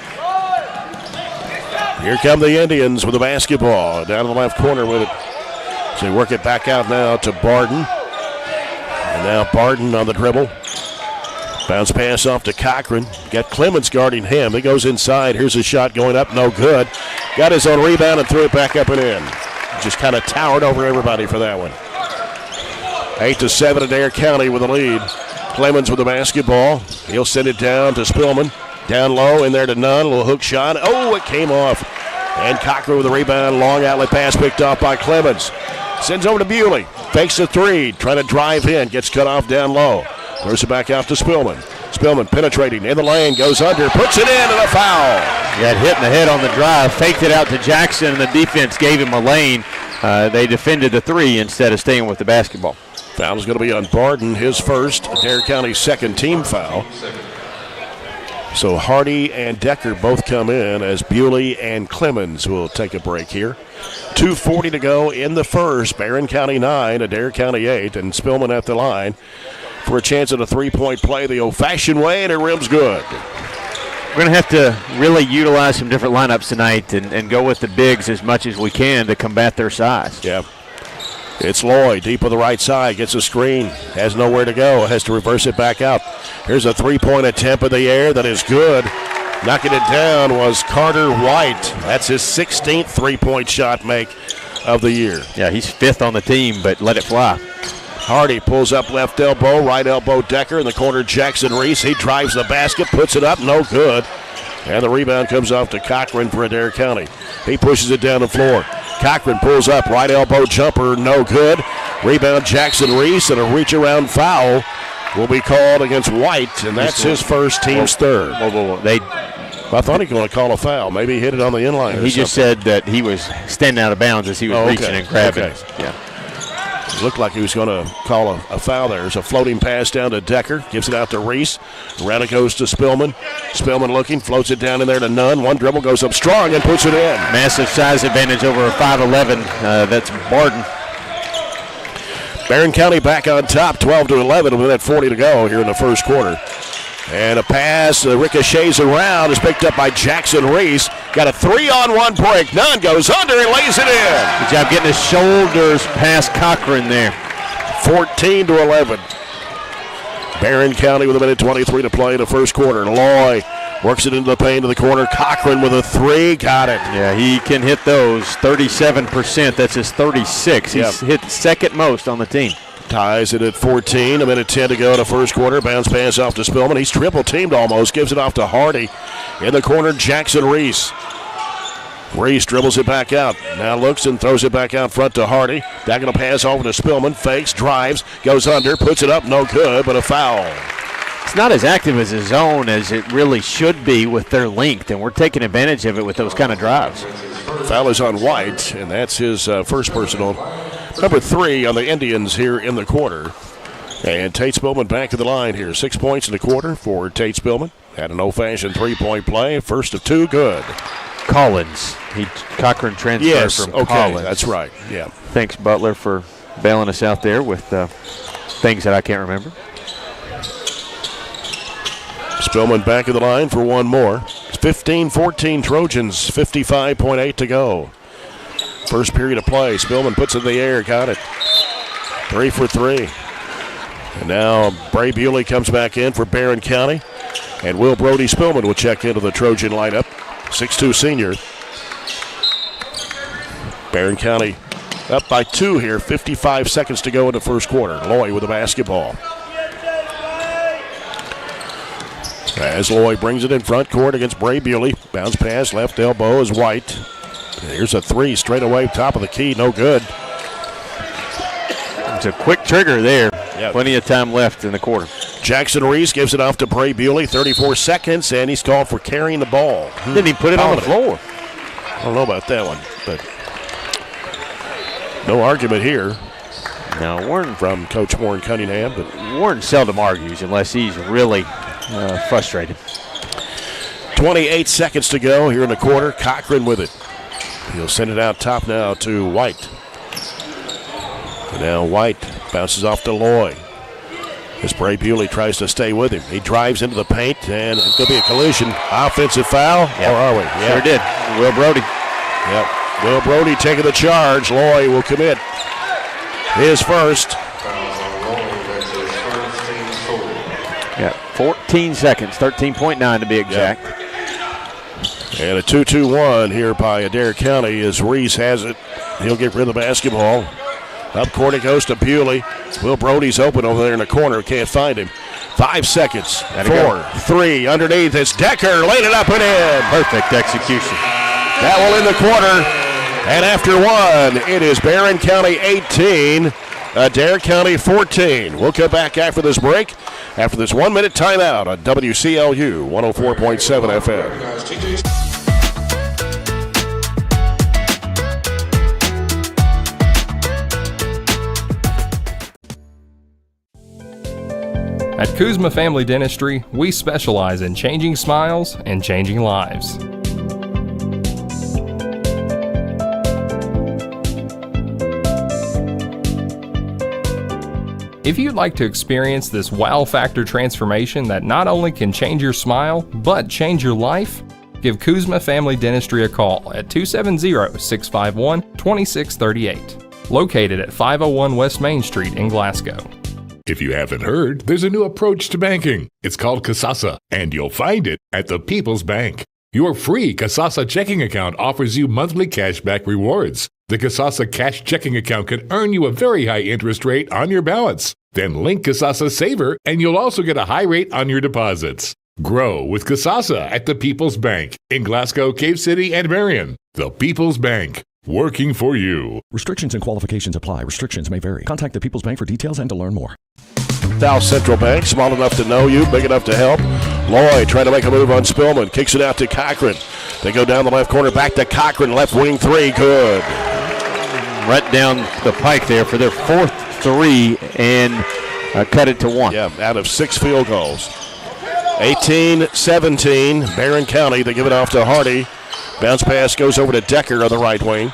Here come the Indians with the basketball. Down in the left corner with it. So they work it back out now to Barden. And now Barden on the dribble. Bounce pass off to Cochran. Got Clemens guarding him. He goes inside. Here's a shot going up. No good. Got his own rebound and threw it back up and in. Just kind of towered over everybody for that one. 8-7 Adair County with the lead. Clemens with the basketball. He'll send it down to Spillman. Down low, in there to Nunn. A little hook shot. Oh, it came off. And Cochran with the rebound. Long outlet pass picked off by Clemens. Sends over to Bewley. Fakes a three. Trying to drive in. Gets cut off down low. Throws it back out to Spillman. Spillman penetrating in the lane. Goes under. Puts it in and a foul. Got hit in the head on the drive. Faked it out to Jackson, and the defense gave him a lane. They defended the three instead of staying with the basketball. Foul is going to be on Barden, his first. Adair County's second team foul. So Hardy and Decker both come in as Bewley and Clemens will take a break here. 2:40 to go in the first. Barren County 9, Adair County 8, and Spillman at the line for a chance at a three-point play the old-fashioned way, and it rims good. We're going to have to really utilize some different lineups tonight and go with the bigs as much as we can to combat their size. Yeah. It's Lloyd deep on the right side. Gets a screen. Has nowhere to go. Has to reverse it back out. Here's a three-point attempt in the air that is good. Knocking it down was Carter White. That's his 16th three-point shot make of the year. Yeah, he's fifth on the team, but let it fly. Hardy pulls up left elbow, right elbow Decker. In the corner, Jackson Reese. He drives the basket, puts it up, no good. And the rebound comes off to Cochran for Adair County. He pushes it down the floor. Cochran pulls up, right elbow jumper, no good. Rebound Jackson Reese, and a reach-around foul will be called against White, and that's his first, team's third. I thought he was going to call a foul. Maybe he hit it on the inline. He just said that he was standing out of bounds as he was reaching and grabbing. Okay. Yeah. It looked like he was going to call a foul there. There's a floating pass down to Decker. Gives it out to Reese. Around it goes to Spillman. Spillman looking, floats it down in there to Nunn. One dribble, goes up strong and puts it in. Massive size advantage over a 5'11". That's Barden. Barren County back on top, 12-11 with that 40 to go here in the first quarter. And a pass, ricochets around, is picked up by Jackson Reese. Got a 3-on-1 break. Nunn goes under and lays it in. Good job getting his shoulders past Cochran there. 14-11. Barren County with a minute 23 to play in the first quarter. Loy works it into the paint to the corner. Cochran with a three. Got it. Yeah, he can hit those. 37%. That's his 36. He's hit second most on the team. Ties it at 14. A minute 10 to go in the first quarter. Bounce pass off to Spillman. He's triple-teamed almost. Gives it off to Hardy. In the corner, Jackson Reese. Reese dribbles it back out. Now looks and throws it back out front to Hardy. Back going to pass over to Spillman. Fakes, drives, goes under, puts it up. No good, but a foul. It's not as active as a zone as it really should be with their length, and we're taking advantage of it with those kind of drives. Foul is on White, and that's his first personal. Number 3 on the Indians here in the quarter. And Tate Spillman back to the line here. 6 points in the quarter for Tate Spillman, Had an old-fashioned three-point play. First of two, good. Collins. Cochran transferred from Collins. That's right. Yeah. Thanks, Butler, for bailing us out there with things that I can't remember. Spillman back of the line for one more. 15-14 Trojans, 55.8 to go. First period of play. Spillman puts it in the air, got it. 3 for 3. And now Bray Bewley comes back in for Barren County. And Will Brody Spillman will check into the Trojan lineup. 6'2 senior. Barren County up by 2 here. 55 seconds to go in the first quarter. Loy with the basketball. As Loy brings it in front court against Bray Bewley. Bounce pass, left elbow is White. Here's a three straight away, top of the key, no good. It's a quick trigger there. Yep. Plenty of time left in the quarter. Jackson Reese gives it off to Bray Bewley, 34 seconds, and he's called for carrying the ball. Didn't he put it on the floor? I don't know about that one, but no argument here. Now, Warren from Coach Warren Cunningham, but Warren seldom argues unless he's really frustrated. 28 seconds to go here in the quarter. Cochran with it. He'll send it out top now to White. And now White bounces off to Loy. As Bray Bewley tries to stay with him. He drives into the paint, and it's going to be a collision. Offensive foul, or are we? Yeah. Sure did. Will Brody. Yep. Will Brody taking the charge. Loy will commit his first. Yeah, 14 seconds, 13.9 to be exact. Yep. And a 2-2-1 here by Adair County as Reese has it. He'll get rid of the basketball. Up court it goes to Bewley. Will Brody's open over there in the corner. Can't find him. 5 seconds. 4, 3. Underneath. It's Decker. Laid it up and in. Perfect execution. That will end the quarter. And after one, it is Barren County 18, Adair County 14. We'll come back after this break, after this 1 minute timeout on WCLU 104.7 FM. At Kuzma Family Dentistry, we specialize in changing smiles and changing lives. If you'd like to experience this wow factor transformation that not only can change your smile, but change your life, give Kuzma Family Dentistry a call at 270-651-2638, located at 501 West Main Street in Glasgow. If you haven't heard, there's a new approach to banking. It's called Kasasa, and you'll find it at the People's Bank. Your free Kasasa checking account offers you monthly cashback rewards. The Kasasa Cash checking account can earn you a very high interest rate on your balance. Then link Kasasa Saver, and you'll also get a high rate on your deposits. Grow with Kasasa at the People's Bank in Glasgow, Cave City, and Barren. The People's Bank, working for you. Restrictions and qualifications apply. Restrictions may vary. Contact the People's Bank for details and to learn more. South Central Bank, small enough to know you, big enough to help. Lloyd trying to make a move on Spillman. Kicks it out to Cochran. They go down the left corner, back to Cochran. Left wing three, good. Right down the pike there for their fourth three and cut it to one. Yeah, out of 6 field goals. 18-17, Barren County. They give it off to Hardy. Bounce pass goes over to Decker on the right wing.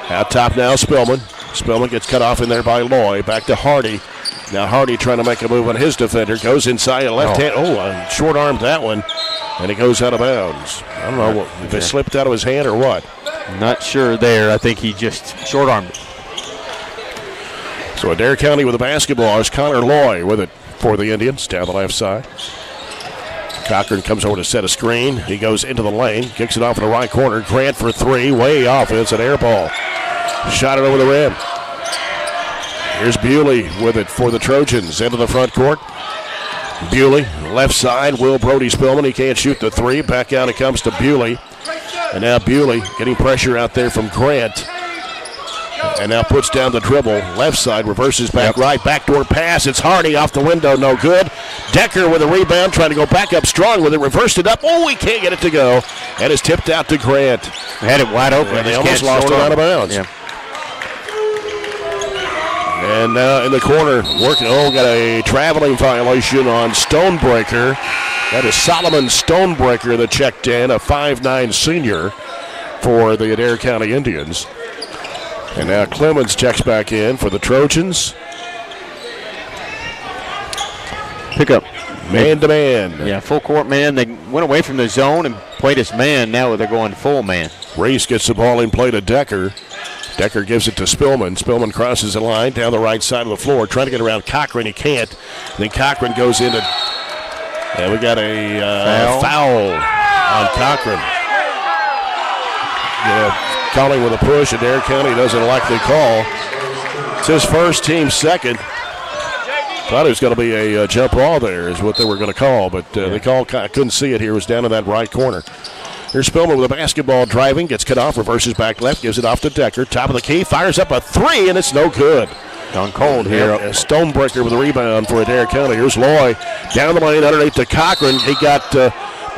Out top now, Spillman. Spillman gets cut off in there by Loy. Back to Hardy. Now Hardy trying to make a move on his defender. Goes inside a left hand. Oh, short armed that one. And it goes out of bounds. I don't know if it slipped out of his hand or what. Not sure there. I think he just short armed it. So Adair County with the basketball is Connor Loy with it for the Indians down the left side. Cochran comes over to set a screen. He goes into the lane. Kicks it off in the right corner. Grant for three. Way off. It's an air ball. Shot it over the rim. Here's Bewley with it for the Trojans. Into the front court. Bewley, left side. Will Brody Spillman. He can't shoot the three. Back out it comes to Bewley. And now Bewley getting pressure out there from Grant. And now puts down the dribble. Left side, reverses back right. Backdoor pass. It's Hardy off the window. No good. Decker with a rebound. Trying to go back up strong with it. Reversed it up. Oh, he can't get it to go. And it's tipped out to Grant. Had it wide open. And they almost lost it out of bounds. Yeah. And in the corner, got a traveling violation on Stonebreaker. That is Solomon Stonebreaker that checked in, a 5'9 senior for the Adair County Indians. And now Clemens checks back in for the Trojans. Pick up. Man-to-man. Yeah, full court man. They went away from the zone and played us man. Now they're going full man. Reese gets the ball in play to Decker. Decker gives it to Spillman. Spillman crosses the line down the right side of the floor, trying to get around Cochran. He can't. Then Cochran goes into, and we got a foul on Cochran. Yeah, calling with a push. Adair County doesn't like the call. It's his first, team second. Thought it was going to be a jump ball there is what they were going to call, but they called. I couldn't see it here. It was down in that right corner. Here's Spillman with a basketball driving, gets cut off, reverses back left, gives it off to Decker. Top of the key, fires up a three, and it's no good. Gone cold here. Stonebreaker with a rebound for Adair County. Here's Loy down the lane underneath to Cochran. He got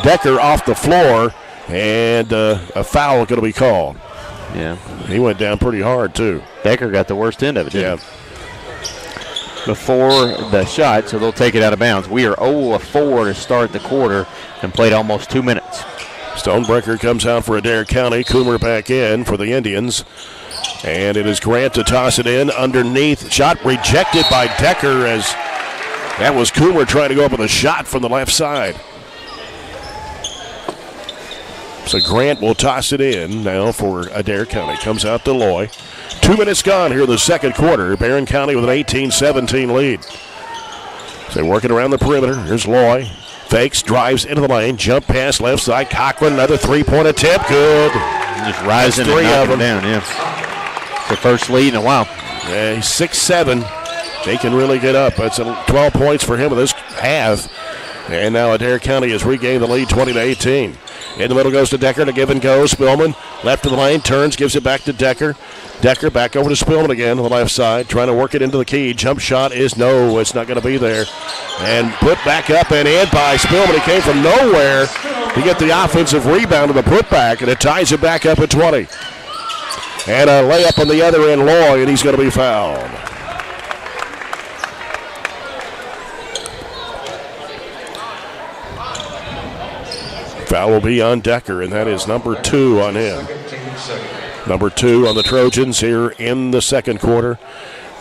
Decker off the floor, and a foul going to be called. Yeah. He went down pretty hard, too. Decker got the worst end of it, didn't he? Before the shot, so they'll take it out of bounds. We are 0 of 4 to start the quarter and played almost 2 minutes. Stonebreaker comes out for Adair County. Coomer back in for the Indians. And it is Grant to toss it in underneath. Shot rejected by Decker as that was Coomer trying to go up with a shot from the left side. So Grant will toss it in now for Adair County. Comes out to Loy. 2 minutes gone here in the second quarter. Barren County with an 18-17 lead. So working around the perimeter. Here's Loy. Fakes, drives into the lane, jump pass left side. Cochran, another three-point attempt. Good. Just rising and knocking down, yeah. It's the first lead in a while. Yeah, he's 6'7". They can really get up. That's 12 points for him in this half. And now Adair County has regained the lead 20-18. In the middle goes to Decker to give and go. Spillman left of the lane, turns, gives it back to Decker. Decker back over to Spillman again on the left side, trying to work it into the key. Jump shot is no, it's not going to be there. And put back up and in by Spillman. He came from nowhere to get the offensive rebound of the putback, and it ties it back up at 20. And a layup on the other end, Loy, and he's going to be fouled. Foul will be on Decker, and that is number 2 on him. Number 2 on the Trojans here in the second quarter.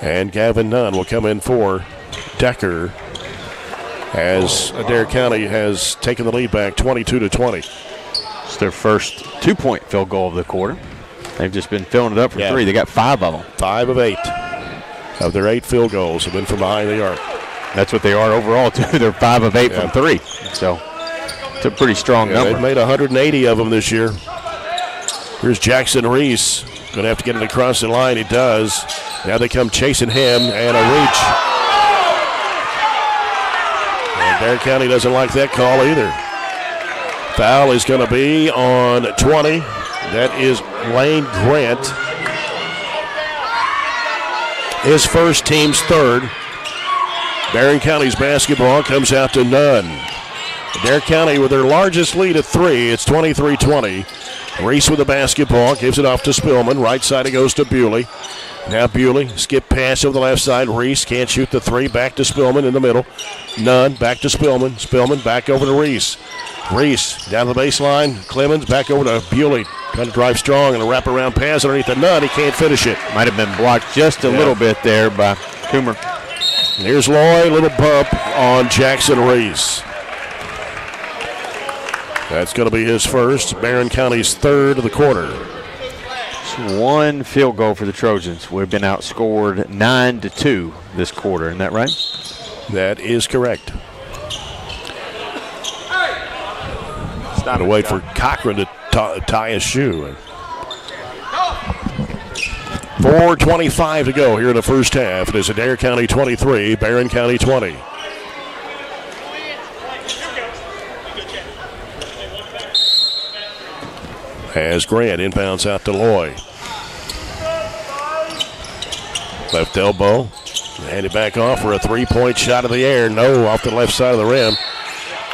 And Gavin Nunn will come in for Decker as Adair County has taken the lead back 22-20. It's their first 2-point field goal of the quarter. They've just been filling it up for 3. They got 5 of them. 5 of 8 of their 8 field goals have been from behind the arc. That's what they are overall, too. They're 5 of 8 from 3. So it's a pretty strong number. They've made 180 of them this year. Here's Jackson Reese. Going to have to get it across the line. He does. Now they come chasing him, and a reach. And Adair County doesn't like that call either. Foul is going to be on 20. That is Lane Grant. His first, team's third. Barren County's basketball comes out to Nunn. Adair County with their largest lead at 3. It's 23-20. Reese with the basketball, gives it off to Spillman. Right side it goes to Bewley. Now Bewley, skip pass over the left side. Reese can't shoot the 3. Back to Spillman in the middle. Nunn, back to Spillman. Spillman back over to Reese. Reese down the baseline. Clemens back over to Bewley. Trying to drive strong and a wraparound pass underneath the Nunn. He can't finish it. Might have been blocked just a little bit there by Coomer. And here's Loy, little bump on Jackson Reese. That's going to be his first. Barren County's third of the quarter. It's 1 field goal for the Trojans. We've been outscored 9-2 this quarter. Isn't that right? That is correct. It's not a wait for Cochran to tie his shoe. 4:25 to go here in the first half. It is Adair County 23, Barren County 20. As Grant inbounds out to Loy. Left elbow. Handed back off for a 3-point shot of the air. No, off the left side of the rim.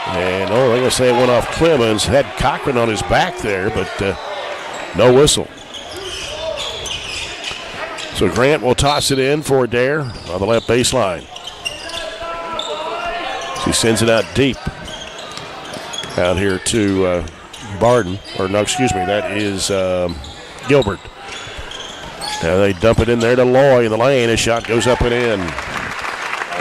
And they're going to say it went off Clemens. Had Cochran on his back there, but no whistle. So Grant will toss it in for Adair on the left baseline. He sends it out deep. out here to Barden. Or no, excuse me, that is Gilbert. Now they dump it in there to Loy in the lane. His shot goes up and in.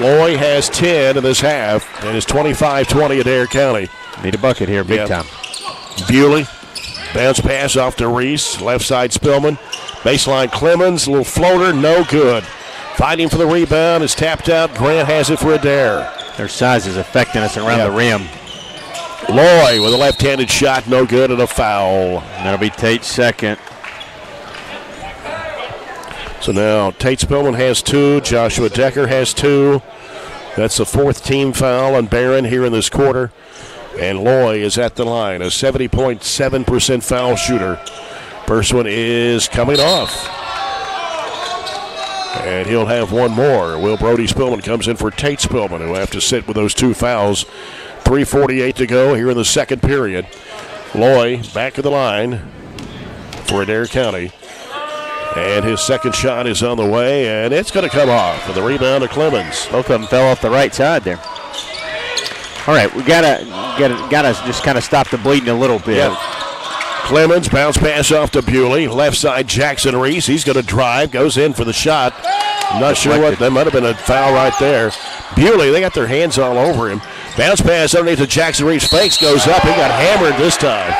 Loy has 10 in this half, and it's 25-20 Adair County. Need a bucket here, big time. Bewley, bounce pass off to Reese. Left side Spillman. Baseline Clemens, little floater, no good. Fighting for the rebound, is tapped out. Grant has it for Adair. Their size is affecting us around the rim. Loy with a left-handed shot, no good, and a foul. And that'll be Tate's second. So now Tate Spillman has 2. Joshua Decker has 2. That's the 4th team foul on Barren here in this quarter. And Loy is at the line, a 70.7% foul shooter. First one is coming off. And he'll have one more. Will Brody Spillman comes in for Tate Spillman, who will have to sit with those 2 fouls. 3:48 to go here in the second period. Loy back of the line for Adair County. And his second shot is on the way, and it's going to come off. And the rebound to Clemens. Both of them fell off the right side there. All right, we gotta just kind of stop the bleeding a little bit. Yep. Clemens, bounce pass off to Bewley. Left side, Jackson Reese. He's going to drive, goes in for the shot. I'm not sure what, that might have been a foul right there. Bewley, they got their hands all over him. Bounce pass underneath to Jackson Reese. Fakes, goes up. He got hammered this time.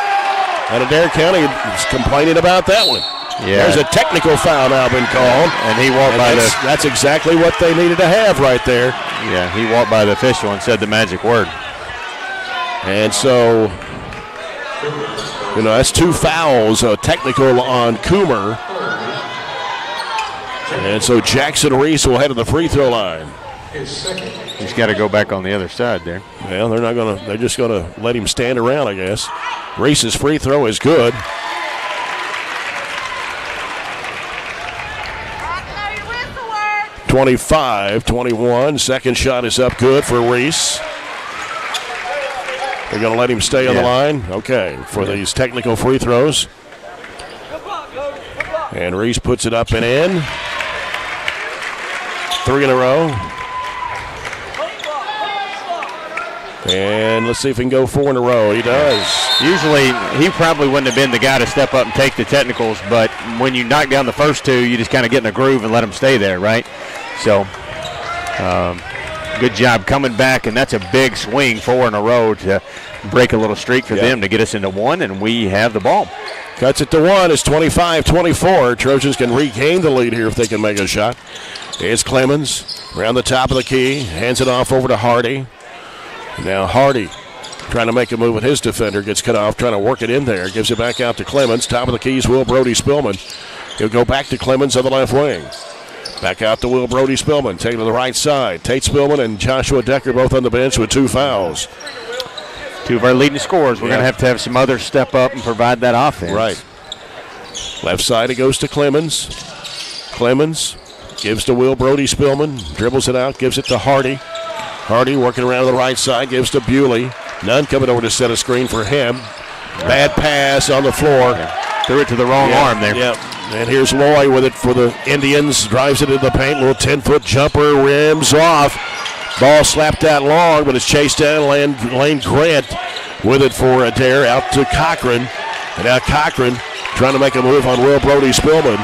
And Adair County is complaining about that one. Yeah. There's a technical foul now been called. And he walked by that's exactly what they needed to have right there. Yeah, he walked by the official and said the magic word. And so, that's 2 fouls, technical on Coomer. And so Jackson Reese will head to the free throw line. He's got to go back on the other side there. Well, they're just gonna let him stand around, I guess. Reese's free throw is good. (25-21). Second shot is up, good for Reese. They're going to let him stay on the line? Okay, for these technical free throws. And Reese puts it up and in. 3 in a row. And let's see if he can go 4 in a row. He does. Usually, he probably wouldn't have been the guy to step up and take the technicals, but when you knock down the first 2, you just kind of get in a groove and let him stay there, right? So, good job coming back, and that's a big swing, 4 in a row to break a little streak for them to get us into 1, and we have the ball. Cuts it to 1. It's 25-24. Trojans can regain the lead here if they can make a shot. Here's Clemens around the top of the key, hands it off over to Hardy. Now Hardy trying to make a move, and his defender gets cut off, trying to work it in there. Gives it back out to Clemens. Top of the keys, Will Brody Spillman. He'll go back to Clemens on the left wing. Back out to Will Brody Spillman. Taking to the right side. Tate Spillman and Joshua Decker both on the bench with 2 fouls. 2 of our leading scorers. We're going to have some others step up and provide that offense. Right. Left side, it goes to Clemens. Clemens gives to Will Brody Spillman. Dribbles it out, gives it to Hardy. Hardy working around to the right side, gives to Bewley. Nunn coming over to set a screen for him. Bad pass on the floor. Yeah. Threw it to the wrong arm there. Yep. And here's Loy with it for the Indians. Drives it into the paint. Little 10-foot jumper. Rims off. Ball slapped out long, but it's chased down. Lane Grant with it for Adair. Out to Cochran. And now Cochran trying to make a move on Will Brody Spillman.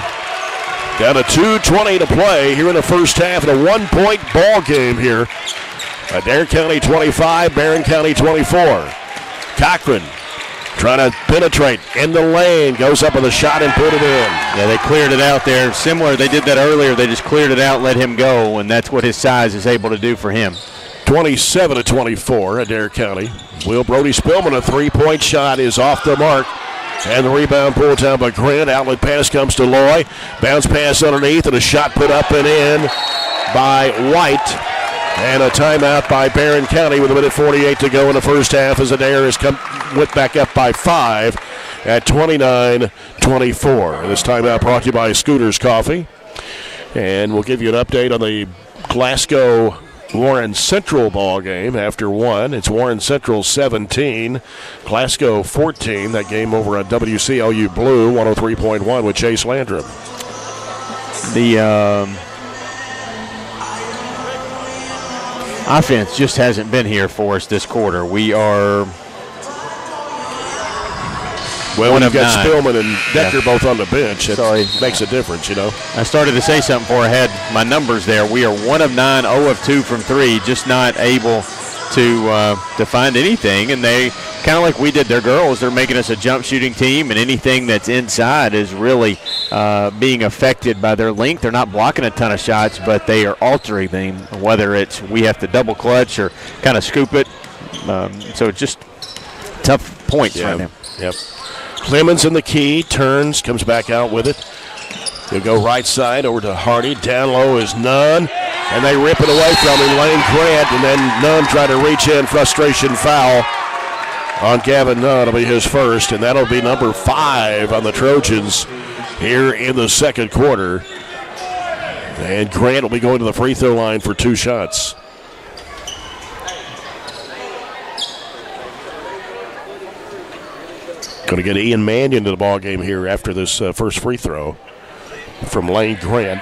Down to 2:20 to play here in the first half. And a 1-point ball game here. Adair County 25, Barren County 24. Cochran trying to penetrate in the lane. Goes up with a shot and put it in. Yeah, they cleared it out there. Similar, they did that earlier. They just cleared it out, let him go, and that's what his size is able to do for him. 27-24, Adair County. Will Brody Spillman, a 3-point shot is off the mark. And the rebound pulled down by Grant. Outlet pass comes to Loy. Bounce pass underneath, and a shot put up and in by White. And a timeout by Barren County with 1:48 to go in the first half as Adair went back up by 5 at 29-24. This timeout brought to you by Scooters Coffee. And we'll give you an update on the Glasgow Warren Central ball game after 1. It's Warren Central 17, Glasgow 14. That game over on WCLU Blue 103.1 with Chase Landrum. The offense just hasn't been here for us this quarter. We are Well, one when of you've got 9. Spillman and Decker both on the bench, it makes a difference, I started to say something before I had my numbers there. We are 1 of 9, 0 of 2 from 3, just not able to find anything. And they, kind of like we did their girls, they're making us a jump shooting team, and anything that's inside is really being affected by their length. They're not blocking a ton of shots, but they are altering them, whether it's we have to double clutch or kind of scoop it. So it's just tough points right now. Yep. Clemens in the key, turns, comes back out with it. He'll go right side over to Hardy. Down low is Nunn, and they rip it away from him. Lane Grant, and then Nunn try to reach in. Frustration foul on Gavin Nunn. It'll be his first, and that'll be number 5 on the Trojans here in the second quarter. And Grant will be going to the free throw line for 2 shots. Going to get Ian Mannion to the ball game here after this first free throw from Lane Grant.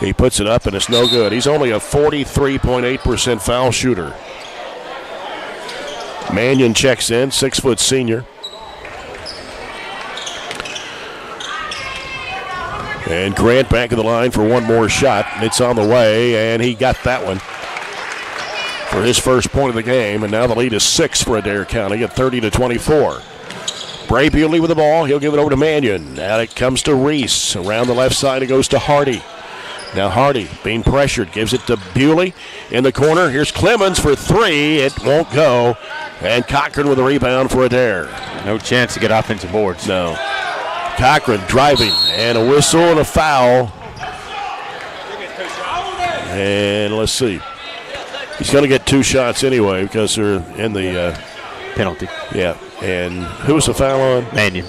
He puts it up, and it's no good. He's only a 43.8% foul shooter. Mannion checks in, 6-foot senior. And Grant back of the line for one more shot. It's on the way, and he got that one for his first point of the game. And now the lead is 6 for Adair County at 30-24. Bray Bewley with the ball. He'll give it over to Mannion. Now it comes to Reese. Around the left side, it goes to Hardy. Now Hardy being pressured. Gives it to Bewley in the corner. Here's Clemens for 3. It won't go. And Cochran with a rebound for Adair. No chance to get offensive boards. No. Cochran driving. And a whistle and a foul. And let's see. He's going to get 2 shots anyway because they're in the penalty. Yeah. And who was the foul on? Mannion.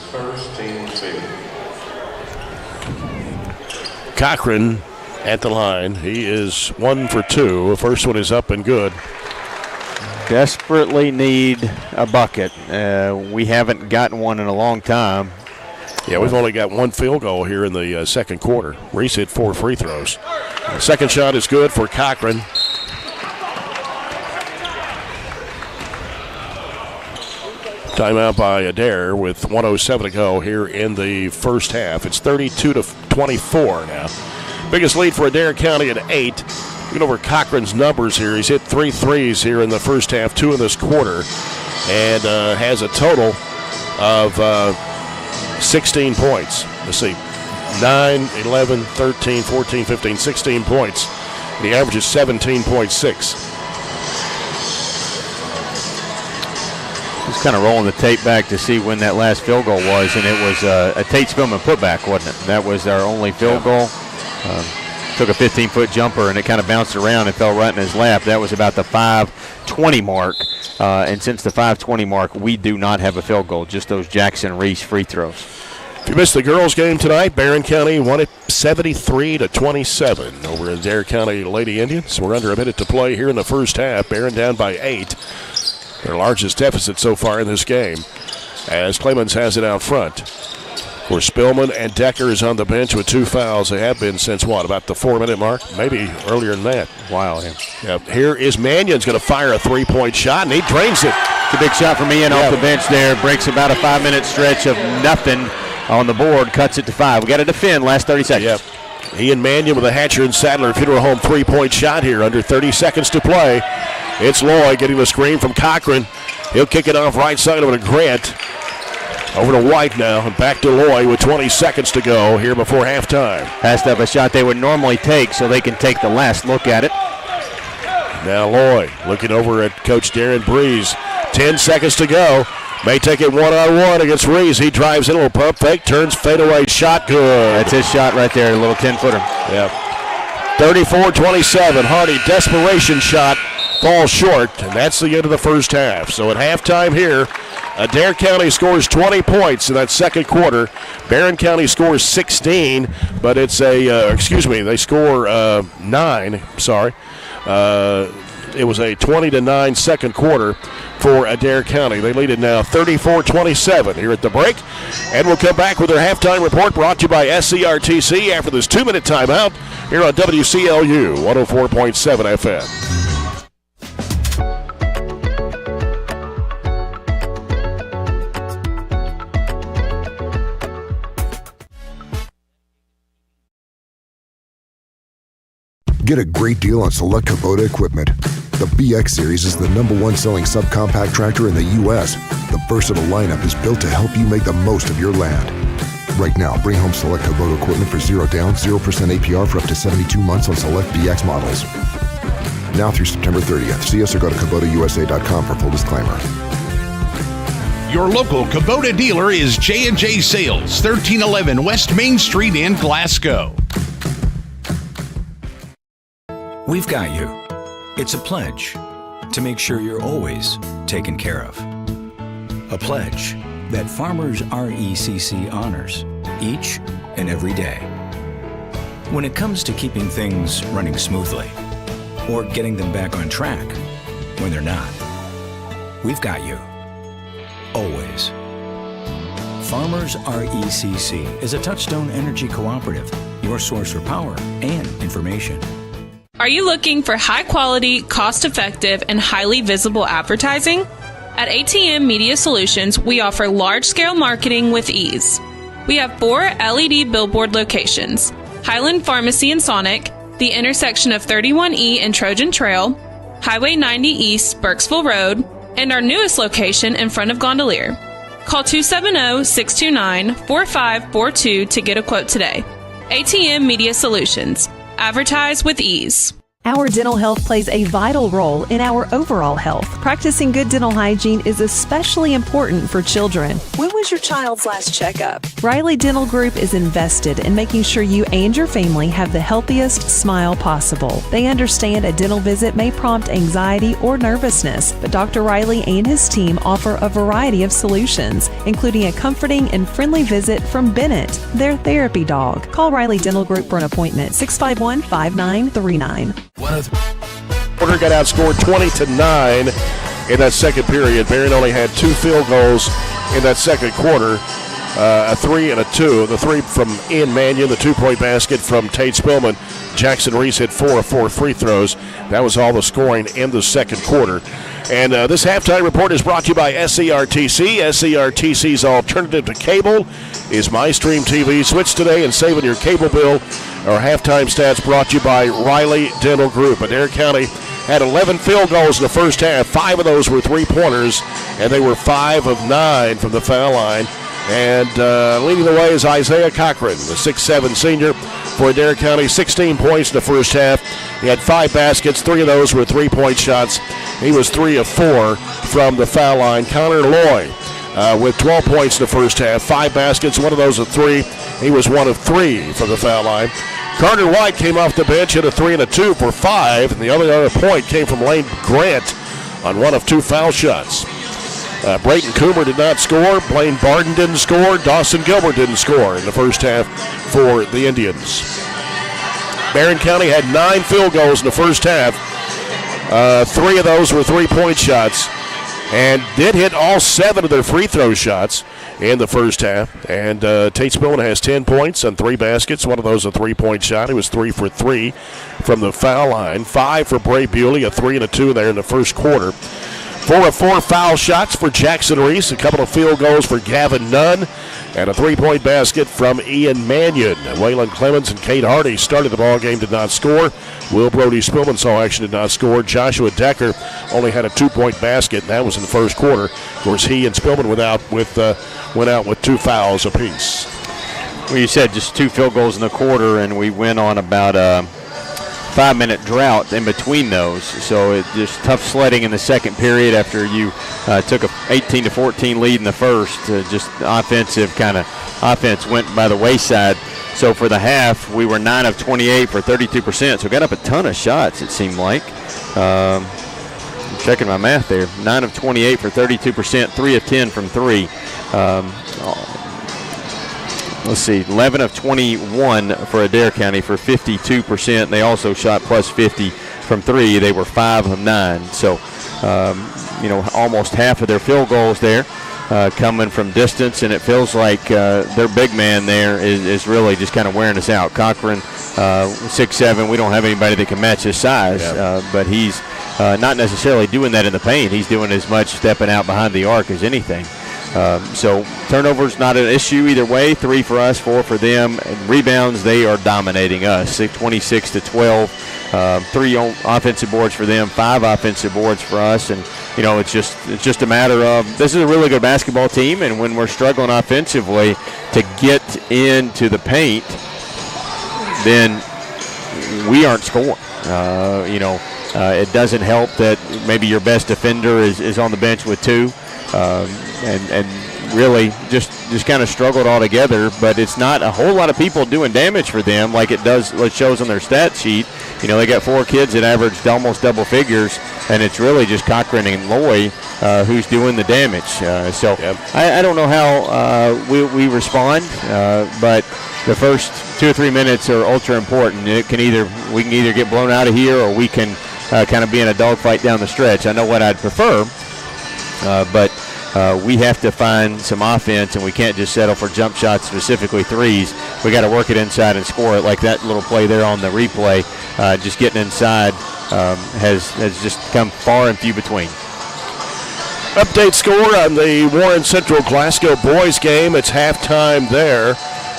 Cochran at the line. He is 1 for 2. The first one is up and good. Desperately need a bucket. We haven't gotten one in a long time. Yeah, we've only got 1 field goal here in the second quarter. Reese hit 4 free throws. The second shot is good for Cochran. Timeout by Adair with 1:07 to go here in the first half. It's 32-24 now. Biggest lead for Adair County at 8. Look over Cochran's numbers here. He's hit 3 threes here in the first half, 2 in this quarter, and has a total of 16 points. Let's see, 9, 11, 13, 14, 15, 16 points. The average is 17.6. Just kind of rolling the tape back to see when that last field goal was, and it was a Tate Spillman putback, wasn't it? That was our only field goal. Took a 15-foot jumper, and it kind of bounced around and fell right in his lap. That was about the 5:20 mark, and since the 5:20 mark, we do not have a field goal, just those Jackson-Reese free throws. If you missed the girls' game tonight, Barren County won it 73-27 over Adair County Lady Indians. We're under a minute to play here in the first half. Barren down by 8. Their largest deficit so far in this game, as Clemens has it out front. Of course, Spillman and Decker is on the bench with 2 fouls. They have been since what, about the 4-minute mark? Maybe earlier than that. Wow. Yeah. Here is Mannion's going to fire a 3-point shot, and he drains it. It's a big shot from Ian off the bench there. Breaks about a 5-minute stretch of nothing on the board, cuts it to 5. We got to defend last 30 seconds. Yep. Ian Mannion with a Hatcher and Sadler funeral home 3-point shot here under 30 seconds to play. It's Loy getting the screen from Cochran. He'll kick it off right side over to Grant. Over to White now, and back to Loy with 20 seconds to go here before halftime. Passed up a shot they would normally take, so they can take the last look at it. Now Loy looking over at Coach Darren Breeze. 10 seconds to go. May take it one-on-one against Reese. He drives in a little pump fake, turns fadeaway shot, good. That's his shot right there, a little 10-footer. Yeah. 34-27, Hardy, desperation shot, falls short, and that's the end of the first half. So at halftime here, Adair County scores 20 points in that second quarter. Barren County scores 16, but it's they score 9, sorry. It was a 20-9 second quarter for Adair County. They lead it now 34-27 here at the break. And we'll come back with our halftime report brought to you by SCRTC after this 2-minute timeout here on WCLU 104.7 FM. Get a great deal on select Kubota equipment. The BX Series is the #1 selling subcompact tractor in the U.S. The versatile lineup is built to help you make the most of your land. Right now, bring home select Kubota equipment for 0 down, 0% APR for up to 72 months on select BX models. Now through September 30th. See us or go to KubotaUSA.com for full disclaimer. Your local Kubota dealer is J&J Sales, 1311 West Main Street in Glasgow. We've got you. It's a pledge to make sure you're always taken care of. A pledge that Farmers RECC honors each and every day. When it comes to keeping things running smoothly or getting them back on track when they're not, we've got you. Always. Farmers RECC is a Touchstone Energy Cooperative, your source for power and information. Are you looking for high-quality, cost-effective, and highly visible advertising? At ATM Media Solutions, we offer large-scale marketing with ease. We have 4 LED billboard locations: Highland Pharmacy in Sonic, the intersection of 31E and Trojan Trail, Highway 90 East, Burkesville Road, and our newest location in front of Gondolier. Call 270-629-4542 to get a quote today. ATM Media Solutions. Advertise with ease. Our dental health plays a vital role in our overall health. Practicing good dental hygiene is especially important for children. When was your child's last checkup? Riley Dental Group is invested in making sure you and your family have the healthiest smile possible. They understand a dental visit may prompt anxiety or nervousness, but Dr. Riley and his team offer a variety of solutions, including a comforting and friendly visit from Bennett, their therapy dog. Call Riley Dental Group for an appointment, 651-5939. Quarter got outscored 20-9 in that second period. Barren only had 2 field goals in that second quarter, a 3 and a 2. The 3 from Ian Mannion, the 2-point basket from Tate Spillman. Jackson Reese hit 4 of 4 free throws. That was all the scoring in the second quarter. And this halftime report is brought to you by SCRTC. SCRTC's alternative to cable is MyStream TV. Switch today and save on your cable bill. Our halftime stats brought to you by Riley Dental Group. Adair County had 11 field goals in the first half. 5 of those were three-pointers, and they were 5 of 9 from the foul line. And leading the way is Isaiah Cochran, the 6'7 senior for Adair County, 16 points in the first half. He had 5 baskets. 3 of those were three-point shots. He was 3 of 4 from the foul line. Connor Loy with 12 points in the first half, 5 baskets, 1 of those a 3. He was 1 of 3 from the foul line. Carter White came off the bench, hit a 3 and a 2 for 5, and the other point came from Lane Grant on 1 of 2 foul shots. Brayton Coomer did not score. Blaine Barden didn't score. Dawson Gilbert didn't score in the first half for the Indians. Barren County had 9 field goals in the first half. 3 of those were three-point shots, and did hit all 7 of their free throw shots in the first half. And Tate Spillman has 10 points on 3 baskets. 1 of those a three-point shot. He was 3 for 3 from the foul line. 5 for Bray Bewley, a 3 and a 2 there in the first quarter. 4 of 4 foul shots for Jackson Reese, a couple of field goals for Gavin Nunn, and a 3-point basket from Ian Mannion. Waylon Clemens and Kate Hardy started the ball game, did not score. Will Brody Spillman saw action, did not score. Joshua Decker only had a 2-point basket, and that was in the first quarter. Of course, he and Spillman went out with 2 fouls apiece. Well, you said just 2 field goals in the quarter, and we went on about a 5-minute drought in between those. So it just tough sledding in the second period after you took a 18-14 lead in the first. Just offense went by the wayside. So for the half, we were 9 of 28 for 32%. So got up a ton of shots, it seemed like. I'm checking my math there. 9 of 28 for 32%, 3 of 10 from 3. Let's see, 11 of 21 for Adair County for 52%. They also shot plus 50 from 3. They were 5 of 9. So, almost half of their field goals there coming from distance, and it feels like their big man there is really just kind of wearing us out. Cochran, 6'7". We don't have anybody that can match his size, but he's not necessarily doing that in the paint. He's doing as much stepping out behind the arc as anything. So turnovers not an issue either way. 3 for us, 4 for them. And rebounds, they are dominating us. 26-12. 3 offensive boards for them, 5 offensive boards for us, and it's just a matter of this is a really good basketball team, and when we're struggling offensively to get into the paint, then we aren't scoring. It doesn't help that maybe your best defender is on the bench with 2, and really just kind of struggled all together. But it's not a whole lot of people doing damage for them like it shows on their stat sheet. They got 4 kids that averaged almost double figures, and it's really just Cochran and Loy who's doing the damage. I don't know how we respond, but the first 2 or 3 minutes are ultra important. We can either get blown out of here, or we can kind of be in a dogfight down the stretch. I know what I'd prefer, but we have to find some offense, and we can't just settle for jump shots, specifically threes. We got to work it inside and score it, like that little play there on the replay. Just getting inside has just come far and few between. Update score on the Warren Central Glasgow boys game. It's halftime there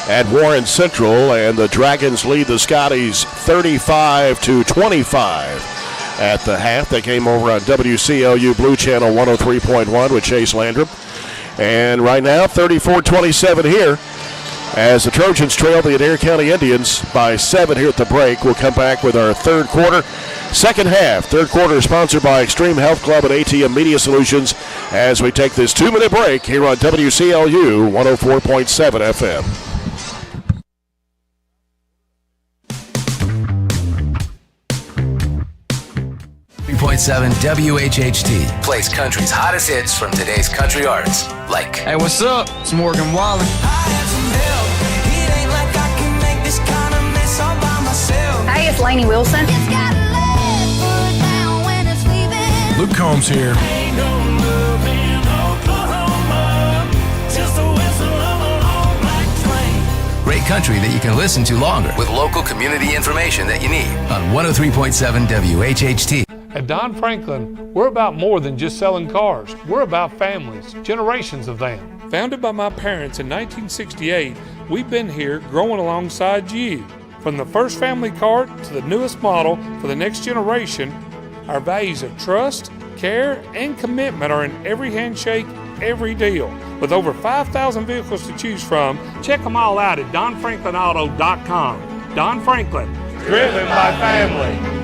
at Warren Central, and the Dragons lead the Scotties 35-25. At the half, they came over on WCLU Blue Channel 103.1 with Chase Landrum. And right now, 34-27 here as the Trojans trail the Adair County Indians by 7 here at the break. We'll come back with our third quarter. Second half, third quarter sponsored by Extreme Health Club and ATM Media Solutions as we take this 2-minute break here on WCLU 104.7 FM. 3.7 WHHT plays country's hottest hits from today's country artists, like Hey, what's up? It's Morgan Wallen. Hey, it's Lainey Wilson. Luke Combs here. great country that you can listen to longer with local community information that you need on 103.7 WHHT. At Don Franklin, we're about more than just selling cars. We're about families, generations of them. Founded by my parents in 1968, we've been here growing alongside you. From the first family car to the newest model for the next generation, our values of trust, care, and commitment are in every handshake, every deal. With over 5,000 vehicles to choose from, check them all out at donfranklinauto.com. Don Franklin, driven by family.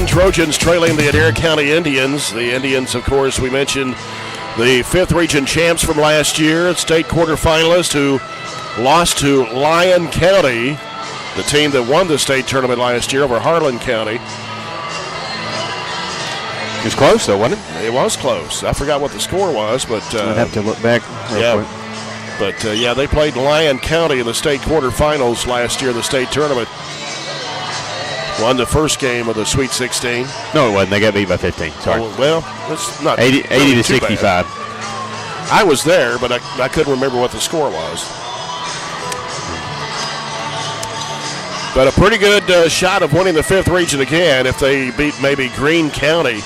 Trojans trailing the Adair County Indians. The Indians, of course, we mentioned the 5th region champs from last year, state quarterfinalist who lost to Lyon County, the team that won the state tournament last year over Harlan County. It was close, though, wasn't it? It was close. I forgot what the score was, but I'd have to look back real quick. But they played Lyon County in the state quarterfinals last year, the state tournament. Won the first game of the Sweet 16. No, it wasn't. They got beat by 15. Sorry. Oh, well, that's not 80 to 65. Bad. I was there, but I couldn't remember what the score was. But a pretty good shot of winning the 5th region again if they beat maybe Greene County.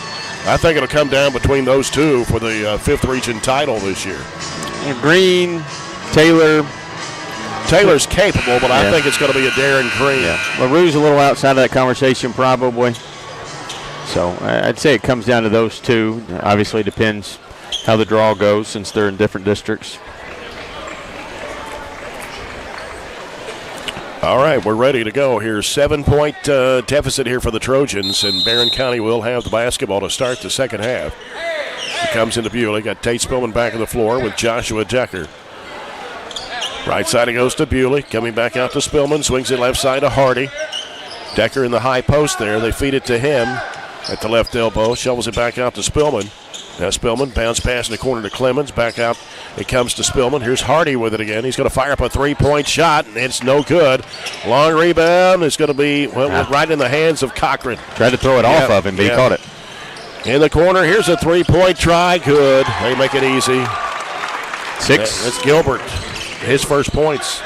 I think it'll come down between those two for the 5th region title this year. Greene, Taylor. Taylor's capable, but I think it's going to be a Darren Greene. Yeah. LaRue's a little outside of that conversation probably. So I'd say it comes down to those two. Obviously depends how the draw goes since they're in different districts. All right, we're ready to go here. 7-point deficit here for the Trojans, and Barren County will have the basketball to start the second half. He comes into Bewley. Got Tate Spillman back on the floor with Joshua Decker. Right side it goes to Bewley. Coming back out to Spillman. Swings it left side to Hardy. Decker in the high post there. They feed it to him at the left elbow. Shovels it back out to Spillman. Now Spillman bounce pass in the corner to Clemens. Back out it comes to Spillman. Here's Hardy with it again. He's going to fire up a three-point shot, and it's no good. Long rebound. It's going to be right in the hands of Cochran. Tried to throw it off of him, but he caught it. In the corner, here's a three-point try. Good. They make it easy. 6. That's Gilbert. His first points.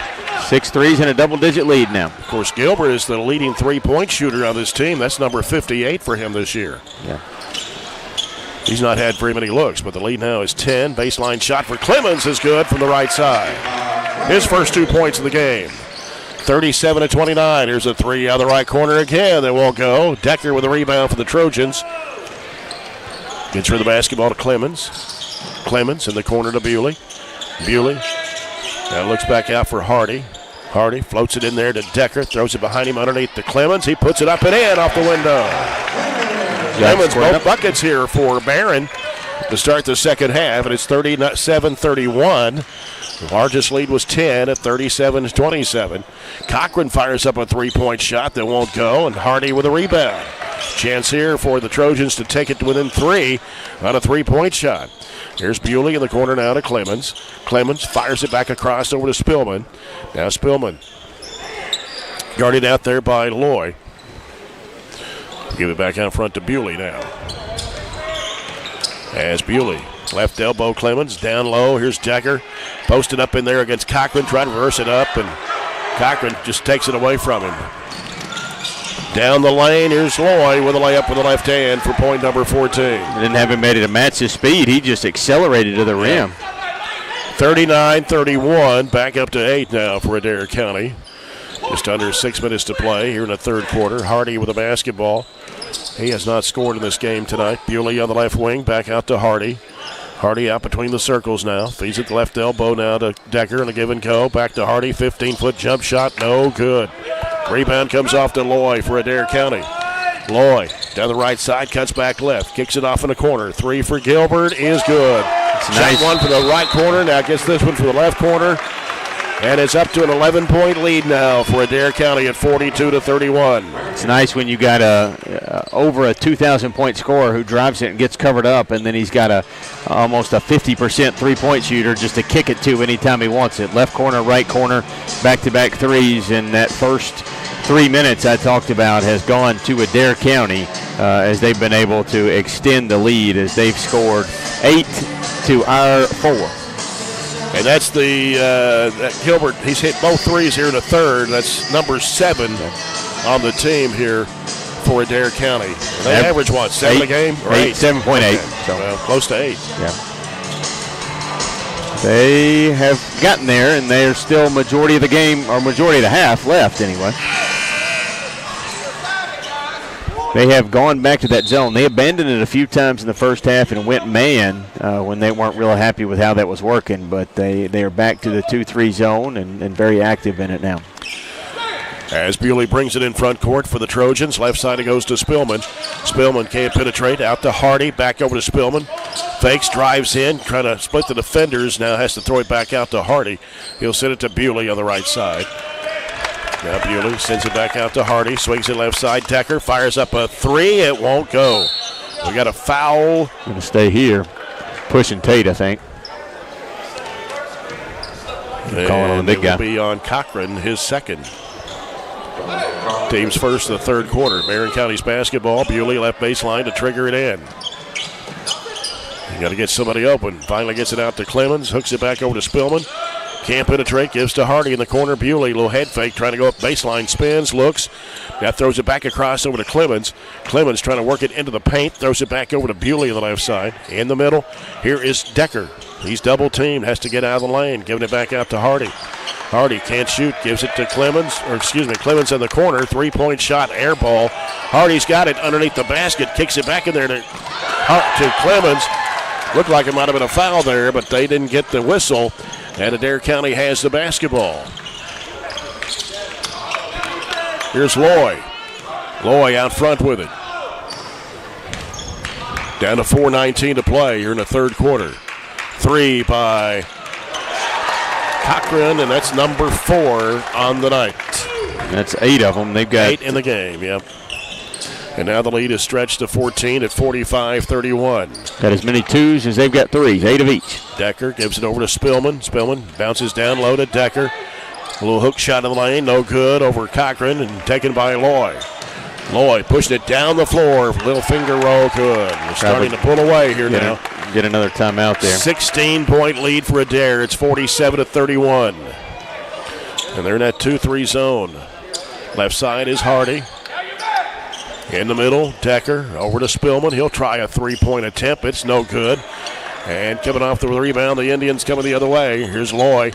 6 threes and a double-digit lead now. Of course, Gilbert is the leading three-point shooter on this team. That's number 58 for him this year. Yeah. He's not had very many looks, but the lead now is 10. Baseline shot for Clemens is good from the right side. His first 2 points of the game. 37-29. Here's a three out of the right corner again. That won't go. Decker with a rebound for the Trojans. Gets rid of the basketball to Clemens. Clemens in the corner to Bewley. Bewley now looks back out for Hardy. Hardy floats it in there to Decker. Throws it behind him underneath to Clemens. He puts it up and in off the window. Clemens both buckets here for Barren to start the second half, and it's 37-31. The largest lead was 10 at 37-27. Cochran fires up a three-point shot that won't go, and Hardy with a rebound. Chance here for the Trojans to take it to within 3 on a three-point shot. Here's Bewley in the corner now to Clemens. Clemens fires it back across over to Spillman. Now Spillman guarded out there by Loy. Give it back out front to Bewley now. As Bewley, left elbow Clemens, down low. Here's Decker, posted up in there against Cochran, trying to reverse it up, and Cochran just takes it away from him. Down the lane, here's Loy with a layup with the left hand for point number 14. Didn't have him ready to match his speed. He just accelerated to the rim. 39-31, back up to 8 now for Adair County. Just under 6 minutes to play here in the third quarter. Hardy with the basketball. He has not scored in this game tonight. Bewley on the left wing, back out to Hardy. Hardy out between the circles now. Feeds it the left elbow now to Decker and a give and go. Back to Hardy, 15-foot jump shot, no good. Rebound comes off to Loy for Adair County. Loy down the right side, cuts back left, kicks it off in the corner. 3 for Gilbert is good. Shot one for the right corner, now gets this one for the left corner. And it's up to an 11-point lead now for Adair County at 42-31. It's nice when you got over a 2,000-point scorer who drives it and gets covered up, and then he's got almost a 50% three-point shooter just to kick it to anytime he wants it. Left corner, right corner, back-to-back threes, and that first 3 minutes I talked about has gone to Adair County as they've been able to extend the lead as they've scored 8 to our 4. And that's the Gilbert. He's hit both threes here in the third. That's number 7 on the team here for Adair County. They average what, 7 a game? Or 8? 7.8. Okay. So well, close to 8. Yeah. They have gotten there, and they're still majority of the game, or majority of the half left anyway. They have gone back to that zone. They abandoned it a few times in the first half and went man when they weren't really happy with how that was working. But they are back to the 2-3 zone and very active in it now. As Bewley brings it in front court for the Trojans. Left side it goes to Spillman. Spillman can't penetrate. Out to Hardy. Back over to Spillman. Fakes, drives in, trying to split the defenders. Now has to throw it back out to Hardy. He'll send it to Bewley on the right side. Now Bewley sends it back out to Hardy. Swings it left side. Decker fires up a 3. It won't go. We got a foul. Going to stay here. Pushing Tate, I think. Calling on the big guy. It will be on Cochran, his second. Team's first of the third quarter. Barren County's basketball. Bewley left baseline to trigger it in. You got to get somebody open. Finally gets it out to Clemens. Hooks it back over to Spillman. Can't penetrate. Gives to Hardy in the corner. Bewley, little head fake, trying to go up baseline. Spins, looks. Now throws it back across over to Clemens. Clemens trying to work it into the paint. Throws it back over to Bewley on the left side. In the middle, here is Decker. He's double teamed. Has to get out of the lane. Giving it back out to Hardy. Hardy can't shoot. Gives it to Clemens. Clemens in the corner. 3-point shot. Air ball. Hardy's got it underneath the basket. Kicks it back in there to Clemens. Looked like it might have been a foul there, but they didn't get the whistle. And Adair County has the basketball. Here's Loy. Loy out front with it. Down to 4:19 to play here in the third quarter. Three by Cochran, and that's number 4 on the night. That's 8 of them. They've got 8 in the game, yep. And now the lead is stretched to 14 at 45-31. Got as many 2s as they've got 3s, 8 of each. Decker gives it over to Spillman. Spillman bounces down low to Decker. A little hook shot in the lane, no good, over Cochran and taken by Loy. Loy pushing it down the floor. Little finger roll, good. We're starting to pull away here now. Get another timeout there. 16-point lead for Adair. It's 47-31. And they're in that 2-3 zone. Left side is Hardy. In the middle, Decker over to Spillman. He'll try a 3-point attempt. It's no good. And coming off the rebound, the Indians coming the other way. Here's Loy.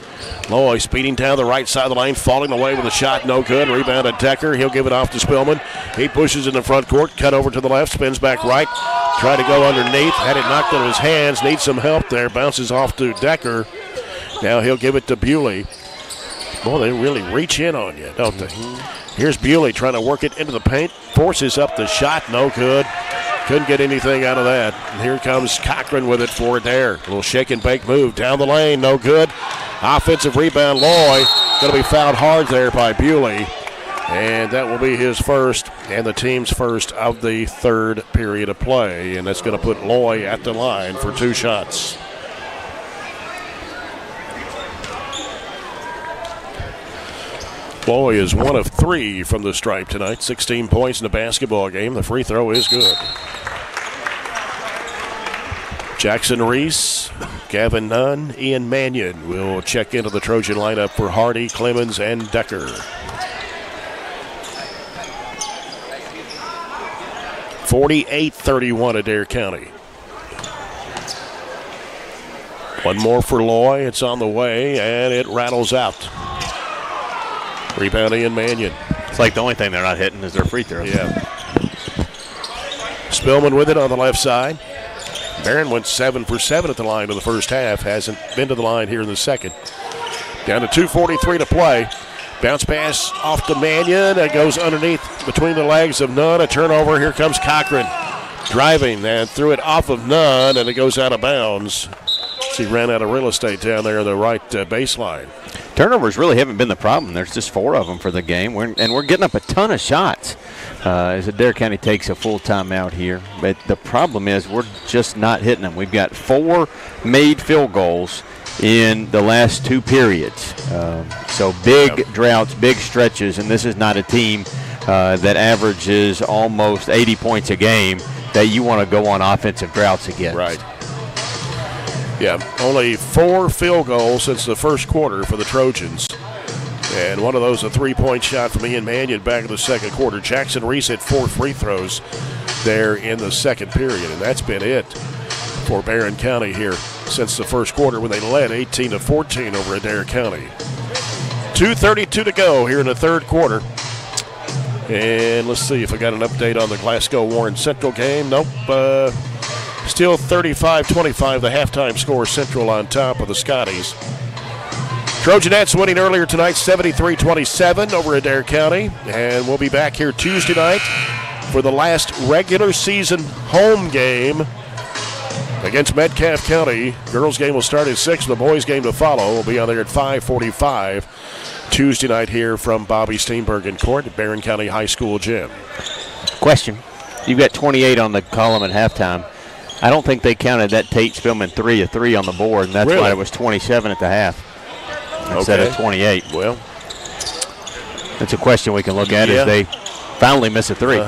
Loy speeding down the right side of the lane, falling away with a shot, no good. Rebound to Decker. He'll give it off to Spillman. He pushes in the front court, cut over to the left, spins back right. Try to go underneath. Had it knocked out of his hands. Needs some help there. Bounces off to Decker. Now he'll give it to Bewley. Boy, they really reach in on you, don't they? Here's Bewley trying to work it into the paint. Forces up the shot, no good. Couldn't get anything out of that. And here comes Cochran with it for Adair. A little shake and bake move down the lane, no good. Offensive rebound, Loy. Going to be fouled hard there by Bewley. And that will be his first and the team's first of the third period of play. And that's going to put Loy at the line for 2 shots. Loy is 1 of 3 from the stripe tonight. 16 points in the basketball game. The free throw is good. Jackson Reese, Gavin Nunn, Ian Mannion will check into the Trojan lineup for Hardy, Clemens, and Decker. 48-31 Adair County. One more for Loy. It's on the way, and it rattles out. Rebound Ian Mannion. It's like the only thing they're not hitting is their free throws. Yeah. Spillman with it on the left side. Barren went 7 for 7 at the line in the first half. Hasn't been to the line here in the second. Down to 2:43 to play. Bounce pass off to Mannion. It goes underneath between the legs of Nunn. A turnover. Here comes Cochran. Driving and threw it off of Nunn, and it goes out of bounds. She ran out of real estate down there on the right baseline. Turnovers really haven't been the problem. There's just 4 of them for the game, and we're getting up a ton of shots as Adair County takes a full timeout here. But the problem is we're just not hitting them. We've got 4 made field goals in the last 2 periods. So big droughts, big stretches, and this is not a team that averages almost 80 points a game that you want to go on offensive droughts against. Right. Yeah, only 4 field goals since the first quarter for the Trojans. And one of those a 3-point shot from Ian Mannion back in the second quarter. Jackson Reese hit 4 free throws there in the second period, and that's been it for Barren County here since the first quarter when they led 18-14 over Adair County. 2:32 to go here in the third quarter. And let's see if I got an update on the Glasgow-Warren Central game. Nope. Still 35-25, the halftime score. Central on top of the Scotties. Trojanettes winning earlier tonight, 73-27 over Adair County. And we'll be back here Tuesday night for the last regular season home game against Metcalfe County. Girls game will start at 6. The boys game to follow will be on there at 5:45 Tuesday night here from Bobby Steenbergen Court at Barren County High School gym. Question. You've got 28 on the column at halftime. I don't think they counted that Tate Spillman 3 of 3 on the board, and that's why it was 27 at the half instead of 28. Well, that's a question we can look at as they finally miss a 3.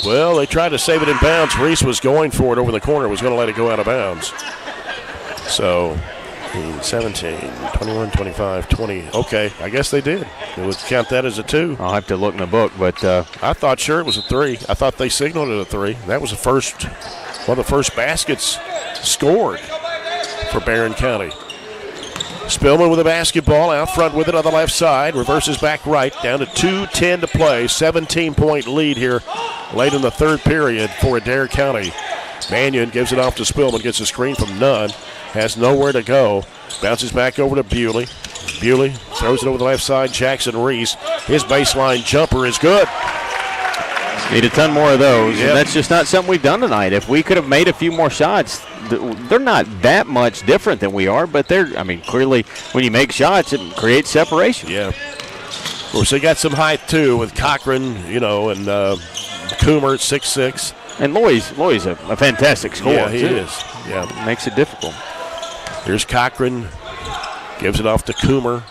Well, they tried to save it in bounds. Reese was going for it over the corner, was going to let it go out of bounds. So, 17, 21, 25, 20. Okay, I guess they did. They would count that as a 2. I'll have to look in the book, but I thought sure it was a 3. I thought they signaled it a 3. That was one of the first baskets scored for Barren County. Spillman with a basketball, out front with it on the left side. Reverses back right, down to 2:10 to play. 17-point lead here late in the third period for Adair County. Mannion gives it off to Spillman, gets a screen from Nunn, has nowhere to go, bounces back over to Bewley. Bewley throws it over the left side. Jackson Reese, his baseline jumper is good. Need a ton more of those, and that's just not something we've done tonight. If we could have made a few more shots, they're not that much different than we are, but clearly when you make shots, it creates separation. Yeah. Of course, they got some height, too, with Cochran, and Coomer at 6'6". And Loy's a fantastic scorer. Yeah, he is. Yeah. Makes it difficult. Here's Cochran. Gives it off to Coomer.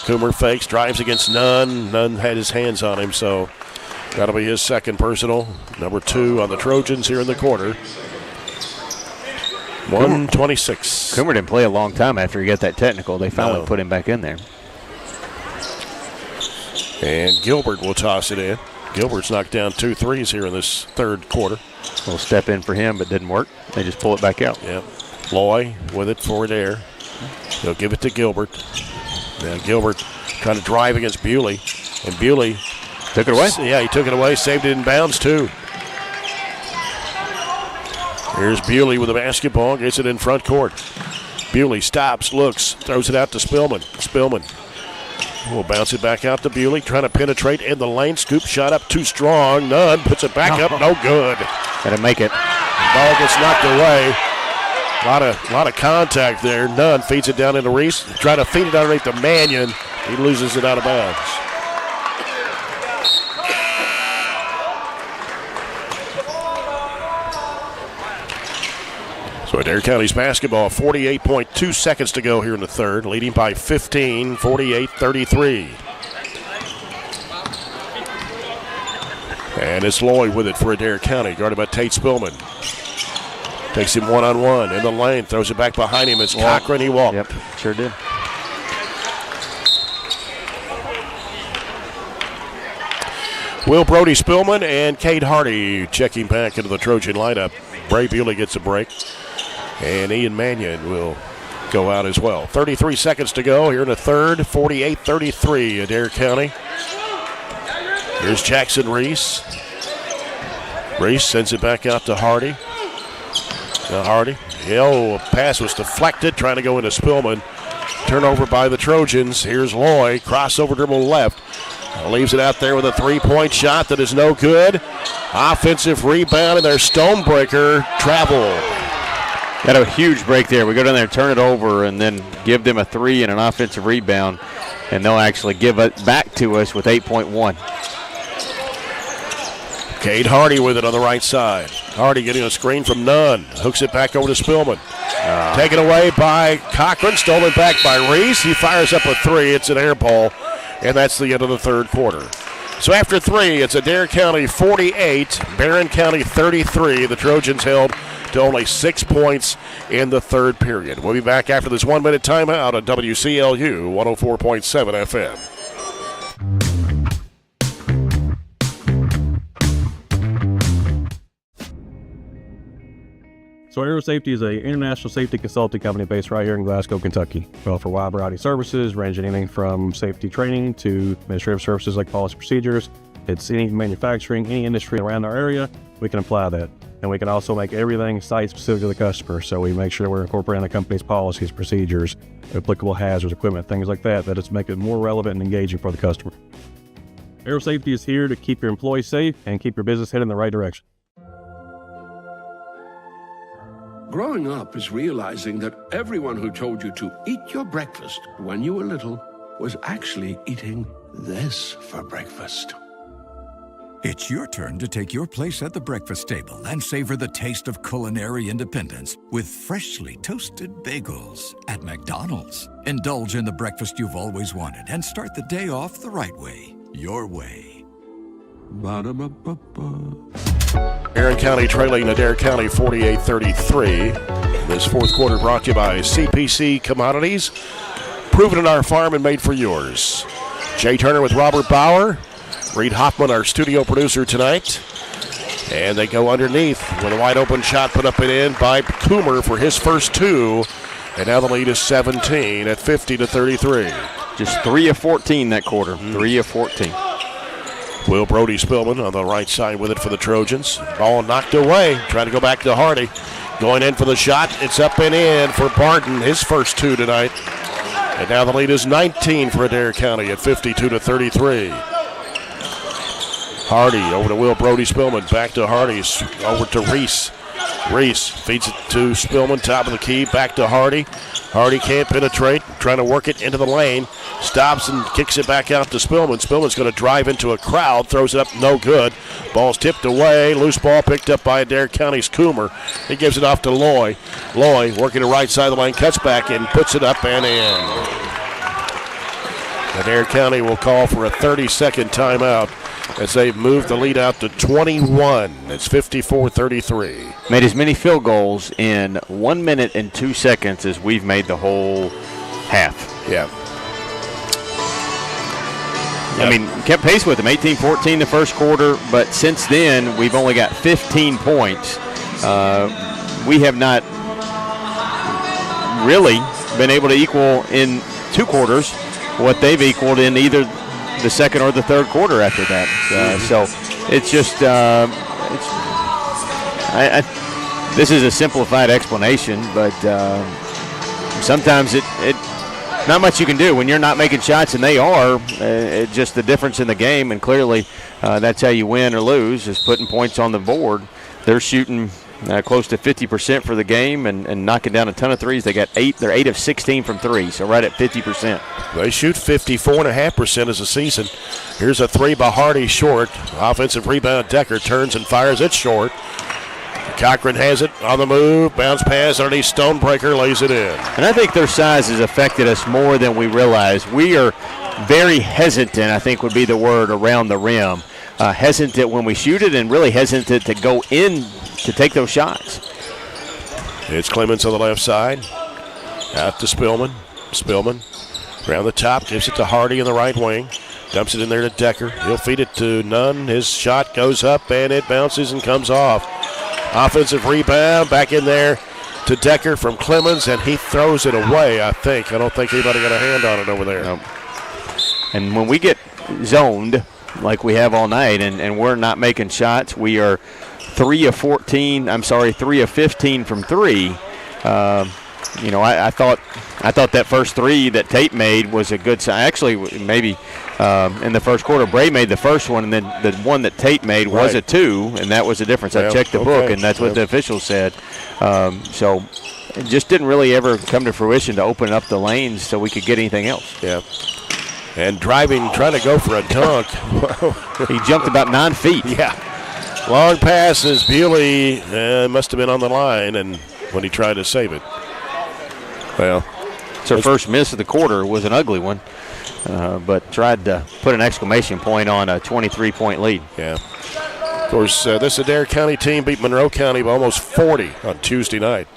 Coomer fakes, drives against Nunn. Nunn had his hands on him, so that'll be his second personal. Number 2 on the Trojans here in the quarter. 126. Coomer didn't play a long time after he got that technical. They finally put him back in there. And Gilbert will toss it in. Gilbert's knocked down 2 threes here in this third quarter. A little step in for him, but didn't work. They just pull it back out. Yep. Loy with it for Adair. He'll give it to Gilbert. Now Gilbert trying to drive against Bewley. And Bewley took it away. Yeah, he took it away. Saved it in bounds, too. Here's Bewley with the basketball. Gets it in front court. Bewley stops, looks, throws it out to Spillman. Spillman will bounce it back out to Bewley. Trying to penetrate in the lane. Scoop shot up too strong. Nunn puts it back up. No good. Gotta make it. Ball gets knocked away. A lot of contact there. Nunn feeds it down into Reese. Trying to feed it underneath the Mannion. He loses it out of bounds. So Adair County's basketball, 48.2 seconds to go here in the third, leading by 15, 48-33. And it's Loy with it for Adair County, guarded by Tate Spillman. Takes him one-on-one in the lane, throws it back behind him. It's Cochran, he walked. Yep, sure did. Will Brody Spillman and Cade Hardy checking back into the Trojan lineup. Bray Bewley gets a break, and Ian Mannion will go out as well. 33 seconds to go here in the third, 48-33 Adair County. Here's Jackson Reese. Reese sends it back out to Hardy. Hardy. Pass was deflected, trying to go into Spillman. Turnover by the Trojans. Here's Loy. Crossover dribble left. Leaves it out there with a three-point shot that is no good. Offensive rebound, and their stonebreaker travel. Got a huge break there. We go down there, turn it over, and then give them a three and an offensive rebound, and they'll actually give it back to us with 8.1. Cade Hardy with it on the right side. Hardy getting a screen from Nunn. Hooks it back over to Spillman. Taken away by Cochran. Stolen back by Reese. He fires up a three. It's an air ball, and that's the end of the third quarter. So after three, it's Adair County 48, Barren County 33. The Trojans held to only 6 points in the third period. We'll be back after this 1 minute timeout on WCLU 104.7 FM. So Aero Safety is an international safety consulting company based right here in Glasgow, Kentucky. We offer a wide variety of services, ranging anything from safety training to administrative services like policy procedures. It's any manufacturing, any industry around our area, we can apply that. And we can also make everything site-specific to the customer. So we make sure we're incorporating the company's policies, procedures, applicable hazards, equipment, things like that it's make it more relevant and engaging for the customer. Aero Safety is here to keep your employees safe and keep your business headed in the right direction. Growing up is realizing that everyone who told you to eat your breakfast when you were little was actually eating this for breakfast. It's your turn to take your place at the breakfast table and savor the taste of culinary independence with freshly toasted bagels at McDonald's. Indulge in the breakfast you've always wanted and start the day off the right way, your way. Barren County trailing Adair County 48-33. This fourth quarter brought to you by CPC Commodities. Proven in our farm and made for yours. Jay Turner with Robert Bauer. Reed Hoffman, our studio producer tonight. And they go underneath with a wide open shot put up and in by Coomer for his first two. And now the lead is 17 at 50-33. Just 3 of 14 that quarter. 3 of 14. Will Brody Spillman on the right side with it for the Trojans. Ball knocked away. Trying to go back to Hardy. Going in for the shot. It's up and in for Barton, his first 2 tonight. And now the lead is 19 for Adair County at 52-33. Hardy over to Will Brody Spillman. Back to Hardy. Over to Reese. Reese feeds it to Spillman, top of the key. Back to Hardy. Hardy can't penetrate. Trying to work it into the lane. Stops and kicks it back out to Spillman. Spillman's going to drive into a crowd. Throws it up, no good. Ball's tipped away. Loose ball picked up by Adair County's Coomer. He gives it off to Loy. Loy working the right side of the lane. Cuts back and puts it up and in. Adair County will call for a 30-second timeout as they've moved the lead out to 21. It's 54-33. Made as many field goals in 1 minute and 2 seconds as we've made the whole half. Yeah. I mean, kept pace with them, 18-14 the first quarter, but since then we've only got 15 points. We have not really been able to equal in 2 quarters what they've equaled in either the second or the third quarter after that. So it's just this is a simplified explanation, but sometimes it not much you can do when you're not making shots, and they are. It's just the difference in the game, and clearly that's how you win or lose, is putting points on the board. They're shooting close to 50% for the game and knocking down a ton of threes. They got 8. They're 8 of 16 from 3, so right at 50%. They shoot 54.5% as a season. Here's a 3 by Hardy short. Offensive rebound. Decker turns and fires it short. Cochran has it on the move. Bounce pass underneath Stonebreaker, lays it in. And I think their size has affected us more than we realize. We are very hesitant, I think would be the word, around the rim. Hesitant when we shoot it, and really hesitant to go in to take those shots. It's Clemens on the left side. Out to Spillman. Spillman around the top, gives it to Hardy in the right wing. Dumps it in there to Decker. He'll feed it to Nunn. His shot goes up, and it bounces and comes off. Offensive rebound, back in there to Decker from Clemens, and he throws it away, I think. I don't think anybody got a hand on it over there. Nope. And when we get zoned, like we have all night, and we're not making shots, we are 3 of 15 from 3. I thought that first 3 that Tate made was a good sign. Actually, maybe in the first quarter, Bray made the first one, and then the one that Tate made was a 2, and that was the difference. I checked the book, and that's what the officials said. So it just didn't really ever come to fruition to open up the lanes so we could get anything else. Yeah. And driving, trying to go for a dunk. He jumped about 9 feet. Yeah. Long passes. Bewley must have been on the line, and when he tried to save it. Well, it's our first miss of the quarter. Was an ugly one, but tried to put an exclamation point on a 23-point lead. Yeah. Of course, this Adair County team beat Monroe County by almost 40 on Tuesday night.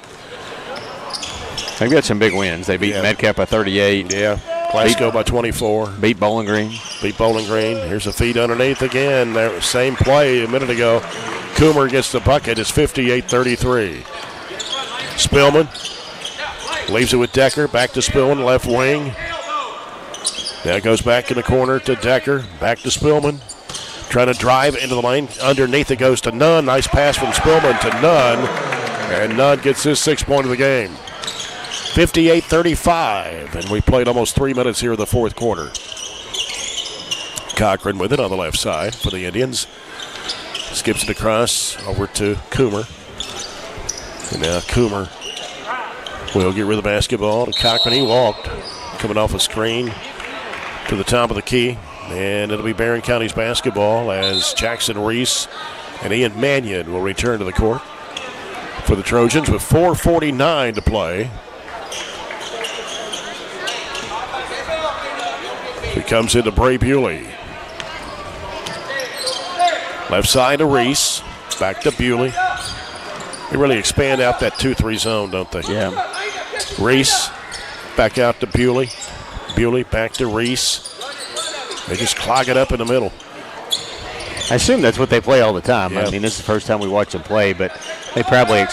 They've got some big wins. They beat Metcalf by 38. Yeah. Glasgow by 24. Beat Bowling Green. Here's a feed underneath again. There, same play a minute ago. Coomer gets the bucket. It's 58-33. Spillman leaves it with Decker. Back to Spillman, left wing. Now it goes back in the corner to Decker. Back to Spillman. Trying to drive into the lane. Underneath it goes to Nunn. Nice pass from Spillman to Nunn. And Nunn gets his 6th point of the game. 58-35. And we played almost 3 minutes here in the fourth quarter. Cochran with it on the left side for the Indians. Skips it across over to Coomer. And now Coomer will get rid of the basketball to Cochran. He walked, coming off a screen to the top of the key. And it'll be Barren County's basketball as Jackson Reese and Ian Mannion will return to the court for the Trojans with 4:49 to play. He comes into Bray Bewley. Left side to Reese. Back to Bewley. They really expand out that 2-3 zone, don't they? Yeah. Reese back out to Bewley. Bewley back to Reese. They just clog it up in the middle. I assume that's what they play all the time. Yeah. I mean, this is the first time we watch them play, but they probably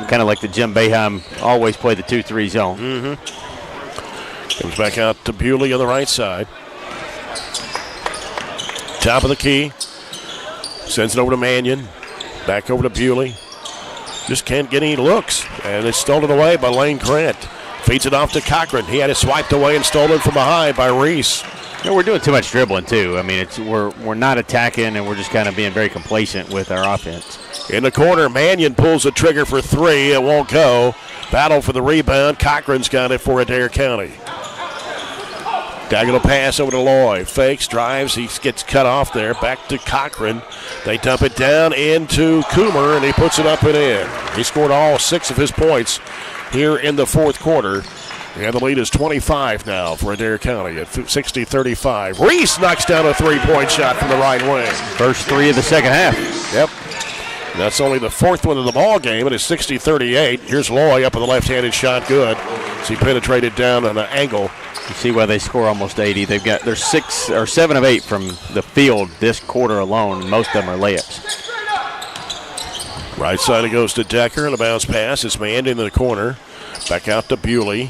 kind of like the Jim Boeheim always play the 2-3 zone. Mm-hmm. Comes back out to Bewley on the right side. Top of the key. Sends it over to Mannion. Back over to Bewley. Just can't get any looks. And it's stolen away by Lane Grant. Feeds it off to Cochran. He had it swiped away and stolen from behind by Reese. We're doing too much dribbling, too. I mean, we're not attacking, and we're just kind of being very complacent with our offense. In the corner, Mannion pulls the trigger for three. It won't go. Battle for the rebound. Cochran's got it for Adair County. Diagonal pass over to Loy. Fakes, drives. He gets cut off there. Back to Cochran. They dump it down into Coomer, and he puts it up and in. He scored all 6 of his points here in the fourth quarter. And the lead is 25 now for Adair County at 60-35. Reese knocks down a three-point shot from the right wing. First 3 of the second half. Yep. That's only the 4th one of the ball game. It is 60-38. Here's Loy up with a left-handed shot. Good. As he penetrated down on an angle. You see why they score almost 80. They're 6 or 7 of 8 from the field this quarter alone. Most of them are layups. Right side it goes to Decker, and a bounce pass. It's manned into the corner. Back out to Bewley.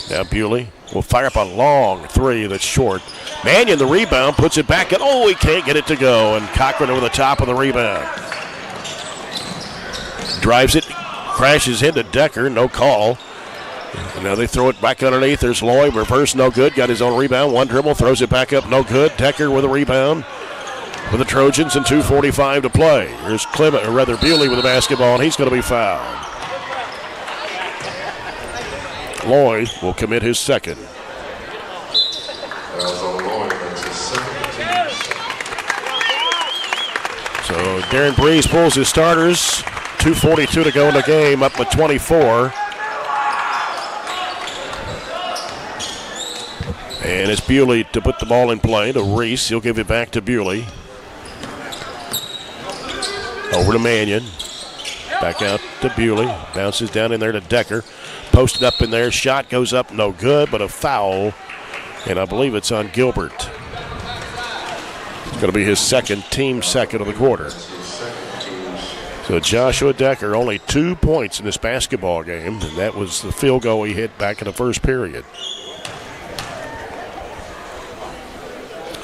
Now Bewley will fire up a long three that's short. Mannion, the rebound, puts it back, and he can't get it to go. And Cochran over the top of the rebound. Drives it, crashes into Decker, no call. And now they throw it back underneath. There's Loy, reverse, no good. Got his own rebound, one dribble, throws it back up, no good. Decker with a rebound for the Trojans and 2:45 to play. Here's Bewley with the basketball, and he's going to be fouled. Loy will commit his second. So Darren Breeze pulls his starters. 2:42 to go in the game, up with 24. And it's Bewley to put the ball in play to Reese. He'll give it back to Bewley. Over to Mannion. Back out to Bewley. Bounces down in there to Decker. Posted up in there. Shot goes up, no good, but a foul. And I believe it's on Gilbert. It's going to be his team second of the quarter. So Joshua Decker, only 2 points in this basketball game, and that was the field goal he hit back in the first period.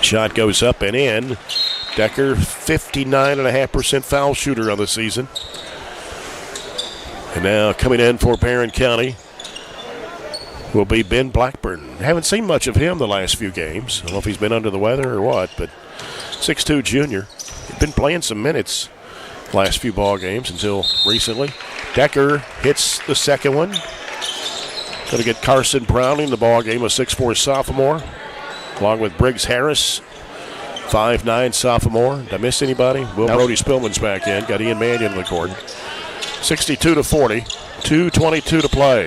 Shot goes up and in. Decker, 59.5% foul shooter on the season. And now coming in for Barren County will be Ben Blackburn. Haven't seen much of him the last few games. I don't know if he's been under the weather or what, but 6'2 junior. He's been playing some minutes last few ball games until recently. Decker hits the second one. Going to get Carson Browning the ball game, a 6'4 sophomore, along with Briggs Harris, 5'9 sophomore. Did I miss anybody? Will Brody Spillman's back in. Got Ian Mannion in the court. 62-40. 2:22 to play.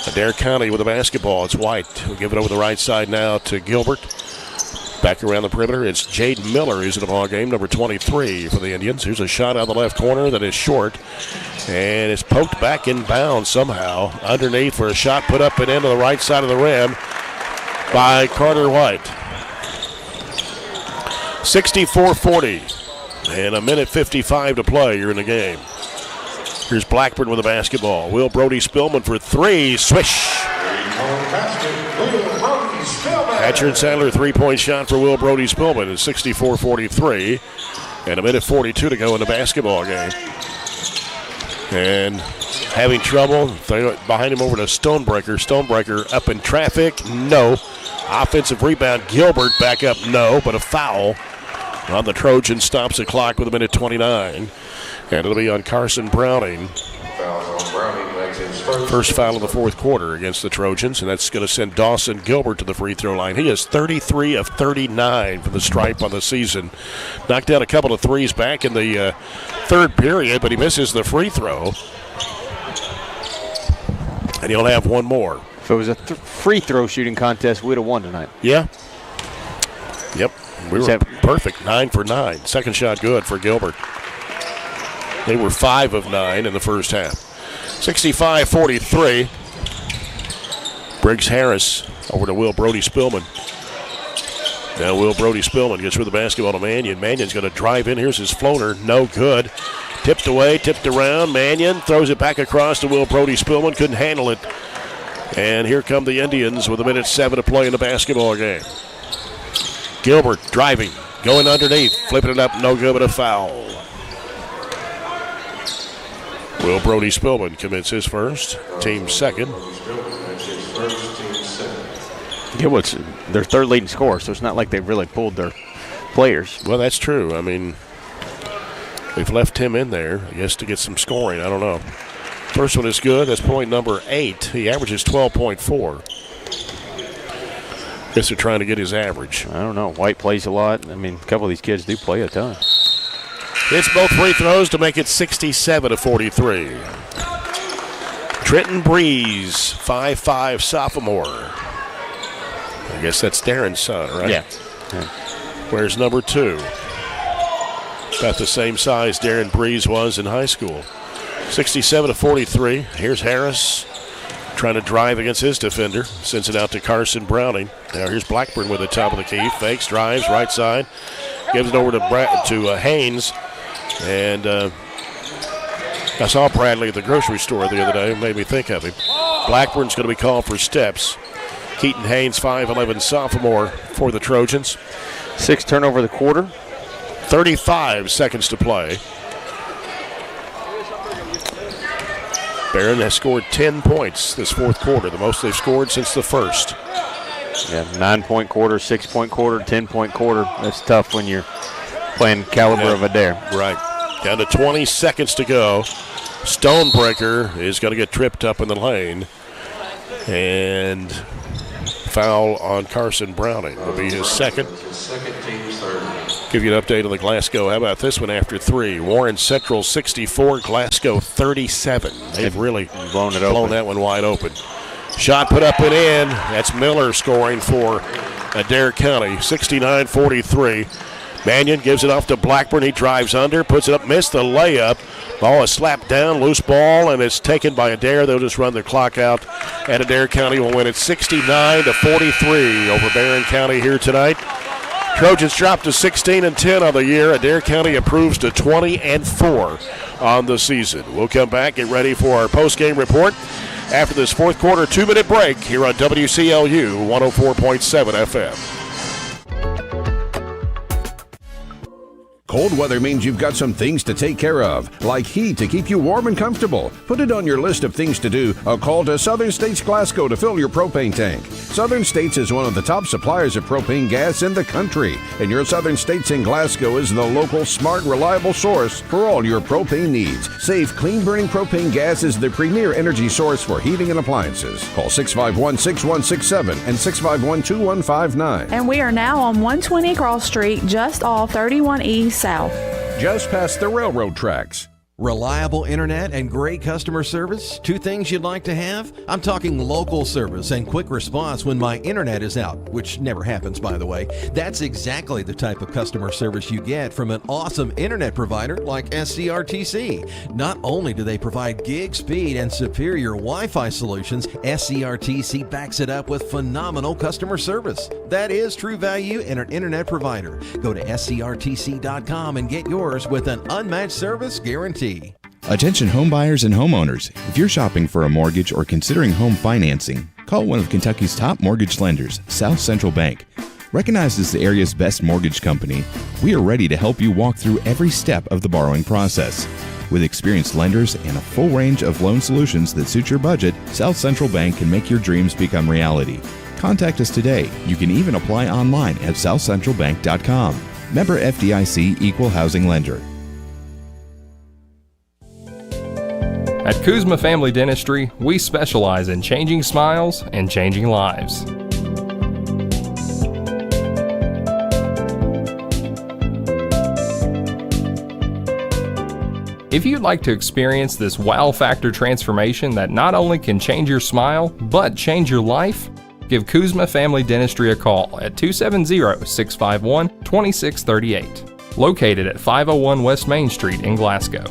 Adair County with the basketball. It's White. We'll give it over the right side now to Gilbert. Back around the perimeter. It's Jade Miller who's in the ball game, number 23 for the Indians. Here's a shot out of the left corner that is short. And it's poked back in bounds somehow. Underneath for a shot put up and into the right side of the rim by Carter White. 64-40. And a minute 55 to play here in the game. Here's Blackburn with the basketball. Will Brody Spillman for three. Swish. Hatcher and Sadler, three-point shot for Will Brody Spillman. It's 64-43. And a minute 42 to go in the basketball game. And having trouble. Throw it behind him over to Stonebreaker. Stonebreaker up in traffic. No. Offensive rebound. Gilbert back up. No. But a foul on the Trojans. Stops the clock with a minute 29. And it'll be on Carson Browning. First foul of the fourth quarter against the Trojans, and that's going to send Dawson Gilbert to the free throw line. He is 33 of 39 from the stripe on the season. Knocked down a couple of threes back in the third period, but he misses the free throw. And he'll have one more. If it was a free throw shooting contest, we'd have won tonight. Yeah. Yep. We were perfect, 9 for 9. Second shot good for Gilbert. They were 5 of 9 in the first half. 65-43. Briggs Harris over to Will Brody Spillman. Now Will Brody Spillman gets rid of the basketball to Mannion. Mannion's going to drive in. Here's his floater. No good. Tipped away, tipped around. Mannion throws it back across to Will Brody Spillman. Couldn't handle it. And here come the Indians with a minute 7 to play in the basketball game. Gilbert driving, going underneath, flipping it up, no good, but a foul. Will Brody Spillman commits his first, team second. Gilbert's their third leading scorer, so it's not like they've really pulled their players. Well, that's true. I mean, they've left him in there, I guess, to get some scoring. I don't know. First one is good. That's point number 8. He averages 12.4. Guess they're trying to get his average. I don't know. White plays a lot. I mean, a couple of these kids do play a ton. Hits both free throws to make it 67-43. Trenton Breeze, 5'5" sophomore. I guess that's Darren's son, right? Yeah. Where's number 2? About the same size Darren Breeze was in high school. 67-43. Here's Harris trying to drive against his defender. Sends it out to Carson Browning. Now here's Blackburn with the top of the key. Fakes, drives, right side. Gives it over to Haynes. And I saw Bradley at the grocery store the other day. It made me think of him. Blackburn's going to be called for steps. Keaton Haynes, 5'11" sophomore for the Trojans. 6 turnover of the quarter. 35 seconds to play. Barren has scored 10 points this fourth quarter, the most they've scored since the first. Yeah, 9-point quarter, 6-point quarter, 10-point quarter. That's tough when you're playing caliber of Adair. Right. Down to 20 seconds to go. Stonebreaker is going to get tripped up in the lane. And foul on Carson Browning will be his second. Give you an update on the Glasgow. How about this one after 3? Warren Central 64, Glasgow 37. They've really blown that one wide open. Shot put up and in. That's Miller scoring for Adair County, 69-43. Mannion gives it off to Blackburn. He drives under, puts it up, missed the layup. Ball is slapped down, loose ball, and it's taken by Adair. They'll just run the clock out, and Adair County will win it 69-43 over Barren County here tonight. Trojans dropped to 16-10 on the year. Adair County improves to 20-4 on the season. We'll come back, get ready for our post-game report after this fourth quarter 2-minute break here on WCLU 104.7 FM. Cold weather means you've got some things to take care of, like heat to keep you warm and comfortable. Put it on your list of things to do. A call to Southern States Glasgow to fill your propane tank. Southern States is one of the top suppliers of propane gas in the country, and your Southern States in Glasgow is the local, smart, reliable source for all your propane needs. Safe, clean-burning propane gas is the premier energy source for heating and appliances. Call 651-6167 and 651-2159. And we are now on 120 Cross Street, just off 31 East South. Just past the railroad tracks. Reliable internet and great customer service? 2 things you'd like to have? I'm talking local service and quick response when my internet is out, which never happens, by the way. That's exactly the type of customer service you get from an awesome internet provider like SCRTC. Not only do they provide gig speed and superior Wi-Fi solutions, SCRTC backs it up with phenomenal customer service. That is true value in an internet provider. Go to scrtc.com and get yours with an unmatched service guarantee. Attention home buyers and homeowners. If you're shopping for a mortgage or considering home financing, call one of Kentucky's top mortgage lenders, South Central Bank. Recognized as the area's best mortgage company, we are ready to help you walk through every step of the borrowing process. With experienced lenders and a full range of loan solutions that suit your budget, South Central Bank can make your dreams become reality. Contact us today. You can even apply online at southcentralbank.com. Member FDIC Equal Housing Lender. At Kuzma Family Dentistry, we specialize in changing smiles and changing lives. If you'd like to experience this wow factor transformation that not only can change your smile, but change your life, give Kuzma Family Dentistry a call at 270-651-2638, located at 501 West Main Street in Glasgow.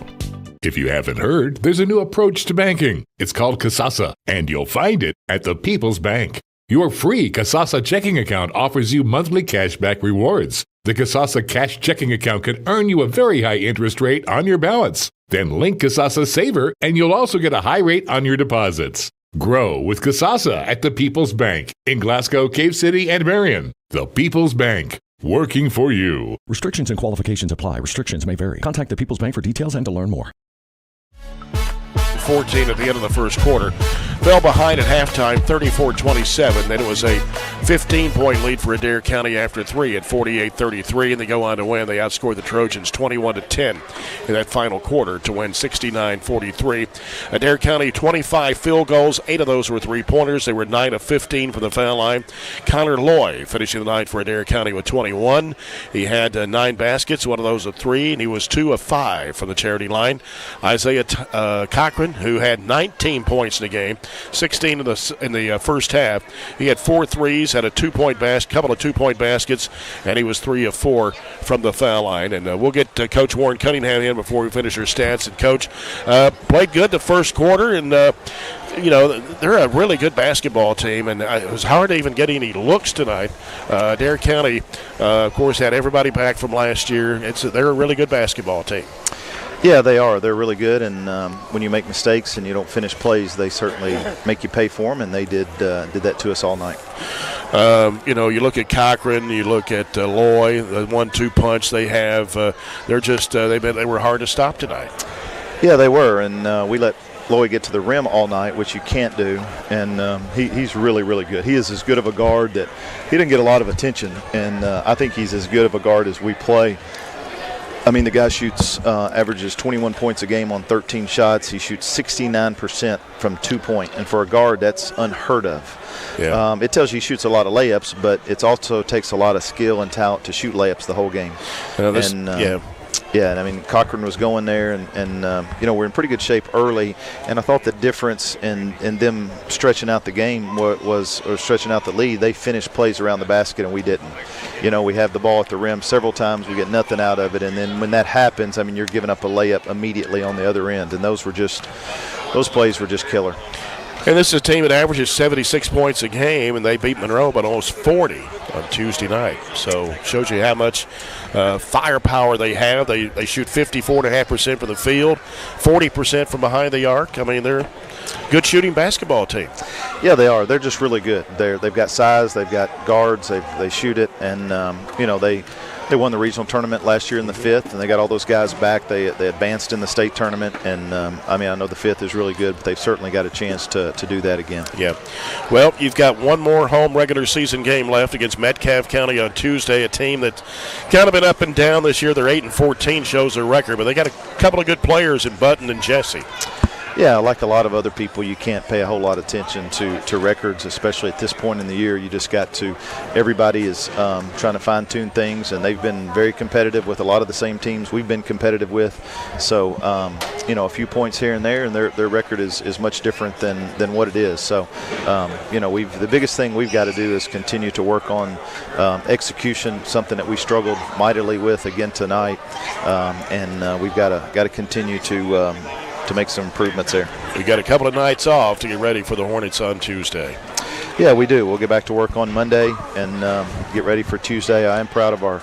If you haven't heard, there's a new approach to banking. It's called Kasasa, and you'll find it at the People's Bank. Your free Kasasa checking account offers you monthly cashback rewards. The Kasasa cash checking account can earn you a very high interest rate on your balance. Then link Kasasa Saver, and you'll also get a high rate on your deposits. Grow with Kasasa at the People's Bank in Glasgow, Cave City, and Barren. The People's Bank. working for you. Restrictions and qualifications apply. Restrictions may vary. Contact the People's Bank for details and to learn more. 14 at the end of the first quarter. Fell behind at halftime, 34-27. Then it was a 15-point lead for Adair County after 3 at 48-33, and they go on to win. They outscored the Trojans 21-10 in that final quarter to win 69-43. Adair County 25 field goals, 8 of those were three-pointers. They were 9 of 15 from the foul line. Connor Loy finishing the night for Adair County with 21. He had 9 baskets, one of those a 3, and he was 2 of 5 from the charity line. Isaiah Cochran, who had 19 points in the game, 16 in the first half. He had 4 threes, had a couple of two-point baskets, and he was 3 of 4 from the foul line. And we'll get Coach Warren Cunningham in before we finish our stats. And Coach played good the first quarter, and they're a really good basketball team, and it was hard to even get any looks tonight. Adair County, of course, had everybody back from last year. They're a really good basketball team. Yeah, they are. They're really good, and when you make mistakes and you don't finish plays, they certainly make you pay for them, and they did that to us all night. You look at Cochran, you look at Loy, the 1-2 punch they have. They were hard to stop tonight. Yeah, they were, and we let Loy get to the rim all night, which you can't do, and he's really, really good. He is as good of a guard that he didn't get a lot of attention, and I think he's as good of a guard as we play. I mean, the guy averages 21 points a game on 13 shots. He shoots 69% from 2-point, and for a guard, that's unheard of. Yeah. It tells you he shoots a lot of layups, but it also takes a lot of skill and talent to shoot layups the whole game. Yeah, and I mean, Cochran was going there, and we're in pretty good shape early, and I thought the difference in them stretching out the game or stretching out the lead, they finished plays around the basket and we didn't. We have the ball at the rim several times, we get nothing out of it, and then when that happens, I mean, you're giving up a layup immediately on the other end, and those plays were just killer. And this is a team that averages 76 points a game, and they beat Monroe by almost 40 on Tuesday night. So shows you how much firepower they have. They shoot 54.5% from the field, 40% from behind the arc. I mean, they're a good shooting basketball team. Yeah, they are. They're just really good. They've got size. They've got guards. They shoot it, and they won the regional tournament last year in the 5th, and they got all those guys back. They advanced in the state tournament, and I know the 5th is really good, but they've certainly got a chance to do that again. Yeah. Well, you've got one more home regular season game left against Metcalfe County on Tuesday, a team that's kind of been up and down this year. They're 8-14 shows their record, but they got a couple of good players in Button and Jesse. Yeah, like a lot of other people, you can't pay a whole lot of attention to records, especially at this point in the year. You just got to – everybody is trying to fine-tune things, and they've been very competitive with a lot of the same teams we've been competitive with. So, a few points here and there, and their record is much different than what it is. So, the biggest thing we've got to do is continue to work on execution, something that we struggled mightily with again tonight, and we've got to continue to make some improvements there. We got a couple of nights off to get ready for the Hornets on Tuesday. Yeah, we do. We'll get back to work on Monday and get ready for Tuesday. I am proud of our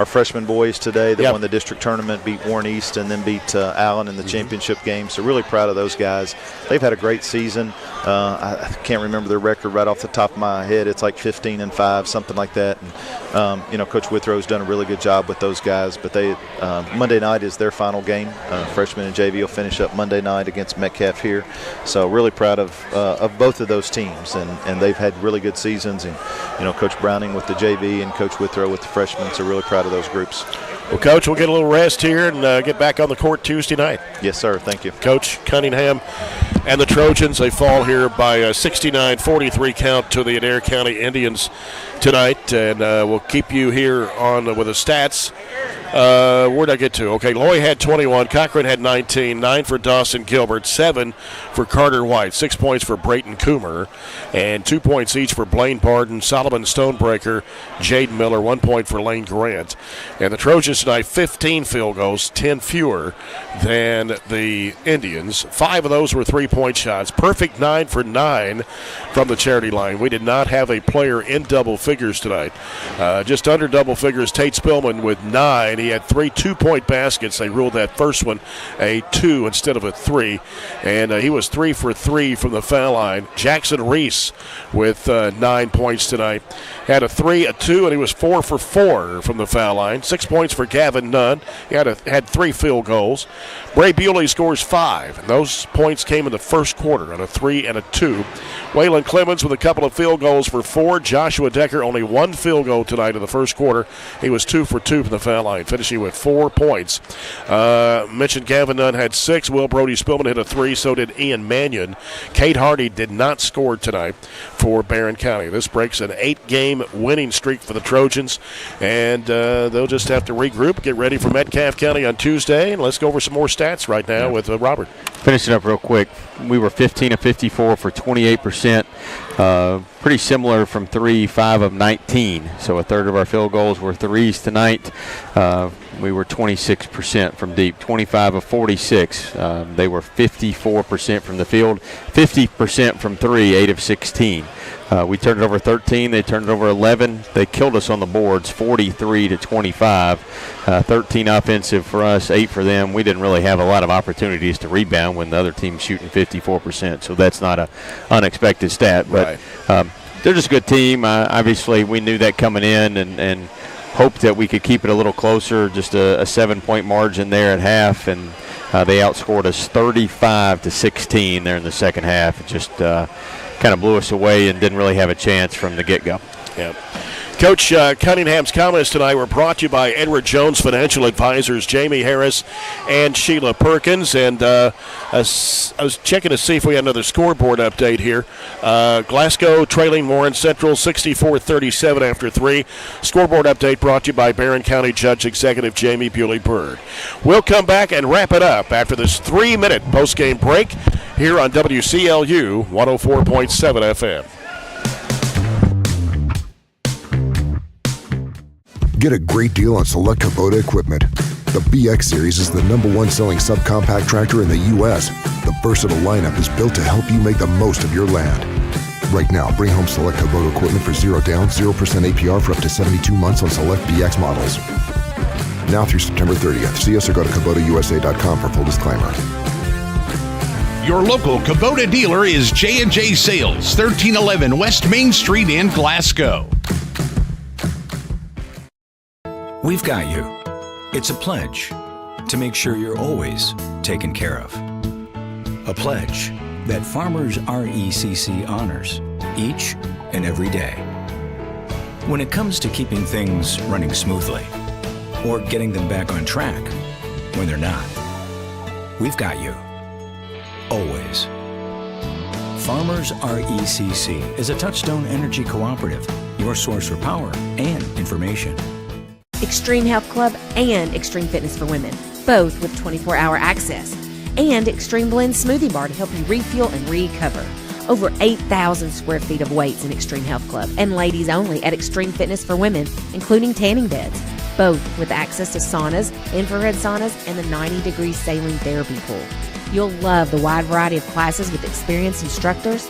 freshman boys today that won the district tournament, beat Warren East, and then beat Allen in the championship game. So really proud of those guys. They've had a great season. I can't remember their record right off the top of my head. It's like 15-5, something like that. And, Coach Withrow's done a really good job with those guys. But Monday night is their final game. Freshman and JV will finish up Monday night against Metcalfe here. So really proud of both of those teams. And they've had really good seasons. And, Coach Browning with the JV and Coach Withrow with the freshmen. So really proud of those groups. Well, Coach, we'll get a little rest here and get back on the court Tuesday night. Yes, sir. Thank you. Coach Cunningham and the Trojans, they fall here by a 69-43 count to the Adair County Indians tonight. And we'll keep you here on with the stats. Where'd I get to? Okay, Loy had 21. Cochran had 19. 9 for Dawson Gilbert. 7 for Carter White. 6 points for Brayton Coomer. And 2 points each for Blaine Barden, Solomon Stonebreaker, Jaden Miller. 1 point for Lane Grant. And the Trojans tonight, 15 field goals, 10 fewer than the Indians. 5 of those were three-point shots. Perfect 9 for 9 from the charity line. We did not have a player in double figures tonight. Just under double figures, Tate Spillman with 9. He had 3 2-point baskets. They ruled that first one a 2 instead of a 3. And he was 3 for 3 from the foul line. Jackson Reese with 9 points tonight. had a 3, a 2, and he was 4 for 4 from the foul line. 6 points for Gavin Nunn. He had 3 field goals. Bray Bewley scores 5, and those points came in the first quarter on a 3 and a 2. Waylon Clemens with a couple of field goals for 4. Joshua Decker only 1 field goal tonight in the first quarter. He was 2 for 2 from the foul line, finishing with 4 points. Mentioned Gavin Nunn had 6. Will Brody Spillman hit a 3. So did Ian Mannion. Kate Hardy did not score tonight for Barren County. This breaks an 8-game winning streak for the Trojans, and they'll just have to regroup, get ready for Metcalfe County on Tuesday. And let's go over some more stats right now with Robert. Finishing up real quick, we were 15 of 54 for 28%. Pretty similar from 3, 5 of 19. So a third of our field goals were threes tonight. We were 26% from deep, 25 of 46. They were 54% from the field, 50% from 3, 8 of 16. We turned it over 13. They turned it over 11. They killed us on the boards, 43 to 25. 13 offensive for us, 8 for them. We didn't really have a lot of opportunities to rebound when the other team's shooting 54%. So that's not an unexpected stat. But they're just a good team. Obviously, we knew that coming in and hoped that we could keep it a little closer, just a 7-point margin there at half. And they outscored us 35 to 16 there in the second half. It just kind of blew us away and didn't really have a chance from the get-go. Yeah. Coach Cunningham's comments tonight were brought to you by Edward Jones Financial Advisors, Jamie Harris and Sheila Perkins. And I was checking to see if we had another scoreboard update here. Glasgow trailing Warren Central 64-37 after 3. Scoreboard update brought to you by Barren County Judge Executive Jamie Bewley-Byrd. We'll come back and wrap it up after this 3-minute postgame break here on WCLU 104.7 FM. Get a great deal on select Kubota equipment. The BX Series is the #1 selling subcompact tractor in the U.S. The versatile lineup is built to help you make the most of your land. Right now, bring home select Kubota equipment for 0 down, 0% APR for up to 72 months on select BX models. Now through September 30th. See us or go to KubotaUSA.com for full disclaimer. Your local Kubota dealer is J&J Sales, 1311 West Main Street in Glasgow. We've got you. It's a pledge to make sure you're always taken care of. A pledge that Farmers RECC honors each and every day. When it comes to keeping things running smoothly or getting them back on track when they're not, we've got you. Always. Farmers RECC is a Touchstone Energy Cooperative, your source for power and information. Extreme Health Club and Extreme Fitness for Women, both with 24-hour access. And Extreme Blend Smoothie Bar to help you refuel and recover. Over 8,000 square feet of weights in Extreme Health Club and ladies only at Extreme Fitness for Women, including tanning beds, both with access to saunas, infrared saunas, and the 90-degree saline therapy pool. You'll love the wide variety of classes with experienced instructors.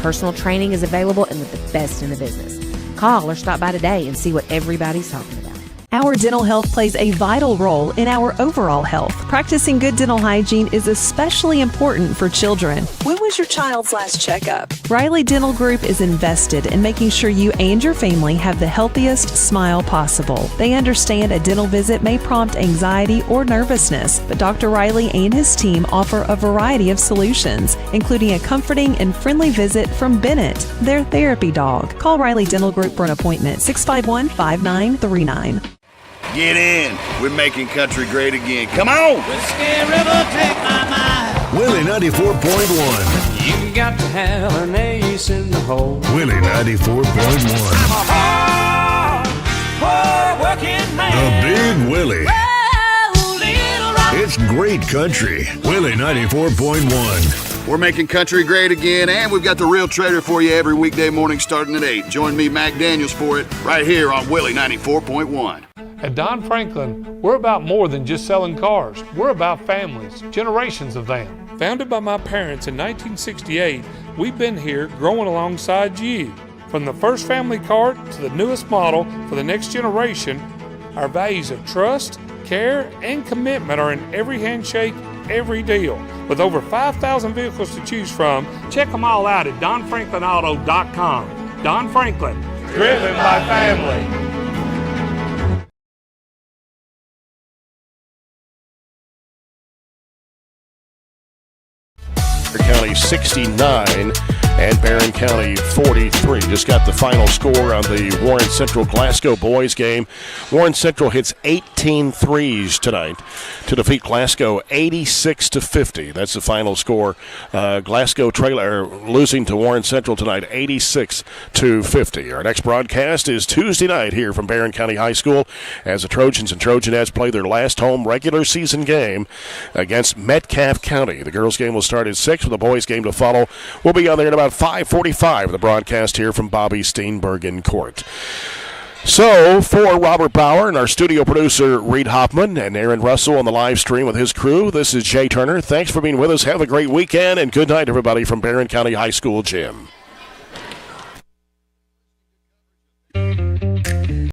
Personal training is available and with the best in the business. Call or stop by today and see what everybody's talking about. Our dental health plays a vital role in our overall health. Practicing good dental hygiene is especially important for children. When was your child's last checkup? Riley Dental Group is invested in making sure you and your family have the healthiest smile possible. They understand a dental visit may prompt anxiety or nervousness, but Dr. Riley and his team offer a variety of solutions, including a comforting and friendly visit from Bennett, their therapy dog. Call Riley Dental Group for an appointment, 651-5939. Get in. We're making country great again. Come on. Whiskey River, take my mind. Willie 94.1. You got to have an ace in the hole. Willie 94.1. I'm a hard working man. The Big Willie. Oh, little rock. It's great country. Willie 94.1. We're making country great again, and we've got the Real Trader for you every weekday morning starting at 8. Join me, Mac Daniels, for it right here on Willie 94.1. At Don Franklin, we're about more than just selling cars. We're about families, generations of them. Founded by my parents in 1968, we've been here growing alongside you. From the first family car to the newest model for the next generation, our values of trust, care, and commitment are in every handshake, every deal. With over 5,000 vehicles to choose from, check them all out at DonFranklinAuto.com. Don Franklin, driven by family. County 69 and Barren County 43. Just got the final score on the Warren Central Glasgow boys game. Warren Central hits 18 threes tonight to defeat Glasgow 86-50. That's the final score. Glasgow losing to Warren Central tonight 86-50. Our next broadcast is Tuesday night here from Barren County High School as the Trojans and Trojanettes play their last home regular season game against Metcalfe County. The girls game will start at 6 with the boys game to follow. We'll be on there at about 5:45. The broadcast here from Bobby Steenbergen Court. So, for Robert Bauer and our studio producer Reed Hoffman and Aaron Russell on the live stream with his crew, this is Jay Turner. Thanks for being with us. Have a great weekend and good night, everybody, from Barren County High School Gym.